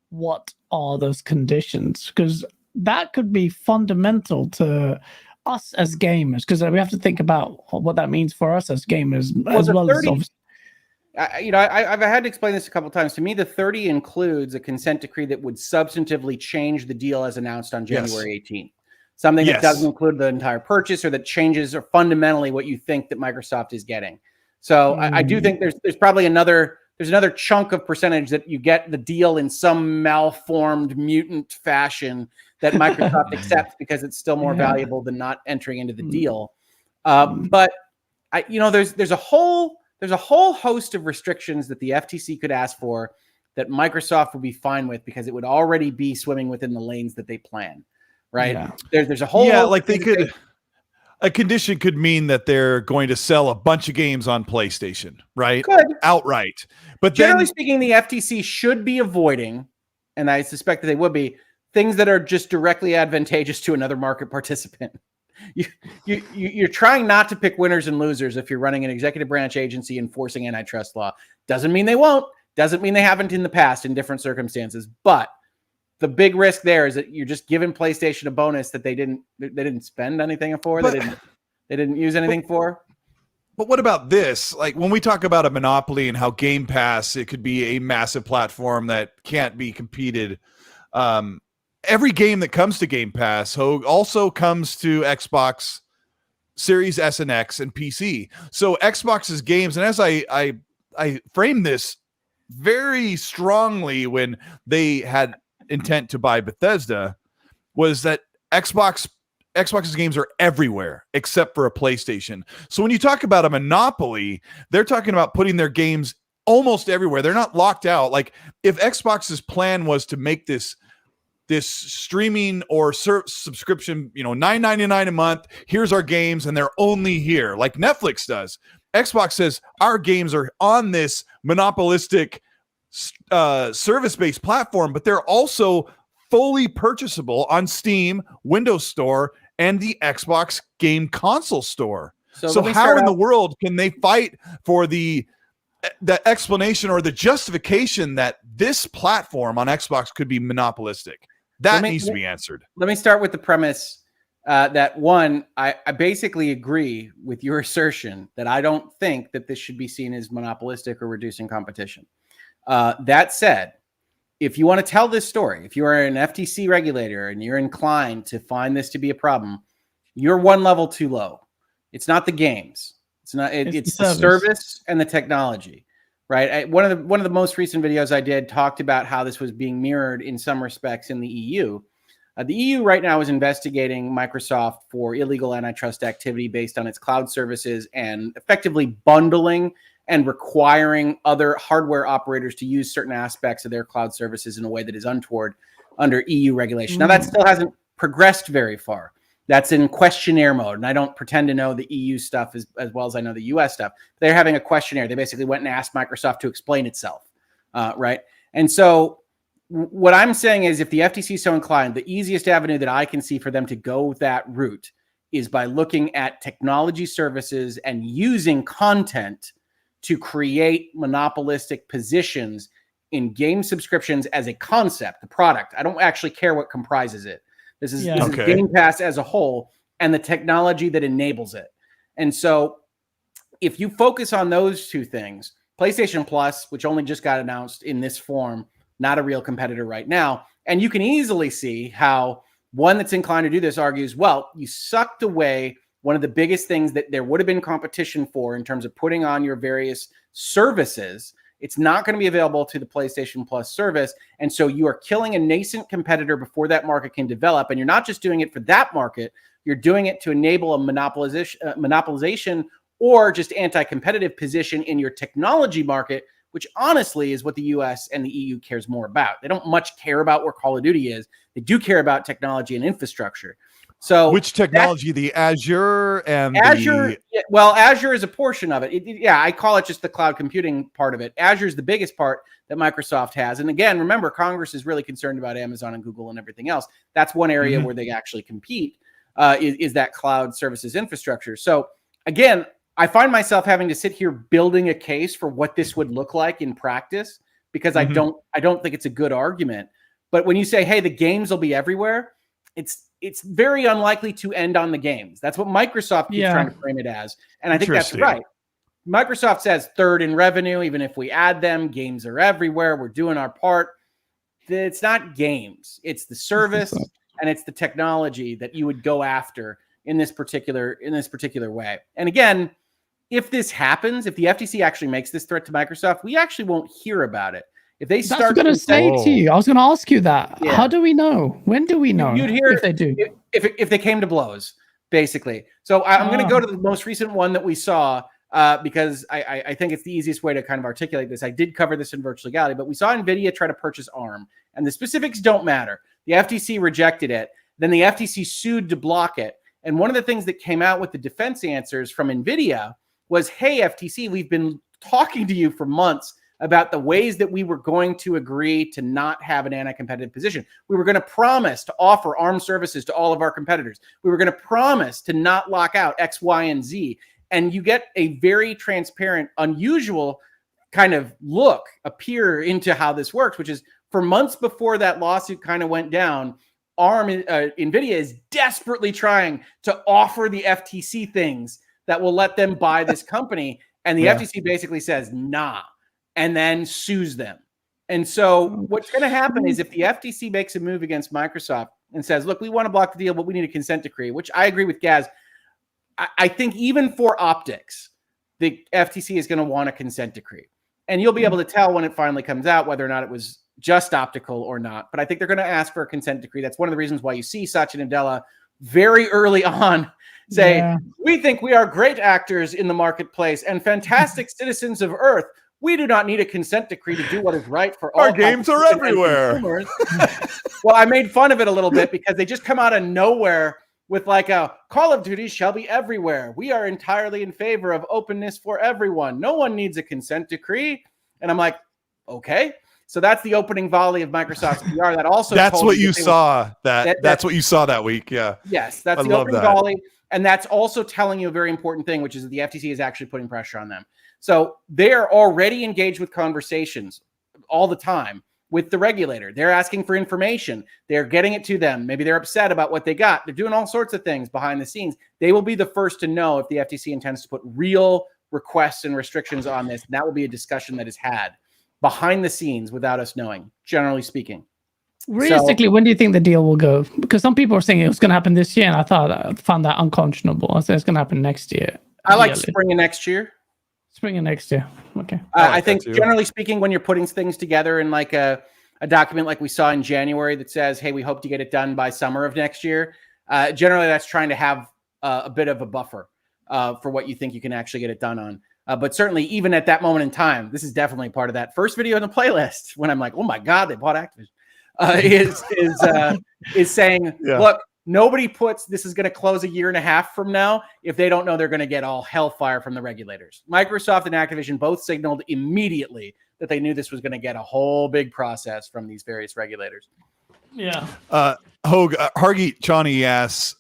what are those conditions? Because that could be fundamental to us as gamers, because we have to think about what that means for us as gamers, as well as obviously. I've had to explain this a couple of times. To me, the 30 includes a consent decree that would substantively change the deal as announced on January 18th. Something that doesn't include the entire purchase, or that changes or fundamentally what you think that Microsoft is getting. So I do think there's probably another chunk of percentage that you get the deal in some malformed mutant fashion that Microsoft accepts because it's still more valuable than not entering into the deal. But there's a whole host of restrictions that the FTC could ask for that Microsoft would be fine with, because it would already be swimming within the lanes that they plan. Right? Yeah. There's a whole like they could. A condition could mean that they're going to sell a bunch of games on PlayStation, right? Outright. But generally speaking, the FTC should be avoiding, and I suspect that they would be, things that are just directly advantageous to another market participant. You're trying not to pick winners and losers if you're running an executive branch agency enforcing antitrust law. Doesn't mean they won't. Doesn't mean they haven't in the past in different circumstances. But the big risk there is that you're just giving PlayStation a bonus that they didn't spend anything for. They didn't use anything for. But what about this? Like when we talk about a monopoly and how Game Pass, it could be a massive platform that can't be competed. Every game that comes to Game Pass also comes to Xbox Series S and X and PC. So Xbox's games, and as I framed this very strongly when they had intent to buy Bethesda, was that Xbox's games are everywhere except for a PlayStation. So when you talk about a monopoly, they're talking about putting their games almost everywhere. They're not locked out. Like if Xbox's plan was to make this streaming or subscription, $9.99 a month, here's our games and they're only here like Netflix does. Xbox says our games are on this monopolistic service-based platform, but they're also fully purchasable on Steam, Windows Store, and the Xbox Game Console Store. So how in the world can they fight for the explanation or the justification that this platform on Xbox could be monopolistic? That needs to be answered. Let me start with the premise that one, I basically agree with your assertion that I don't think that this should be seen as monopolistic or reducing competition. That said, if you want to tell this story, if you are an FTC regulator and you're inclined to find this to be a problem, you're one level too low. It's not the games. It's the service and the technology, right? One of the most recent videos I did talked about how this was being mirrored in some respects in the EU. The EU right now is investigating Microsoft for illegal antitrust activity based on its cloud services and effectively bundling and requiring other hardware operators to use certain aspects of their cloud services in a way that is untoward under EU regulation. Now, that still hasn't progressed very far. That's in questionnaire mode, and I don't pretend to know the EU stuff as well as I know the US stuff. They're having a questionnaire. They basically went and asked Microsoft to explain itself, right? And so what I'm saying is if the FTC is so inclined, the easiest avenue that I can see for them to go that route is by looking at technology services and using content to create monopolistic positions in game subscriptions as a concept, the product. I don't actually care what comprises it. This is Game Pass as a whole and the technology that enables it. And so if you focus on those two things, PlayStation Plus, which only just got announced in this form, not a real competitor right now. And you can easily see how one that's inclined to do this argues, well, you sucked away one of the biggest things that there would have been competition for in terms of putting on your various services. It's not going to be available to the PlayStation Plus service. And so you are killing a nascent competitor before that market can develop. And you're not just doing it for that market, you're doing it to enable a monopolization or just anti-competitive position in your technology market, which honestly is what the US and the EU cares more about. They don't much care about where Call of Duty is. They do care about technology and infrastructure. So which technology? The Azure and Azure. Well, Azure is a portion of it. I call it just the cloud computing part of it. Azure is the biggest part that Microsoft has. And again, remember, Congress is really concerned about Amazon and Google and everything else. That's one area where they actually compete, is that cloud services infrastructure. So again, I find myself having to sit here building a case for what this would look like in practice because I don't think it's a good argument. But when you say, hey, the games will be everywhere, it's very unlikely to end on the games. That's what Microsoft keeps trying to frame it as. And I think that's right. Microsoft says third in revenue, even if we add them, games are everywhere. We're doing our part. It's not games. It's the service and it's the technology that you would go after in this particular way. And again, if this happens, if the FTC actually makes this threat to Microsoft, we actually won't hear about it. If they start, that's what I was going to say to you. I was going to ask you that. Yeah. How do we know? When do we know? You'd hear if they do. If they came to blows, basically. So I'm going to go to the most recent one that we saw because I think it's the easiest way to kind of articulate this. I did cover this in Virtual Legality, but we saw NVIDIA try to purchase ARM, and the specifics don't matter. The FTC rejected it. Then the FTC sued to block it. And one of the things that came out with the defense answers from NVIDIA was, hey, FTC, we've been talking to you for months about the ways that we were going to agree to not have an anti-competitive position. We were going to promise to offer ARM services to all of our competitors. We were going to promise to not lock out X, Y, and Z. And you get a very transparent, unusual kind of look appear into how this works, which is for months before that lawsuit kind of went down, NVIDIA is desperately trying to offer the FTC things that will let them buy this company. And the Yeah. FTC basically says, nah, and then sues them. And so what's going to happen is if the FTC makes a move against Microsoft and says, look, we want to block the deal, but we need a consent decree, which I agree with Gaz. I think even for optics, the FTC is going to want a consent decree. And you'll be able to tell when it finally comes out whether or not it was just optical or not. But I think they're going to ask for a consent decree. That's one of the reasons why you see Satya Nadella very early on say, we think we are great actors in the marketplace and fantastic citizens of Earth. We do not need a consent decree to do what is right for all. Our games are everywhere. Well, I made fun of it a little bit because they just come out of nowhere with like a Call of Duty shall be everywhere. We are entirely in favor of openness for everyone. No one needs a consent decree. And I'm like, okay. So that's the opening volley of Microsoft's PR. That also that's what you saw. That's what you saw that week. Yeah. Yes, that's the opening volley. And that's also telling you a very important thing, which is that the FTC is actually putting pressure on them. So they are already engaged with conversations all the time with the regulator. They're asking for information. They're getting it to them. Maybe they're upset about what they got. They're doing all sorts of things behind the scenes. They will be the first to know if the FTC intends to put real requests and restrictions on this. And that will be a discussion that is had behind the scenes without us knowing, generally speaking. Realistically, when do you think the deal will go? Because some people are saying it was going to happen this year, and I found that unconscionable. I said it's going to happen next year. I like spring of next year. Spring of next year. Okay. I think generally speaking, when you're putting things together in like a document like we saw in January that says, hey, we hope to get it done by summer of next year, generally that's trying to have a bit of a buffer for what you think you can actually get it done on. But certainly even at that moment in time, this is definitely part of that first video in the playlist when I'm like, oh my God, they bought Activision. Is saying, look, nobody puts this is going to close a year and a half from now if they don't know they're going to get all hellfire from the regulators. Microsoft and Activision both signaled immediately that they knew this was going to get a whole big process from these various regulators. Yeah. Hargi Chani asks,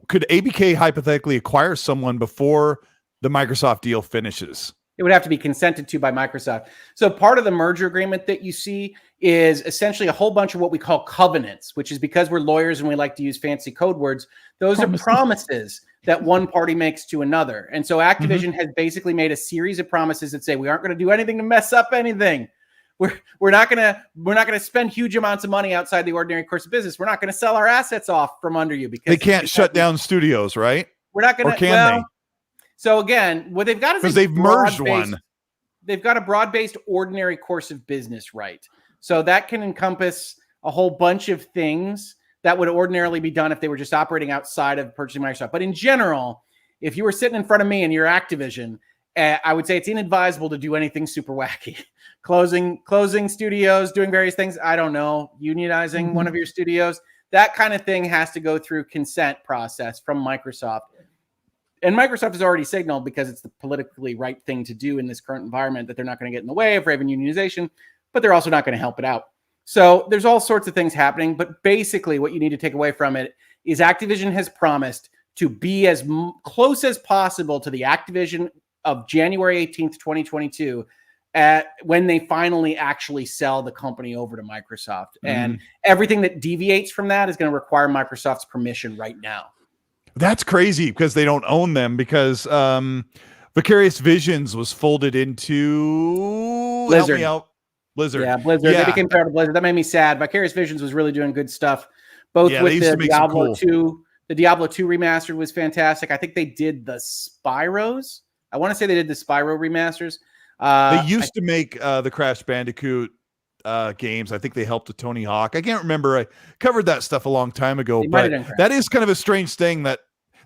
could ABK hypothetically acquire someone before the Microsoft deal finishes? It would have to be consented to by Microsoft. So part of the merger agreement that you see is essentially a whole bunch of what we call covenants, which is because we're lawyers and we like to use fancy code words. Those are promises that one party makes to another. And so Activision has basically made a series of promises that say, we aren't going to do anything to mess up anything. We're not going to spend huge amounts of money outside the ordinary course of business. We're not going to sell our assets off from under you because they can't shut down studios, right? We're not going to, can they? So again, what they've got is because they've merged one. They've got a broad-based ordinary course of business right. So that can encompass a whole bunch of things that would ordinarily be done if they were just operating outside of purchasing Microsoft. But in general, if you were sitting in front of me and you're Activision, I would say it's inadvisable to do anything super wacky. Closing studios, doing various things. I don't know, unionizing one of your studios. That kind of thing has to go through consent process from Microsoft. And Microsoft has already signaled, because it's the politically right thing to do in this current environment, that they're not going to get in the way of Raven unionization, but they're also not going to help it out. So there's all sorts of things happening. But basically what you need to take away from it is Activision has promised to be as close as possible to the Activision of January 18th, 2022, when they finally actually sell the company over to Microsoft. And everything that deviates from that is going to require Microsoft's permission right now. That's crazy because they don't own them, because Vicarious Visions was folded into Blizzard. Help me out. Blizzard. Yeah, Blizzard. Yeah. They became part of Blizzard. That made me sad. Vicarious Visions was really doing good stuff. Both with the Diablo 2. The Diablo 2 remastered was fantastic. I think they did the Spyros. I want to say they did the Spyro remasters. They used to make the Crash Bandicoot games. I think they helped with Tony Hawk. I can't remember. I covered that stuff a long time ago, but that is kind of a strange thing that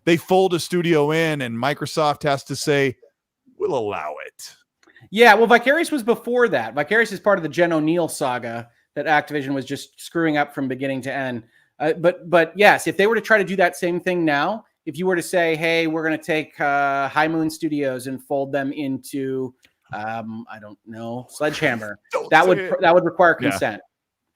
they fold a studio in and Microsoft has to say, we'll allow it. Yeah, well, Vicarious was before that. Vicarious is part of the Jen O'Neill saga that Activision was just screwing up from beginning to end. But yes, if they were to try to do that same thing now, if you were to say, hey, we're going to take High Moon Studios and fold them into I don't know, Sledgehammer, that would require consent.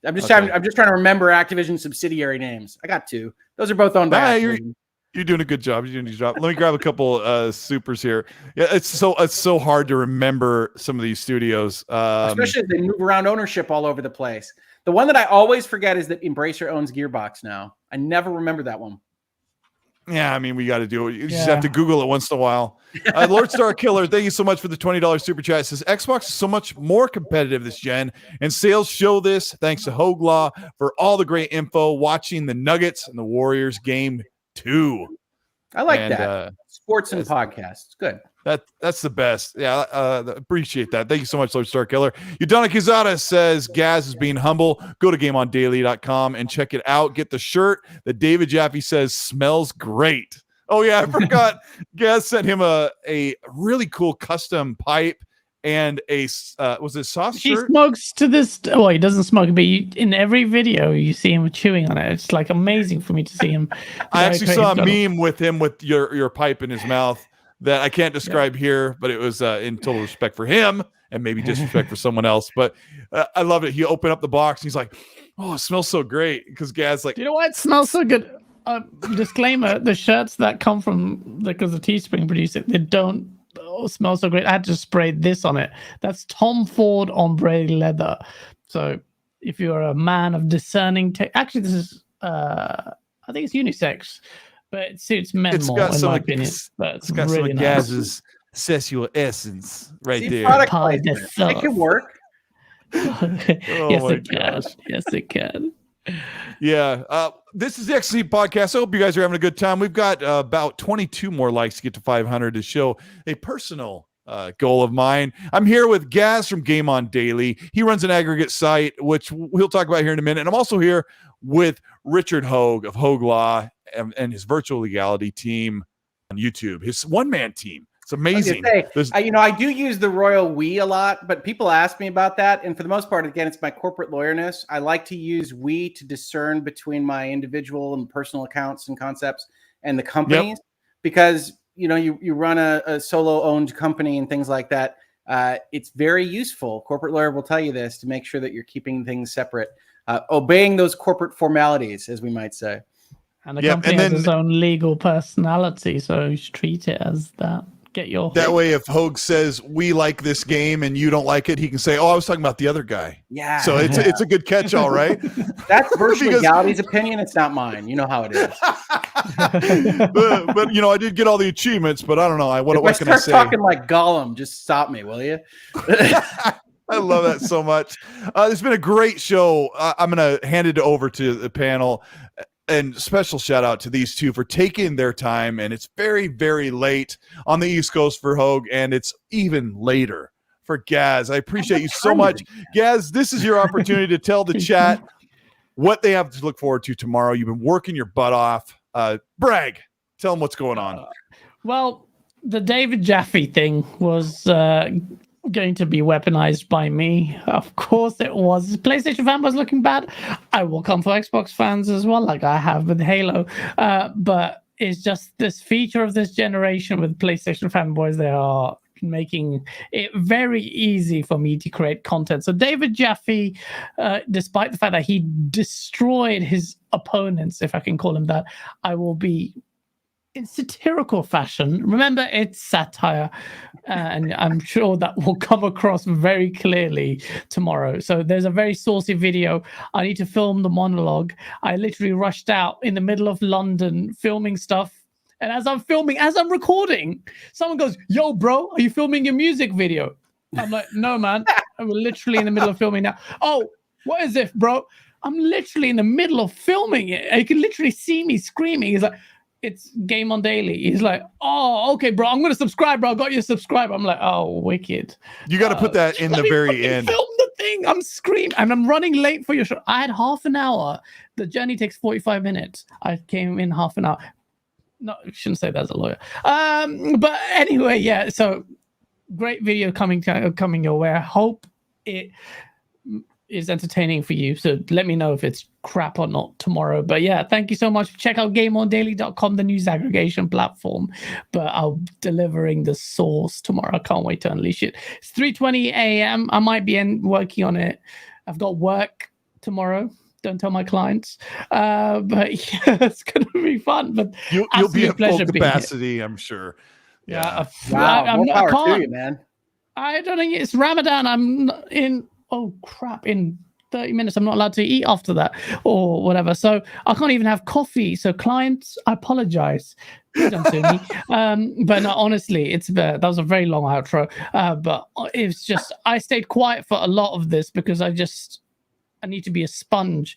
Yeah. I'm just trying to remember Activision subsidiary names. I got two. Those are both owned by Activision. You're doing a good job. You're doing a good job. Let me grab a couple supers here. Yeah, it's so hard to remember some of these studios, especially as they move around ownership all over the place. The one that I always forget is that Embracer owns Gearbox now. I never remember that one. Yeah, I mean, we got to do it. You just have to Google it once in a while. Lord Star Killer, thank you so much for the $20 super chat. It says Xbox is so much more competitive this gen, and sales show this. Thanks to Hogue Law for all the great info. Watching the Nuggets and the Warriors game 2. I like that. Sports and podcasts. Good. That's the best. Yeah, appreciate that. Thank you so much, Lord Star Killer. Udana Kizada says Gaz is being humble. Go to GameOnDaily.com and check it out. Get the shirt that David Jaffe says smells great. Oh yeah, I forgot. Gaz sent him a really cool custom pipe and a was it soft She shirt? smokes to this. Well, he doesn't smoke, but in every video you see him chewing on it. It's like amazing for me to see him. I actually saw a meme with him with your pipe in his mouth that I can't describe here, but it was in total respect for him and maybe disrespect for someone else. But I love it. He opened up the box and he's like, "Oh, it smells so great." Because Gaz like, you know what? It smells so good. Disclaimer: the shirts that come from because the Teespring produce it, they don't smell so great. I had to spray this on it. That's Tom Ford ombre leather. So if you're a man of discerning actually this is I think it's unisex, but it suits men more in my opinion. But it's got really some nice. Gaz's sexual essence right there. It can work. Yes, it can. Yes, it can. Yeah, this is the XC Podcast. I hope you guys are having a good time. We've got about 22 more likes to get to 500 to show a personal goal of mine. I'm here with Gaz from Game On Daily. He runs an aggregate site, which we'll talk about here in a minute. And I'm also here with Richard Hogue of Hogue Law and his virtual legality team on YouTube, his one-man team. It's amazing. I do use the royal we a lot, but people ask me about that. And for the most part, again, it's my corporate lawyerness. I like to use we to discern between my individual and personal accounts and concepts and the companies, because, you run a solo owned company and things like that. It's very useful. Corporate lawyer will tell you this to make sure that you're keeping things separate, obeying those corporate formalities, as we might say. And the company has its own legal personality, so you should treat it as that. Get your that way. If Hogue says we like this game and you don't like it, he can say, "Oh, I was talking about the other guy." Yeah. So it's a good catch-all, right? That's virtual legality's opinion. It's not mine. You know how it is. but I did get all the achievements, but I don't know. What can I say? Start talking like Gollum. Just stop me, will you? I love that so much. It's been a great show. I'm going to hand it over to the panel. And special shout out to these two for taking their time. And it's very, very late on the East Coast for Hogue, and it's even later for Gaz. I appreciate you so much. Gaz, this is your opportunity to tell the chat what they have to look forward to tomorrow. You've been working your butt off. Brag. Tell them what's going on. Well, the David Jaffe thing was going to be weaponized by me. Of course it was. PlayStation fanboys looking bad. I will come for Xbox fans as well, like I have with Halo. But it's just this feature of this generation with PlayStation fanboys. They are making it very easy for me to create content. So David Jaffe, despite the fact that he destroyed his opponents, if I can call him that, I will be in satirical fashion. Remember, it's satire, and I'm sure that will come across very clearly tomorrow. So there's a very saucy video. I need to film the monologue. I literally rushed out in the middle of London filming stuff. And as I'm recording, someone goes, "Yo, bro, are you filming your music video?" I'm like, "No, man. I'm literally in the middle of filming now." "Oh, what is this, bro?" I'm literally in the middle of filming it. You can literally see me screaming. He's like, "It's Game On Daily." He's like, "Oh, okay, bro. I'm going to subscribe, bro. I got you to subscribe." I'm like, "Oh, wicked." You got to put that in the very end. Film the thing. I'm screaming. And I'm running late for your show. I had half an hour. The journey takes 45 minutes. I came in half an hour. No, I shouldn't say that as a lawyer. But anyway, yeah. So great video coming your way. I hope it is entertaining for you. So let me know if it's crap or not tomorrow. But yeah, thank you so much. Check out GameOnDaily.com, the news aggregation platform. But I'll be delivering the source tomorrow. I can't wait to unleash it. It's 3:20 a.m. I might be working on it. I've got work tomorrow. Don't tell my clients. But yeah, it's going to be fun. But you'll be at full capacity, I'm sure. Yeah. Wow, more power to you, man. I don't think it's Ramadan. I'm in, oh crap, in 30 minutes. I'm not allowed to eat after that or whatever. So I can't even have coffee. So clients, I apologize. Please don't sue me. But no, honestly, that was a very long outro. But it's just, I stayed quiet for a lot of this because I need to be a sponge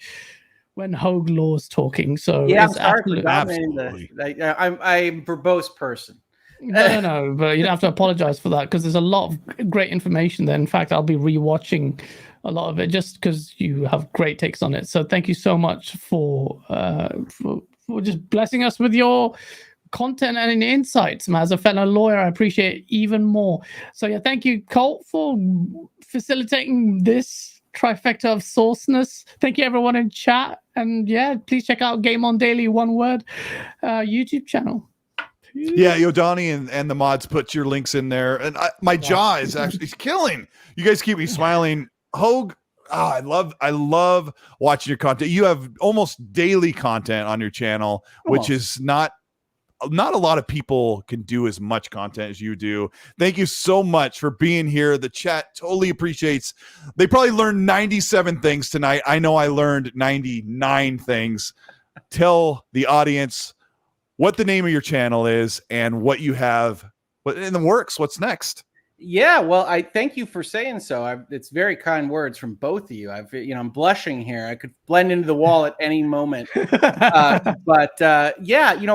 when Hogue Law's talking. So yeah, I'm it's sorry for absolutely. I'm a verbose person. No, but you don't have to apologize for that because there's a lot of great information there. In fact, I'll be rewatching a lot of it just because you have great takes on it. So thank you so much for just blessing us with your content and insights. As a fellow lawyer, I appreciate it even more. So yeah, thank you, Colt, for facilitating this trifecta of sauceness. Thank you, everyone in chat, and yeah, please check out Game On Daily, one word, YouTube channel. Yeah, Yodani and the mods put your links in there, and my jaw is actually killing. You guys keep me smiling. Hogue, I love watching your content. You have almost daily content on your channel, which is not a lot of people can do as much content as you do. Thank you so much for being here. The chat totally appreciates. They probably learned 97 things tonight. I know I learned 99 things. Tell the audience what the name of your channel is and what you have in the works. What's next? Yeah, well, I thank you for saying so. It's very kind words from both of you. I'm blushing here. I could blend into the wall at any moment. Yeah,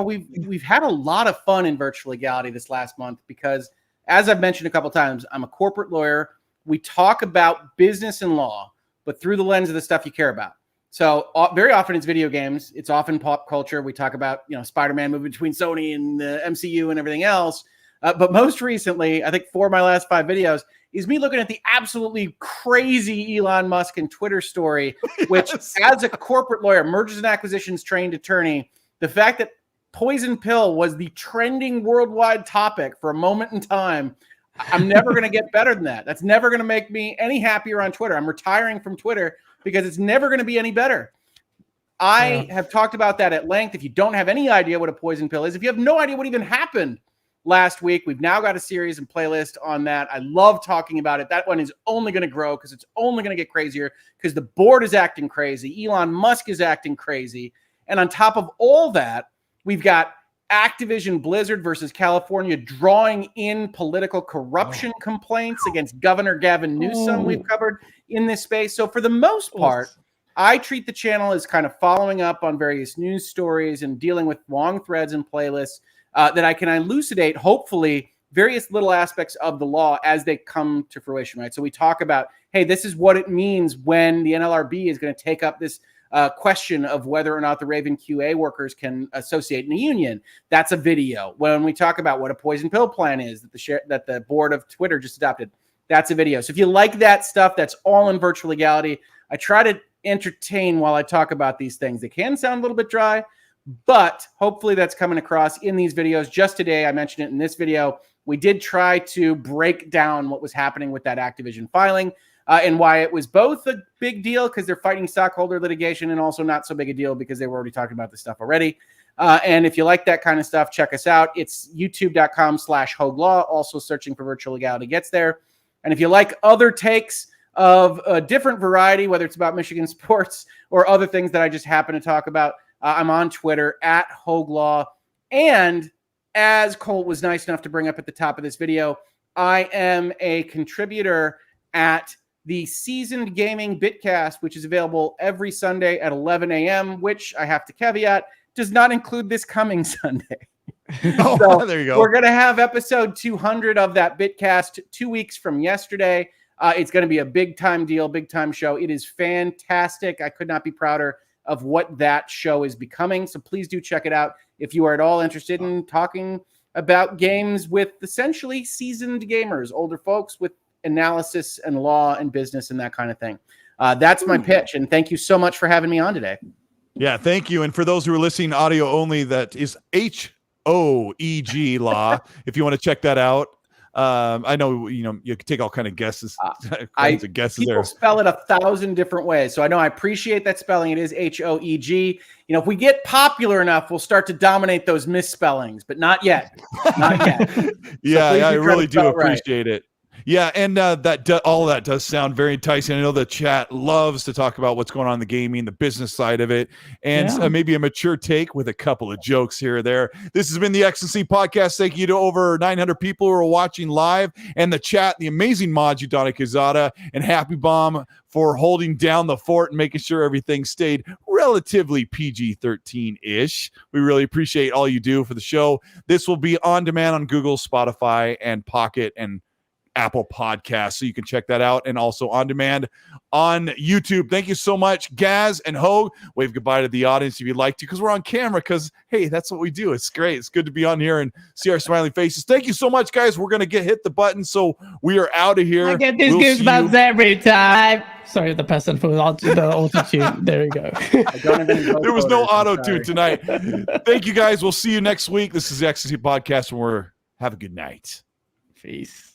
we've had a lot of fun in virtual legality this last month because, as I've mentioned a couple times, I'm a corporate lawyer. We talk about business and law, but through the lens of the stuff you care about. So very often it's video games. It's often pop culture. We talk about, Spider-Man moving between Sony and the MCU and everything else. But most recently, I think 4 of my last 5 videos is me looking at the absolutely crazy Elon Musk and Twitter story, which as a corporate lawyer, mergers and acquisitions trained attorney, the fact that poison pill was the trending worldwide topic for a moment in time, I'm never going to get better than that. That's never going to make me any happier on Twitter. I'm retiring from Twitter because it's never going to be any better. I have talked about that at length. If you don't have any idea what a poison pill is, if you have no idea what even happened last week, we've now got a series and playlist on that. I love talking about it. That one is only going to grow because it's only going to get crazier because the board is acting crazy. Elon Musk is acting crazy. And on top of all that, we've got Activision Blizzard versus California drawing in political corruption complaints against Governor Gavin Newsom we've covered in this space. So for the most part, I treat the channel as kind of following up on various news stories and dealing with long threads and playlists that I can elucidate, hopefully, various little aspects of the law as they come to fruition, right? So we talk about, hey, this is what it means when the NLRB is going to take up this question of whether or not the Raven QA workers can associate in a union. That's a video. When we talk about what a poison pill plan is that the board of Twitter just adopted, that's a video. So if you like that stuff, that's all in virtual legality. I try to entertain while I talk about these things. They can sound a little bit dry, but hopefully that's coming across in these videos. Just today, I mentioned it in this video, we did try to break down what was happening with that Activision filing and why it was both a big deal because they're fighting stockholder litigation and also not so big a deal because they were already talking about this stuff already. And if you like that kind of stuff, check us out. It's youtube.com/HogueLaw. Also searching for virtual legality gets there. And if you like other takes of a different variety, whether it's about Michigan sports or other things that I just happen to talk about, I'm on Twitter @HogueLaw. And as Colt was nice enough to bring up at the top of this video, I am a contributor at the Seasoned Gaming Bitcast, which is available every Sunday at 11 a.m., which I have to caveat, does not include this coming Sunday. So there you go. We're going to have episode 200 of that Bitcast 2 weeks from yesterday. It's going to be a big-time deal, big-time show. It is fantastic. I could not be prouder of what that show is becoming. So please do check it out if you are at all interested in talking about games with essentially seasoned gamers, older folks with analysis and law and business and that kind of thing. That's my pitch. And thank you so much for having me on today. Yeah, thank you. And for those who are listening audio only, that is HOEG Law. If you want to check that out. I know, you can take all kind of guesses. People spell it 1,000 different ways. So I know I appreciate that spelling. It is HOEG. If we get popular enough, we'll start to dominate those misspellings, but not yet. Not yet. Yeah, I really do appreciate it. Yeah, and all of that does sound very enticing. I know the chat loves to talk about what's going on in the gaming, the business side of it, and maybe a mature take with a couple of jokes here or there. This has been the XNC Podcast. Thank you to over 900 people who are watching live, and the chat, the amazing mods, Udana Kazada and Happy Bomb, for holding down the fort and making sure everything stayed relatively PG-13-ish. We really appreciate all you do for the show. This will be on demand on Google, Spotify, and Pocket, and Apple Podcasts, so you can check that out, and also on demand on YouTube. Thank you so much, Gaz and Hogue. Wave goodbye to the audience if you'd like to, because we're on camera, because hey, that's what we do. It's great. It's good to be on here and see our smiling faces. Thank you so much, guys. We're gonna hit the button, so we are out of here. I get these goosebumps every time. Sorry, the peasant for the auto-tune. There we go. There was no auto-tune tonight. Thank you, guys. We'll see you next week. This is the XNC Podcast, and have a good night. Peace.